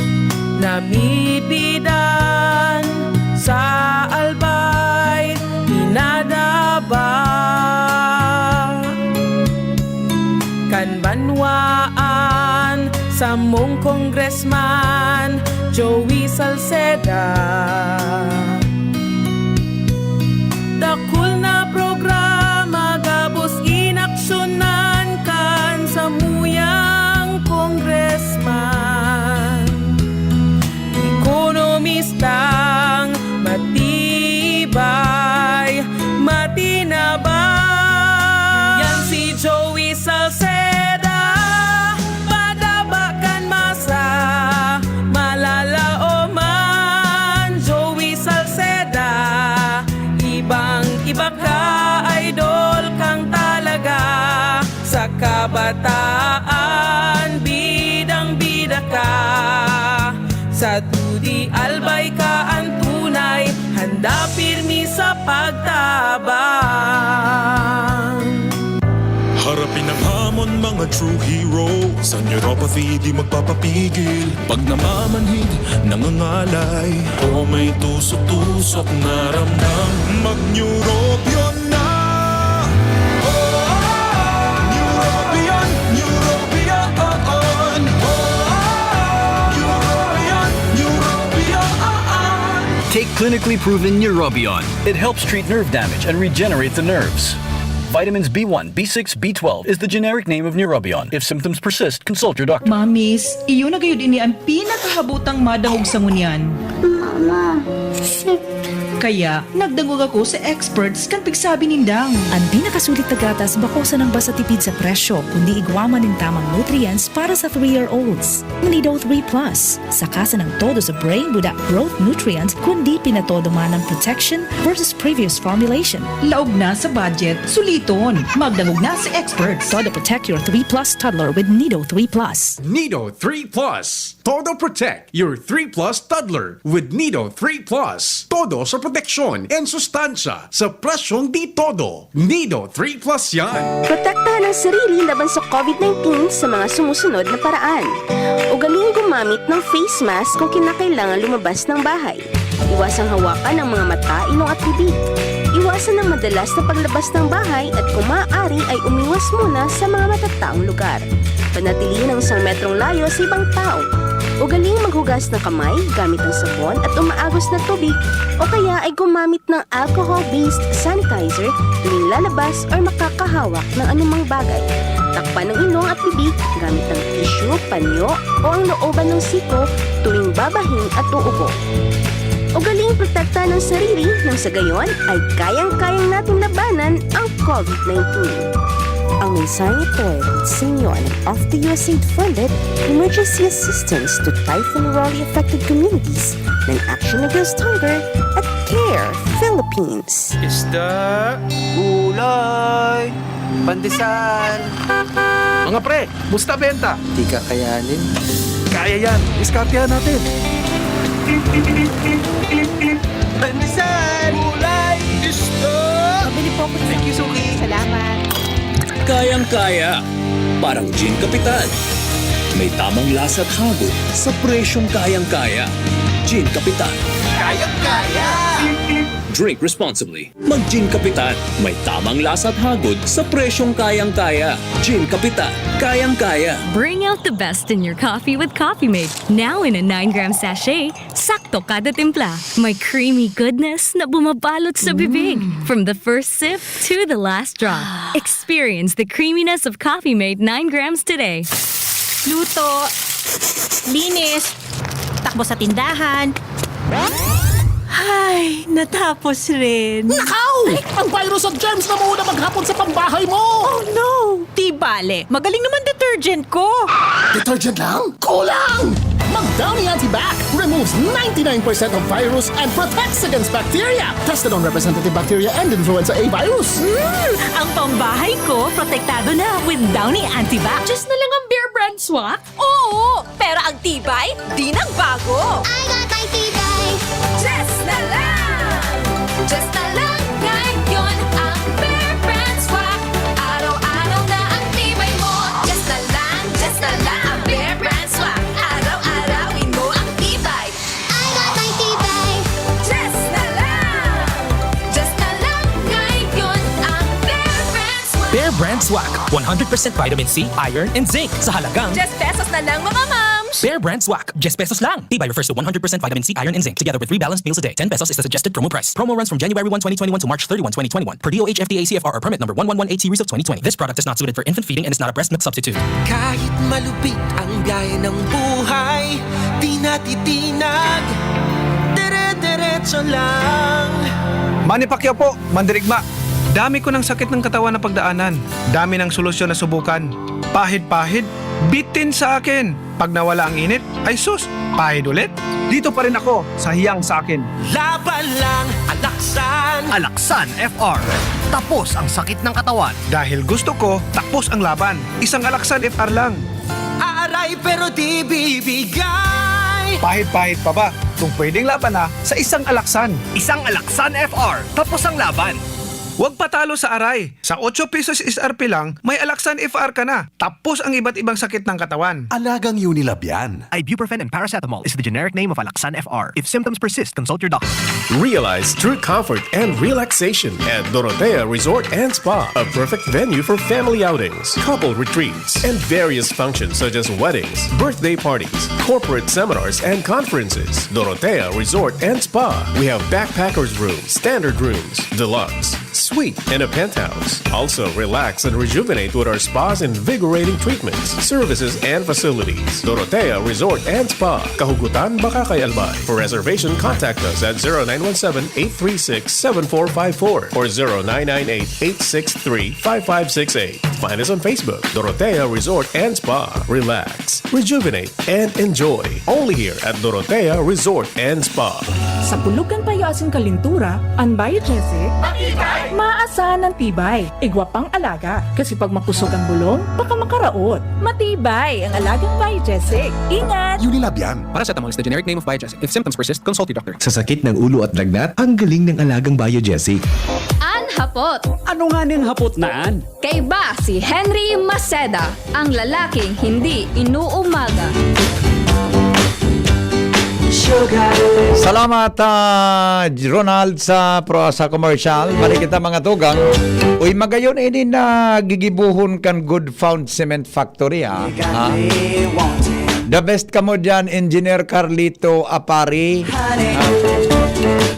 Namibidan sa albay, inadaba kan banwaan sa mong congressman Joey Salceda. Dakul na programa gabos inaksyonan kan sa muyang congressman. Ekonomistang matibay, matinabay. Yan si Joey Salceda. kabataan, bidang-bida ka. Sa tudi albay ka ang tunay, handa pirmi sa pagtabang. Harapin ang hamon mga true hero. Sa neuropathy di magpapapigil. Pag namamanhid, nangangalay, o may tusok-tusok na ramdam, mag-neurobion na. Neurobion, Neurobion. Neurobion, Neurobion. Take clinically proven Neurobion. It helps treat nerve damage and regenerate the nerves. Vitamins B1, B6, B12 is the generic name of Neurobion. If symptoms persist, consult your doctor. Mamis, iyo na gayud ini ang pinakahabutang madangog sa ngunyan. Mama, Kaya, nagdangog ako sa experts kan pigsabi nindang. Ang pinakasulit na gatas bako sa nang basta tipid sa presyo, kundi igwaman ng tamang nutrients para sa 3-year-olds. Nido 3 Plus, sa kasa ng todo sa brain without growth nutrients, kundi pinatodo man ng protection versus previous formulation. Laog na sa budget, suliton. Magdangog na sa experts. Todo protect your 3 Plus toddler with Nido 3 Plus. Nido 3 Plus. Todo protect your 3 Plus toddler with Nido 3 Plus. Todo sa proteksyon and sustansya sa presyong di todo. Nido 3 Plus yan. protektahan ang sarili laban sa COVID-19 sa mga sumusunod na paraan. Ugaling gumamit ng face mask kung kinakailangan lumabas ng bahay. Iwasang hawakan ang mga mata, ilong at bibig. Iwasan ang madalas na paglabas ng bahay at kung maaari ay umiwas muna sa mga matataong lugar. Panatilihin ang 1 metrong layo sa ibang tao. Ugaling maghugas ng kamay gamit ang sabon at umaagos na tubig o kaya ay gumamit ng alcohol-based sanitizer tuwing lalabas o makakahawak ng anumang bagay. Takpan ng ilong at bibig gamit ang tissue, panyo o ang looban ng siko tuwing babahin at uubo. Ugaling protektahan ng sarili nang sa gayon ay kayang-kayang natin labanan ang COVID-19. Ang mensaheng ito ay sa inyo ng Off the USAID funded Emergency Assistance to Typhoon Raleigh-affected communities ng Action Against Hunger at CARE Philippines. Isda, gulay, pandesal. Mga pre, musta benta? Di ka kayanin. Kaya yan, iskartihan natin. Pandesal, gulay, isda. Pabili po ako. Thank you, Suki. Salamat. Kayang-kaya. Parang Gin Kapitan. May tamang lasa at hagod sa presyong kayang-kaya. Gin Kapitan. Kayang-kaya! Drink responsibly. Mag-Gin Kapitan. May tamang lasa at hagod sa presyong kayang-kaya. Gin Kapitan. Kayang-kaya. Bring out the best in your coffee with Coffee Mate. Now in a 9-gram sachet, sakto kada timpla. May creamy goodness na bumabalot sa bibig. From the first sip to the last drop. Experience the creaminess of Coffee Mate 9 grams today. Luto. Linis. Takbo sa tindahan. Ay, natapos rin. Nakaw! Ang virus at germs na muna maghapon sa pambahay mo! Oh no! Di bale, magaling naman detergent ko. Detergent lang? Kulang! Mag-Downy Antibac removes 99% of virus and protects against bacteria. Tested on representative bacteria and influenza A virus. Ang pambahay ko, protektado na with Downy Antibac. Just na lang ang Bear Brand swak? Oo! Pero ang tibay, di nagbago. I got my tibay. Just na lang! Just na lang ngayon ang Bear Brand swak. Araw-araw na ang tibay mo. Just na lang ang Bear Brand swak. Araw-arawin mo ang tibay. I got my tibay. Just na lang ngayon ang Bear Brand swak. Bear Brand Swak. 100% vitamin C, iron, and zinc sa halagang Just pesos na lang mga moms. Bear Brand Swak. Just pesos lang. Tibay refers to 100% vitamin C, iron, and zinc together with 3 balanced meals a day. 10 pesos is the suggested promo price. Promo runs from January 1, 2021 to March 31, 2021 per DOH FDA CFR or permit number 1118 series of 2020. This product is not suited for infant feeding and is not a breast milk substitute. Kahit malupit ang biyahe ng buhay, di natitinag, dire-diretso lang. Manny Pacquiao po, mandirigma. Dami ko ng sakit ng katawan na pagdaanan. Dami ng solusyon na subukan. Pahid-pahid, bitin sa akin. Pag nawala ang init, ay sus, pahid ulit. Dito pa rin ako sa hiyang sa akin. Laban lang, alaksan. Alaksan FR. Tapos ang sakit ng katawan. Dahil gusto ko, tapos ang laban. Isang Alaksan FR lang. Aaray pero di bibigay. Pahit-pahit pa ba? Kung pwedeng laban na, sa isang Alaksan. Isang Alaksan FR. Tapos ang laban. Huwag patalo sa aray. Sa 8 pesos SRP lang, may Alaksan FR ka na. Tapos ang iba't ibang sakit ng katawan. Alagang Unilab yan. Ibuprofen and paracetamol is the generic name of Alaksan FR. If symptoms persist, consult your doctor. Realize true comfort and relaxation at Dorotea Resort and Spa, a perfect venue for family outings, couple retreats, and various functions such as weddings, birthday parties, corporate seminars, and conferences. Dorotea Resort and Spa. We have backpackers rooms, standard rooms, deluxe, suite, and a penthouse. Also, relax and rejuvenate with our spas and invigorating treatments, services, and facilities. Dorotea Resort and Spa, Kahugutan, Bakakay, Albay. For reservation, contact us at 0917-836-7454 or 0998-863-5568. Find us on Facebook, Dorotea Resort and Spa. Relax, rejuvenate, and enjoy. Only here at Dorotea Resort and Spa. Sa pulugan payo asin kalintura, ang biogesic, maasahan ng tibay, igwapang alaga. Kasi pag makusog ang bulong, baka makaraot. Matibay ang alagang biogesic. Ingat! Unilab yan. Paracetamol is the generic name of Biogesic. If symptoms persist, consult your doctor. Sa sakit ng ulo at lagnat, ang galing ng alagang Biogesic. Hapot. Ano nga niyang hapot naan? Kay ba si Henry Maceda, ang lalaking hindi inuumaga. Salamat Ronald sa commercial. Balik kita mga tugang. Uy, magayon ini na gigibuhon kan Good Found Cement Factory ha. The best kamo dyan, Engineer Carlito Apari.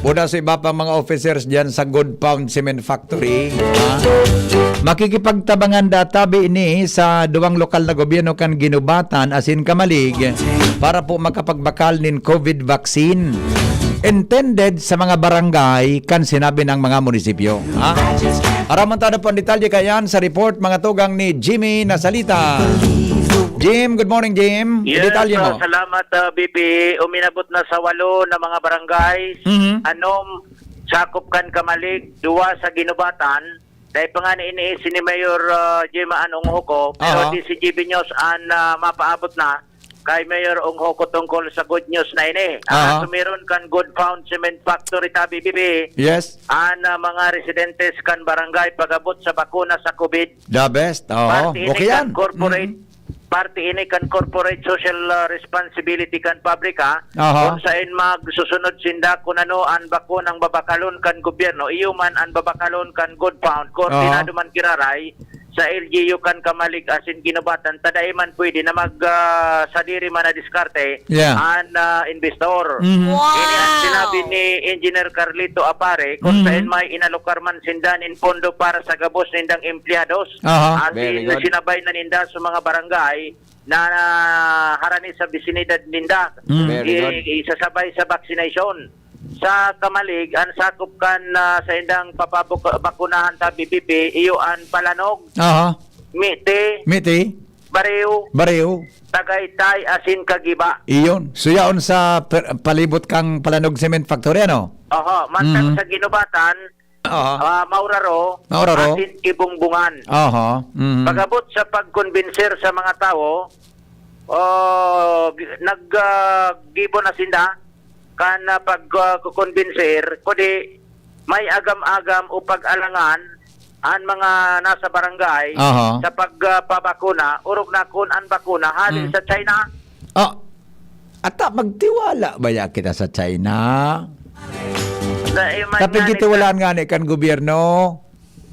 Buda sa iba pa mga officers dyan sa Good Found Cement Factory. Makikipagtabangan databi ini sa duwang lokal na gobyerno kan ginubatan asin kamalig para po makapagbakal nin COVID vaccine. Intended sa mga barangay kan sinabi ng mga munisipyo. Araman tayo po ang detalye kayan sa report mga tugang ni Jimmy Nasalita. Jim, good morning Jim. Yes, Detalye mo. salamat BP. Uminabot na sa 8 na mga barangay. Anom sakop kan kamalig, 2 sa ginubatan. Dahil pa nga ni Mayor Jim Anong Hoko, pero di si GB News an mapaabot na kay Mayor Ong Hoko tungkol sa good news na ini. Sumiron kan Good Found Cement Factory tabi BB. Yes. Mga residentes kan barangay pagabot sa bakuna sa COVID. The best. Okay yan. Party ini kan corporate social responsibility kan pabrika kung saan magsusunod sinda kung ano ang bakunang babakalon kan gobyerno iyuman ang babakalon kan Good Found koordinado man kiraray sa LGU kan kamalig asin ginubatan taday man pwede na sadiri man na diskarte an investor. Ini ang sinabi ni Engineer Carlito Apare kung saan may inalokar man sindan in pondo para sa gabos nindang empleados. Asin sinabay na ninda sa mga barangay na harani sa bisinidad ninda isasabay sa vaccination. Sa kamalig, ang sakop kan sa indang papabakunahan ta BPP, iyo ang Palanog, Miti, Bariw, Tagaytay, asin Kagiba. Iyon. Suyaon sa palibot kang Palanog Cement Factory, ano? Mantang sa ginubatan, Mauraro, asin Kibungbungan. Pagabot sa pagkonbinsir sa mga tao, naggibo na sinda, kan pagkukonbinsir kundi may agam-agam o pag-alangan ang mga nasa barangay sa pagpabakuna urog na kun ang bakuna halin sa China. Ata magtiwala ba kita sa China? Tapi gitiwalaan nga ni kan gobyerno.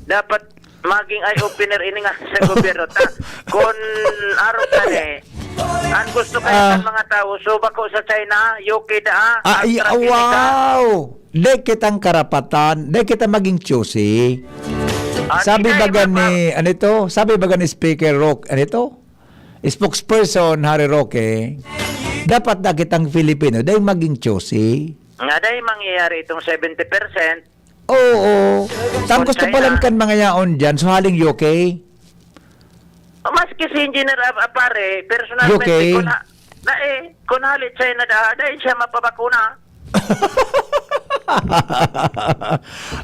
Dapat maging eye-opener ini nga sa gobyerno kung araw ka ang gusto kayo ng mga tao, so bako sa China, UK da. Wow! Di kitang karapatan, di kita maging choosy. Sabi baga ni, sabi baga ni Speaker Roque, spokesperson Harry Roque, dapat na kitang Filipino, dahil maging choosy. Nga dahil mangyayari itong 70%. Oo. Saan gusto palang kan mga yaon dyan, so haling UK? Maski si Engineer Apare, personalmente, kung halit China dahil siya mapabakuna.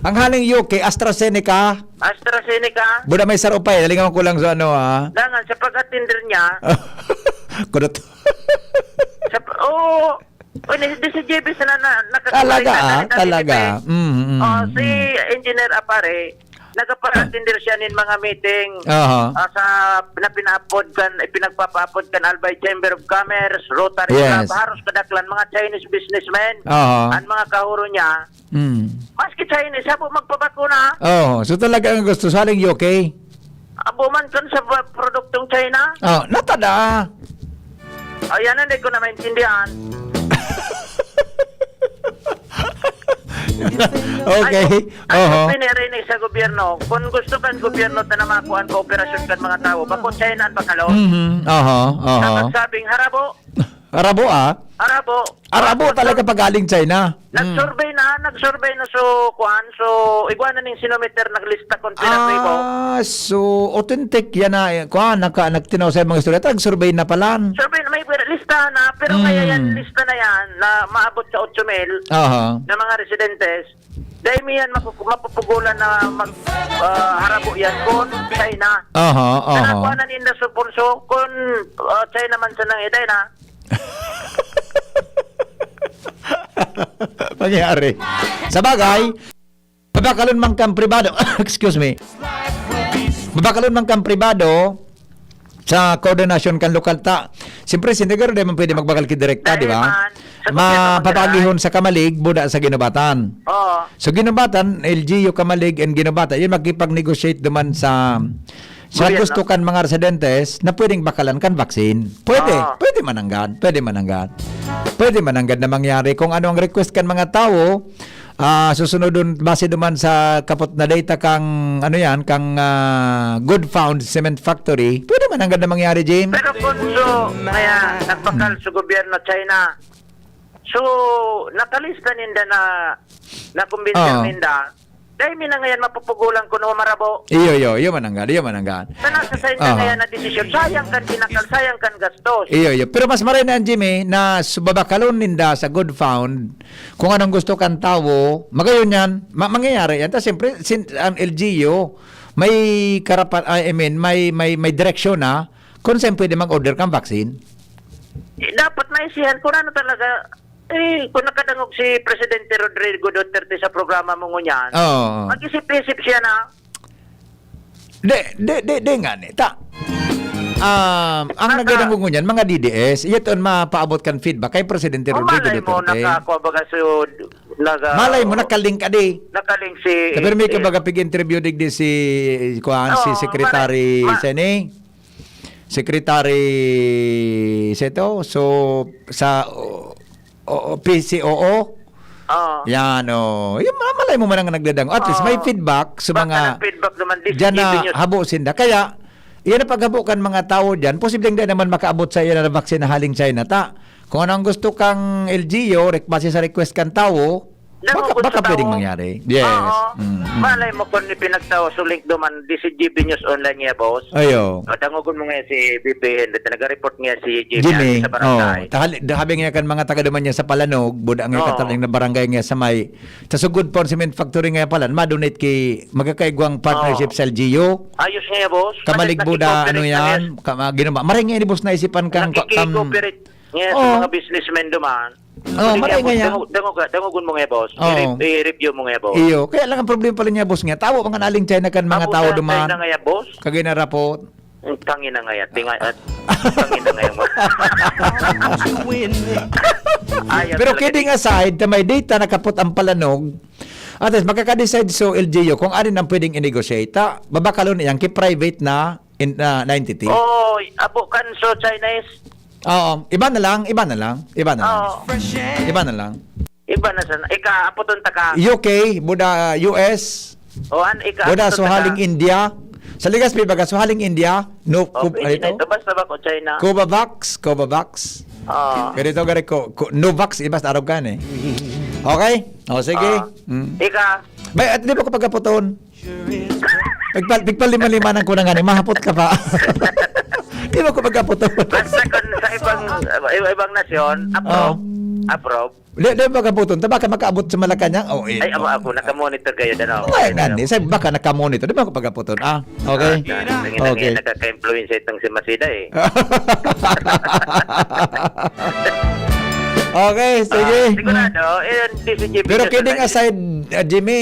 Ang haling UK, AstraZeneca. AstraZeneca. Buda may sarupay. Dalingan ko lang sa ano, ha? Dangan, sa pag-attender niya, Kudot. di si JB sana Talaga, talaga. Si Engineer Apare, nagpa-attender siya nin mga meeting sa pinapapod kan Albay Chamber of Commerce, Rotary Yes. Club, haros kadaklan mga Chinese businessmen, ang mga kahuro niya. Maski Chinese, habo magpabakuna. So talaga ang gusto sa haling UK. Abuman kan sa produktong China. Natada. Ayan, hindi ko na maintindihan. Okay. Ang pinirinig sa gobyerno, kung gusto kan gobyerno na makuha kooperasyon kan mga tao, bakit China ang bakalaw? Sabing harabo. Arabo, Arabo talaga pagaling China. Nag-survey na so iguana ning sinometer naglista kon pinang ribo. So authentic yan na nagtinaw sa mga istorya, nag-survey na pala. Survey na may lista na, pero kaya yan lista na yan na maabot sa 8,000 na mga residentes. Dahil yan mapupugulan na harabo yan kung China. Nanakuha na nila sa pulso kung China man sa nang eday na. Pangyari. Sa bagay, mabakalon man kang pribado, excuse me, mabakalon man kang pribado sa koordinasyon kan lokal ta. Siyempre, siniguro di man pwede magbakal ki direkta, di ba? Mapapagihon sa Kamalig, buda sa Ginubatan. So, Ginubatan, LGU, Kamalig, and Ginubatan, yun magkipag-negotiate duman sa gusto kan mga residentes na pwedeng bakalan kan vaksin. Pwede mananggad na mangyari kung ano ang request kan mga tao. Susunod dun base duman sa kapot na data kang Good Found Cement Factory. Pwede mananggad na mangyari, James. Pero kung kaya nagpakal sa gobyerno China, so nakalista ninda na kumbinsin ninda. Dahil mina ngayon mapupugulan ko no marabo. Iyo mananggad. Sana sa ngayon na desisyon, sayang kan kinakal, sayang kan gastos. Iyo. Pero mas maray na, Jimmy, na subabakalon ninda sa Good Found, kung anong gusto kan tao, magayon yan, mangyayari yan. Tapos siyempre, ang LGU, may karapat, may direksyon na, kung saan pwede mag-order kang vaccine. Dapat maisihan kung ano talaga. Kung nakadangog si Presidente Rodrigo Duterte sa programa mo ngunyan, mag-isip-isip siya na. De nga ni. Ang nagadangog ngunyan, mga DDS, iyaton mapaabot kan feedback kay Presidente Rodrigo Duterte. Malay mo, nakalink ka di. Nakalink si... Pero may kabaga pig-interview digdi si Secretary Secretary Seto. So, sa... PCOO. Yan yung malay mo man ang nagdadang. At least may feedback sa mga dyan na habo sinda. Kaya, yan na paghabukan mga tao dyan, posibleng din naman makaabot sa iyo na vaccine na haling China. Kung ano ang gusto kang LGO, base sa request kang tao, baka pwedeng mangyari. Yes. Malay mo kung pinagtao suling duman di si GB News Online nga, boss. Ayo. Dangogon mo nga si BPN, nag-report nga si Jimmy sa barangay. Habi nga kan mga taga duman niya sa Palanog, buda nga kataling na barangay nga sa may sa Good Found Cement Factory nga palan, madonate kay magkakaigwang partnership sa LGU. Ayos nga, boss. Kamalig buda, yan, maray nga ni boss naisipan kang nakikikooperate nga sa mga businessmen duman. Maray nga yan. Dangogon mo nga, boss. I-review mo nga, boss. Iyo, kaya lang ang problema pala niya, boss nga. Tawo, mga naling China kan mga tao duman. China nga yan, boss. Kaginarapot. Tangin na nga yan. Tangin na nga yan, boss. Pero kidding aside, may data nakapot ang Palanog. At least, makaka-decide so LGU kung ano nang pwedeng i-negotiate. Babakalon yan, ki-private na entity. Abo kan so Chinese. Iba na lang. Iba na sana. Apoton ta ka. UK, buda US. Buda suhaling India. Sa ligas pibaga suhaling India. No, basta ba ko China? Covax. Ganito gari ko Novax ibas arog kan eh. Okay? Sige. Bay, at di ba ko pagkaputon? Pigpalima-lima ko na nga ni mahapot ka pa. Di ba ko pagkaputon? Basta kung sa ibang nasyon, Approve. Di ba kabuton? Baka makaabot sa Malacanang? Oh, Ay, ako nakamonitor kayo dano. Ay, ngani. Sabi, baka nakamonitor. Di ba ako pagkaputon? Okay. Okay. Nagka-influence itong si Masida eh. Okay, sige. Sigurado, DCGP. Pero kidding aside, Jimmy,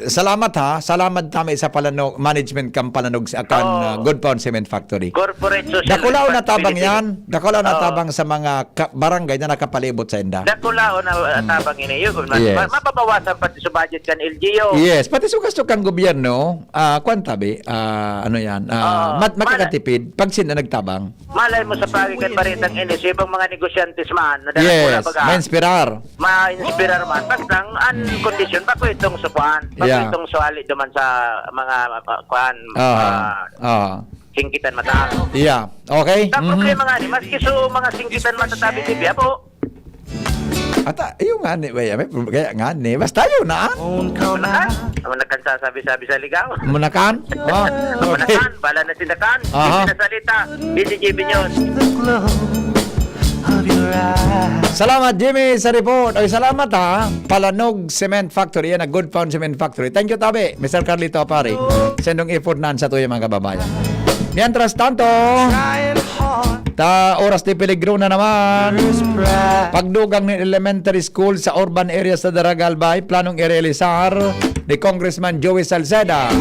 salamat ha. Salamat kami sa Palanog, management kang Palanog sa akan Good Pound Cement Factory. Corporate social Dakulao na tabang yan. Dakulao na tabang sa mga barangay na nakapalibot sa inda. Dakulao na tabang ini. Yes. Mapabawasan pati sa budget kan LGU. Yes, pati sa gusto kang gobyerno, kwantabi, ano yan, makakatipid pag sila nagtabang. Malay mo sa pagikan baritang ini, sa ibang mga negosyantes man, Yes, ma-inspirar. Ma-inspirar man. Basta ang condition, bako itong sukuan. Bako itong suali duman sa mga kuan, singkitan mata. Yeah, okay. Ang problema nga ni, maski so mga singkitan matatabi tibia po. Ata, yung nga ni, kaya nga ni, basta yun na. Munakan sasabi-sabi sa ligaw. Munakan? Munakan, bala na sinakan. Hindi na salita. DCGP News. Salamat Jimmy sa report. Ay salamat ha. Palanog Cement Factory, yan, Good Pound Cement Factory. Thank you tabi, Mr. Carlito Apari. Sendong effort nan sa tuyo mga kababayan. Mientras tanto, oras de peligro na naman. Pagdugang ng elementary school sa urban areas sa Daragalbay, planong irealisar ni Congressman Joey Salceda.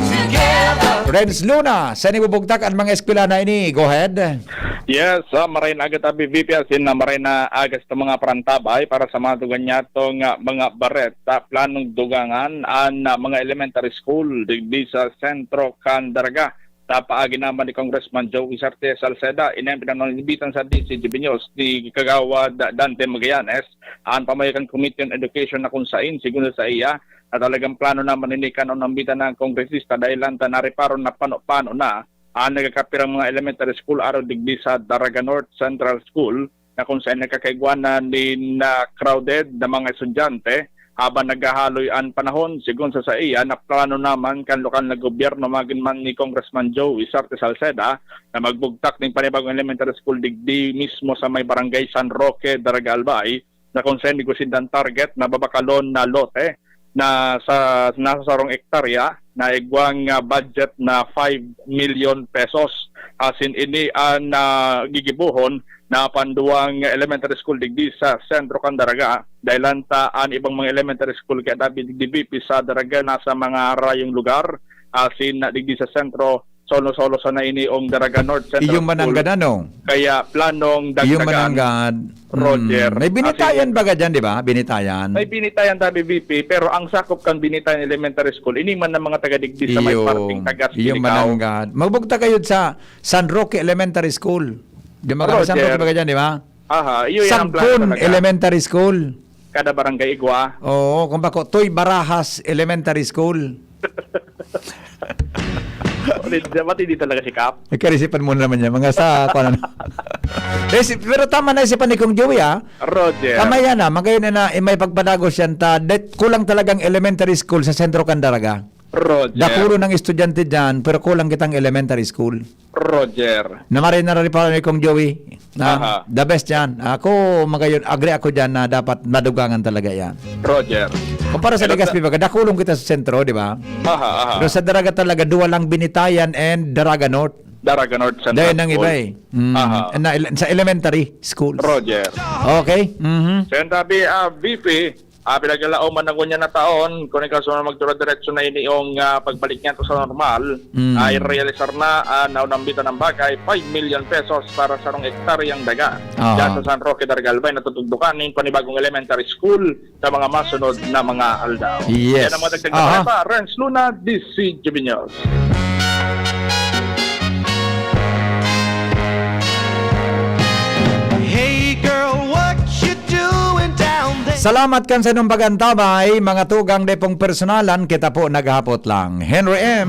Renz Luna, sa nibubugtak ang mga eskwela na ini. Go ahead. Yes, maray na agad abi VP asin na maray na agad sa mga prantabay para sa mga dugan niya itong mga baret sa planong dugangan ang mga elementary school digdi sa Sentro Candaraga. Sa paagi naman ni Congressman Joey Salceda, pinanonibitan sa DCGP News ni Kagawad Dante Magallanes ang pamayagang Committee on Education na kung saan siguro sa iya at talagang plano naman ninikan o nambitan ng kongresista dahil lang nariparo na pano na ang nagkakapirang mga elementary school araw digdi sa Daraga North Central School na kung saan nagkakaigwanan din na crowded na mga estudyante habang naghahaloy ang panahon. Sigun sa iya na plano naman kan lokal na gobyerno magin man ni Congressman Joey Salceda na magbugtak ng panibagong elementary school digdi mismo sa may barangay San Roque, Daraga Albay na kung saan negosyadang target na babakalon na lote na nasa sarong ektarya na igwang budget na 5 million pesos. Asin ini ang gigibuhon na panduang elementary school digdi sa Sentro Candaraga dahil ang ibang mga elementary school kaya dapat digdi sa Daraga nasa mga rayong lugar asin digdi sa Sentro solo-solo sa na iniong Daraga North Central Iyong mananggad ano? Kaya planong dagdagan. Iyong mananggad. Roger. May binitayan ba dyan, di ba? Binitayan. May binitayan tabi VP, pero ang sakop kang binitayan elementary school, ini man ng mga taga-digdi sa may parting tagas Iyong mananggad. Magbugta kayo sa San Roque Elementary School. Di ba? San Roque ba dyan, di ba? Aha, iyo yung Sampun Elementary School. Kada barangay igwa. Oo, kung bako, Toy Barajas Elementary School. Mati di talaga si Kap. Ikarisipan mo naman yan. Mga sa... pero tama na isipan ni Kong Joey ha. Roger. Tama yan ha. Magayon na may pagpadagos yan. Kulang talagang elementary school sa Sentro Candaraga. Roger. Dakuro ng estudyante dyan, pero kulang kitang elementary school. Roger. Namarin na rin para ni Kong Joey. The best yan. Ako, magayon, agree ako dyan na dapat madugangan talaga yan. Roger. Kumpara sa Legazpi, dakulong kita sa sentro, di ba? Aha. Pero sa Daraga talaga, duwa lang Binitayan and Daraga North. Daraga North Central Dahil nang iba eh. Sa elementary school. Roger. Okay. So yun tabi, VP, pinaglalao man ng kunya na taon, kung ikaw na magtura-diretso na iniong pagbalik niya to sa normal, ay realisar na naunambitan ng bagay 5 million pesos para sa rong ektaryang daga. Diyan sa San Roque, Daraga Albay, natutugdukan ng panibagong elementary school sa mga masunod na mga aldaw. Yes. Yan ang mga dagdag na pa. Renz Luna, DCGP News. Hey girl, what you doing down there? Salamat kan sa inyong pagantabay, mga tugang depong personalan, kita po naghapot lang. Henry M.,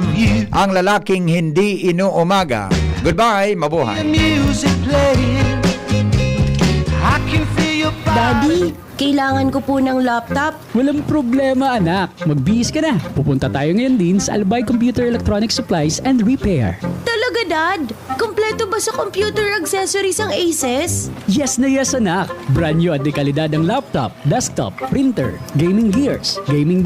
ang lalaking hindi inuumaga. Goodbye, mabuhay. Music playing. I can feel your Daddy, kailangan ko po ng laptop. Walang problema anak, magbihis ka na. Pupunta tayo ngayon din sa Albay Computer Electronic Supplies and Repair. Talaga, Dad. Kompleto ba sa computer accessories ang Aces? Yes na yes, anak. Brand new at dekalidad ang laptop, desktop, printer, gaming gears, gaming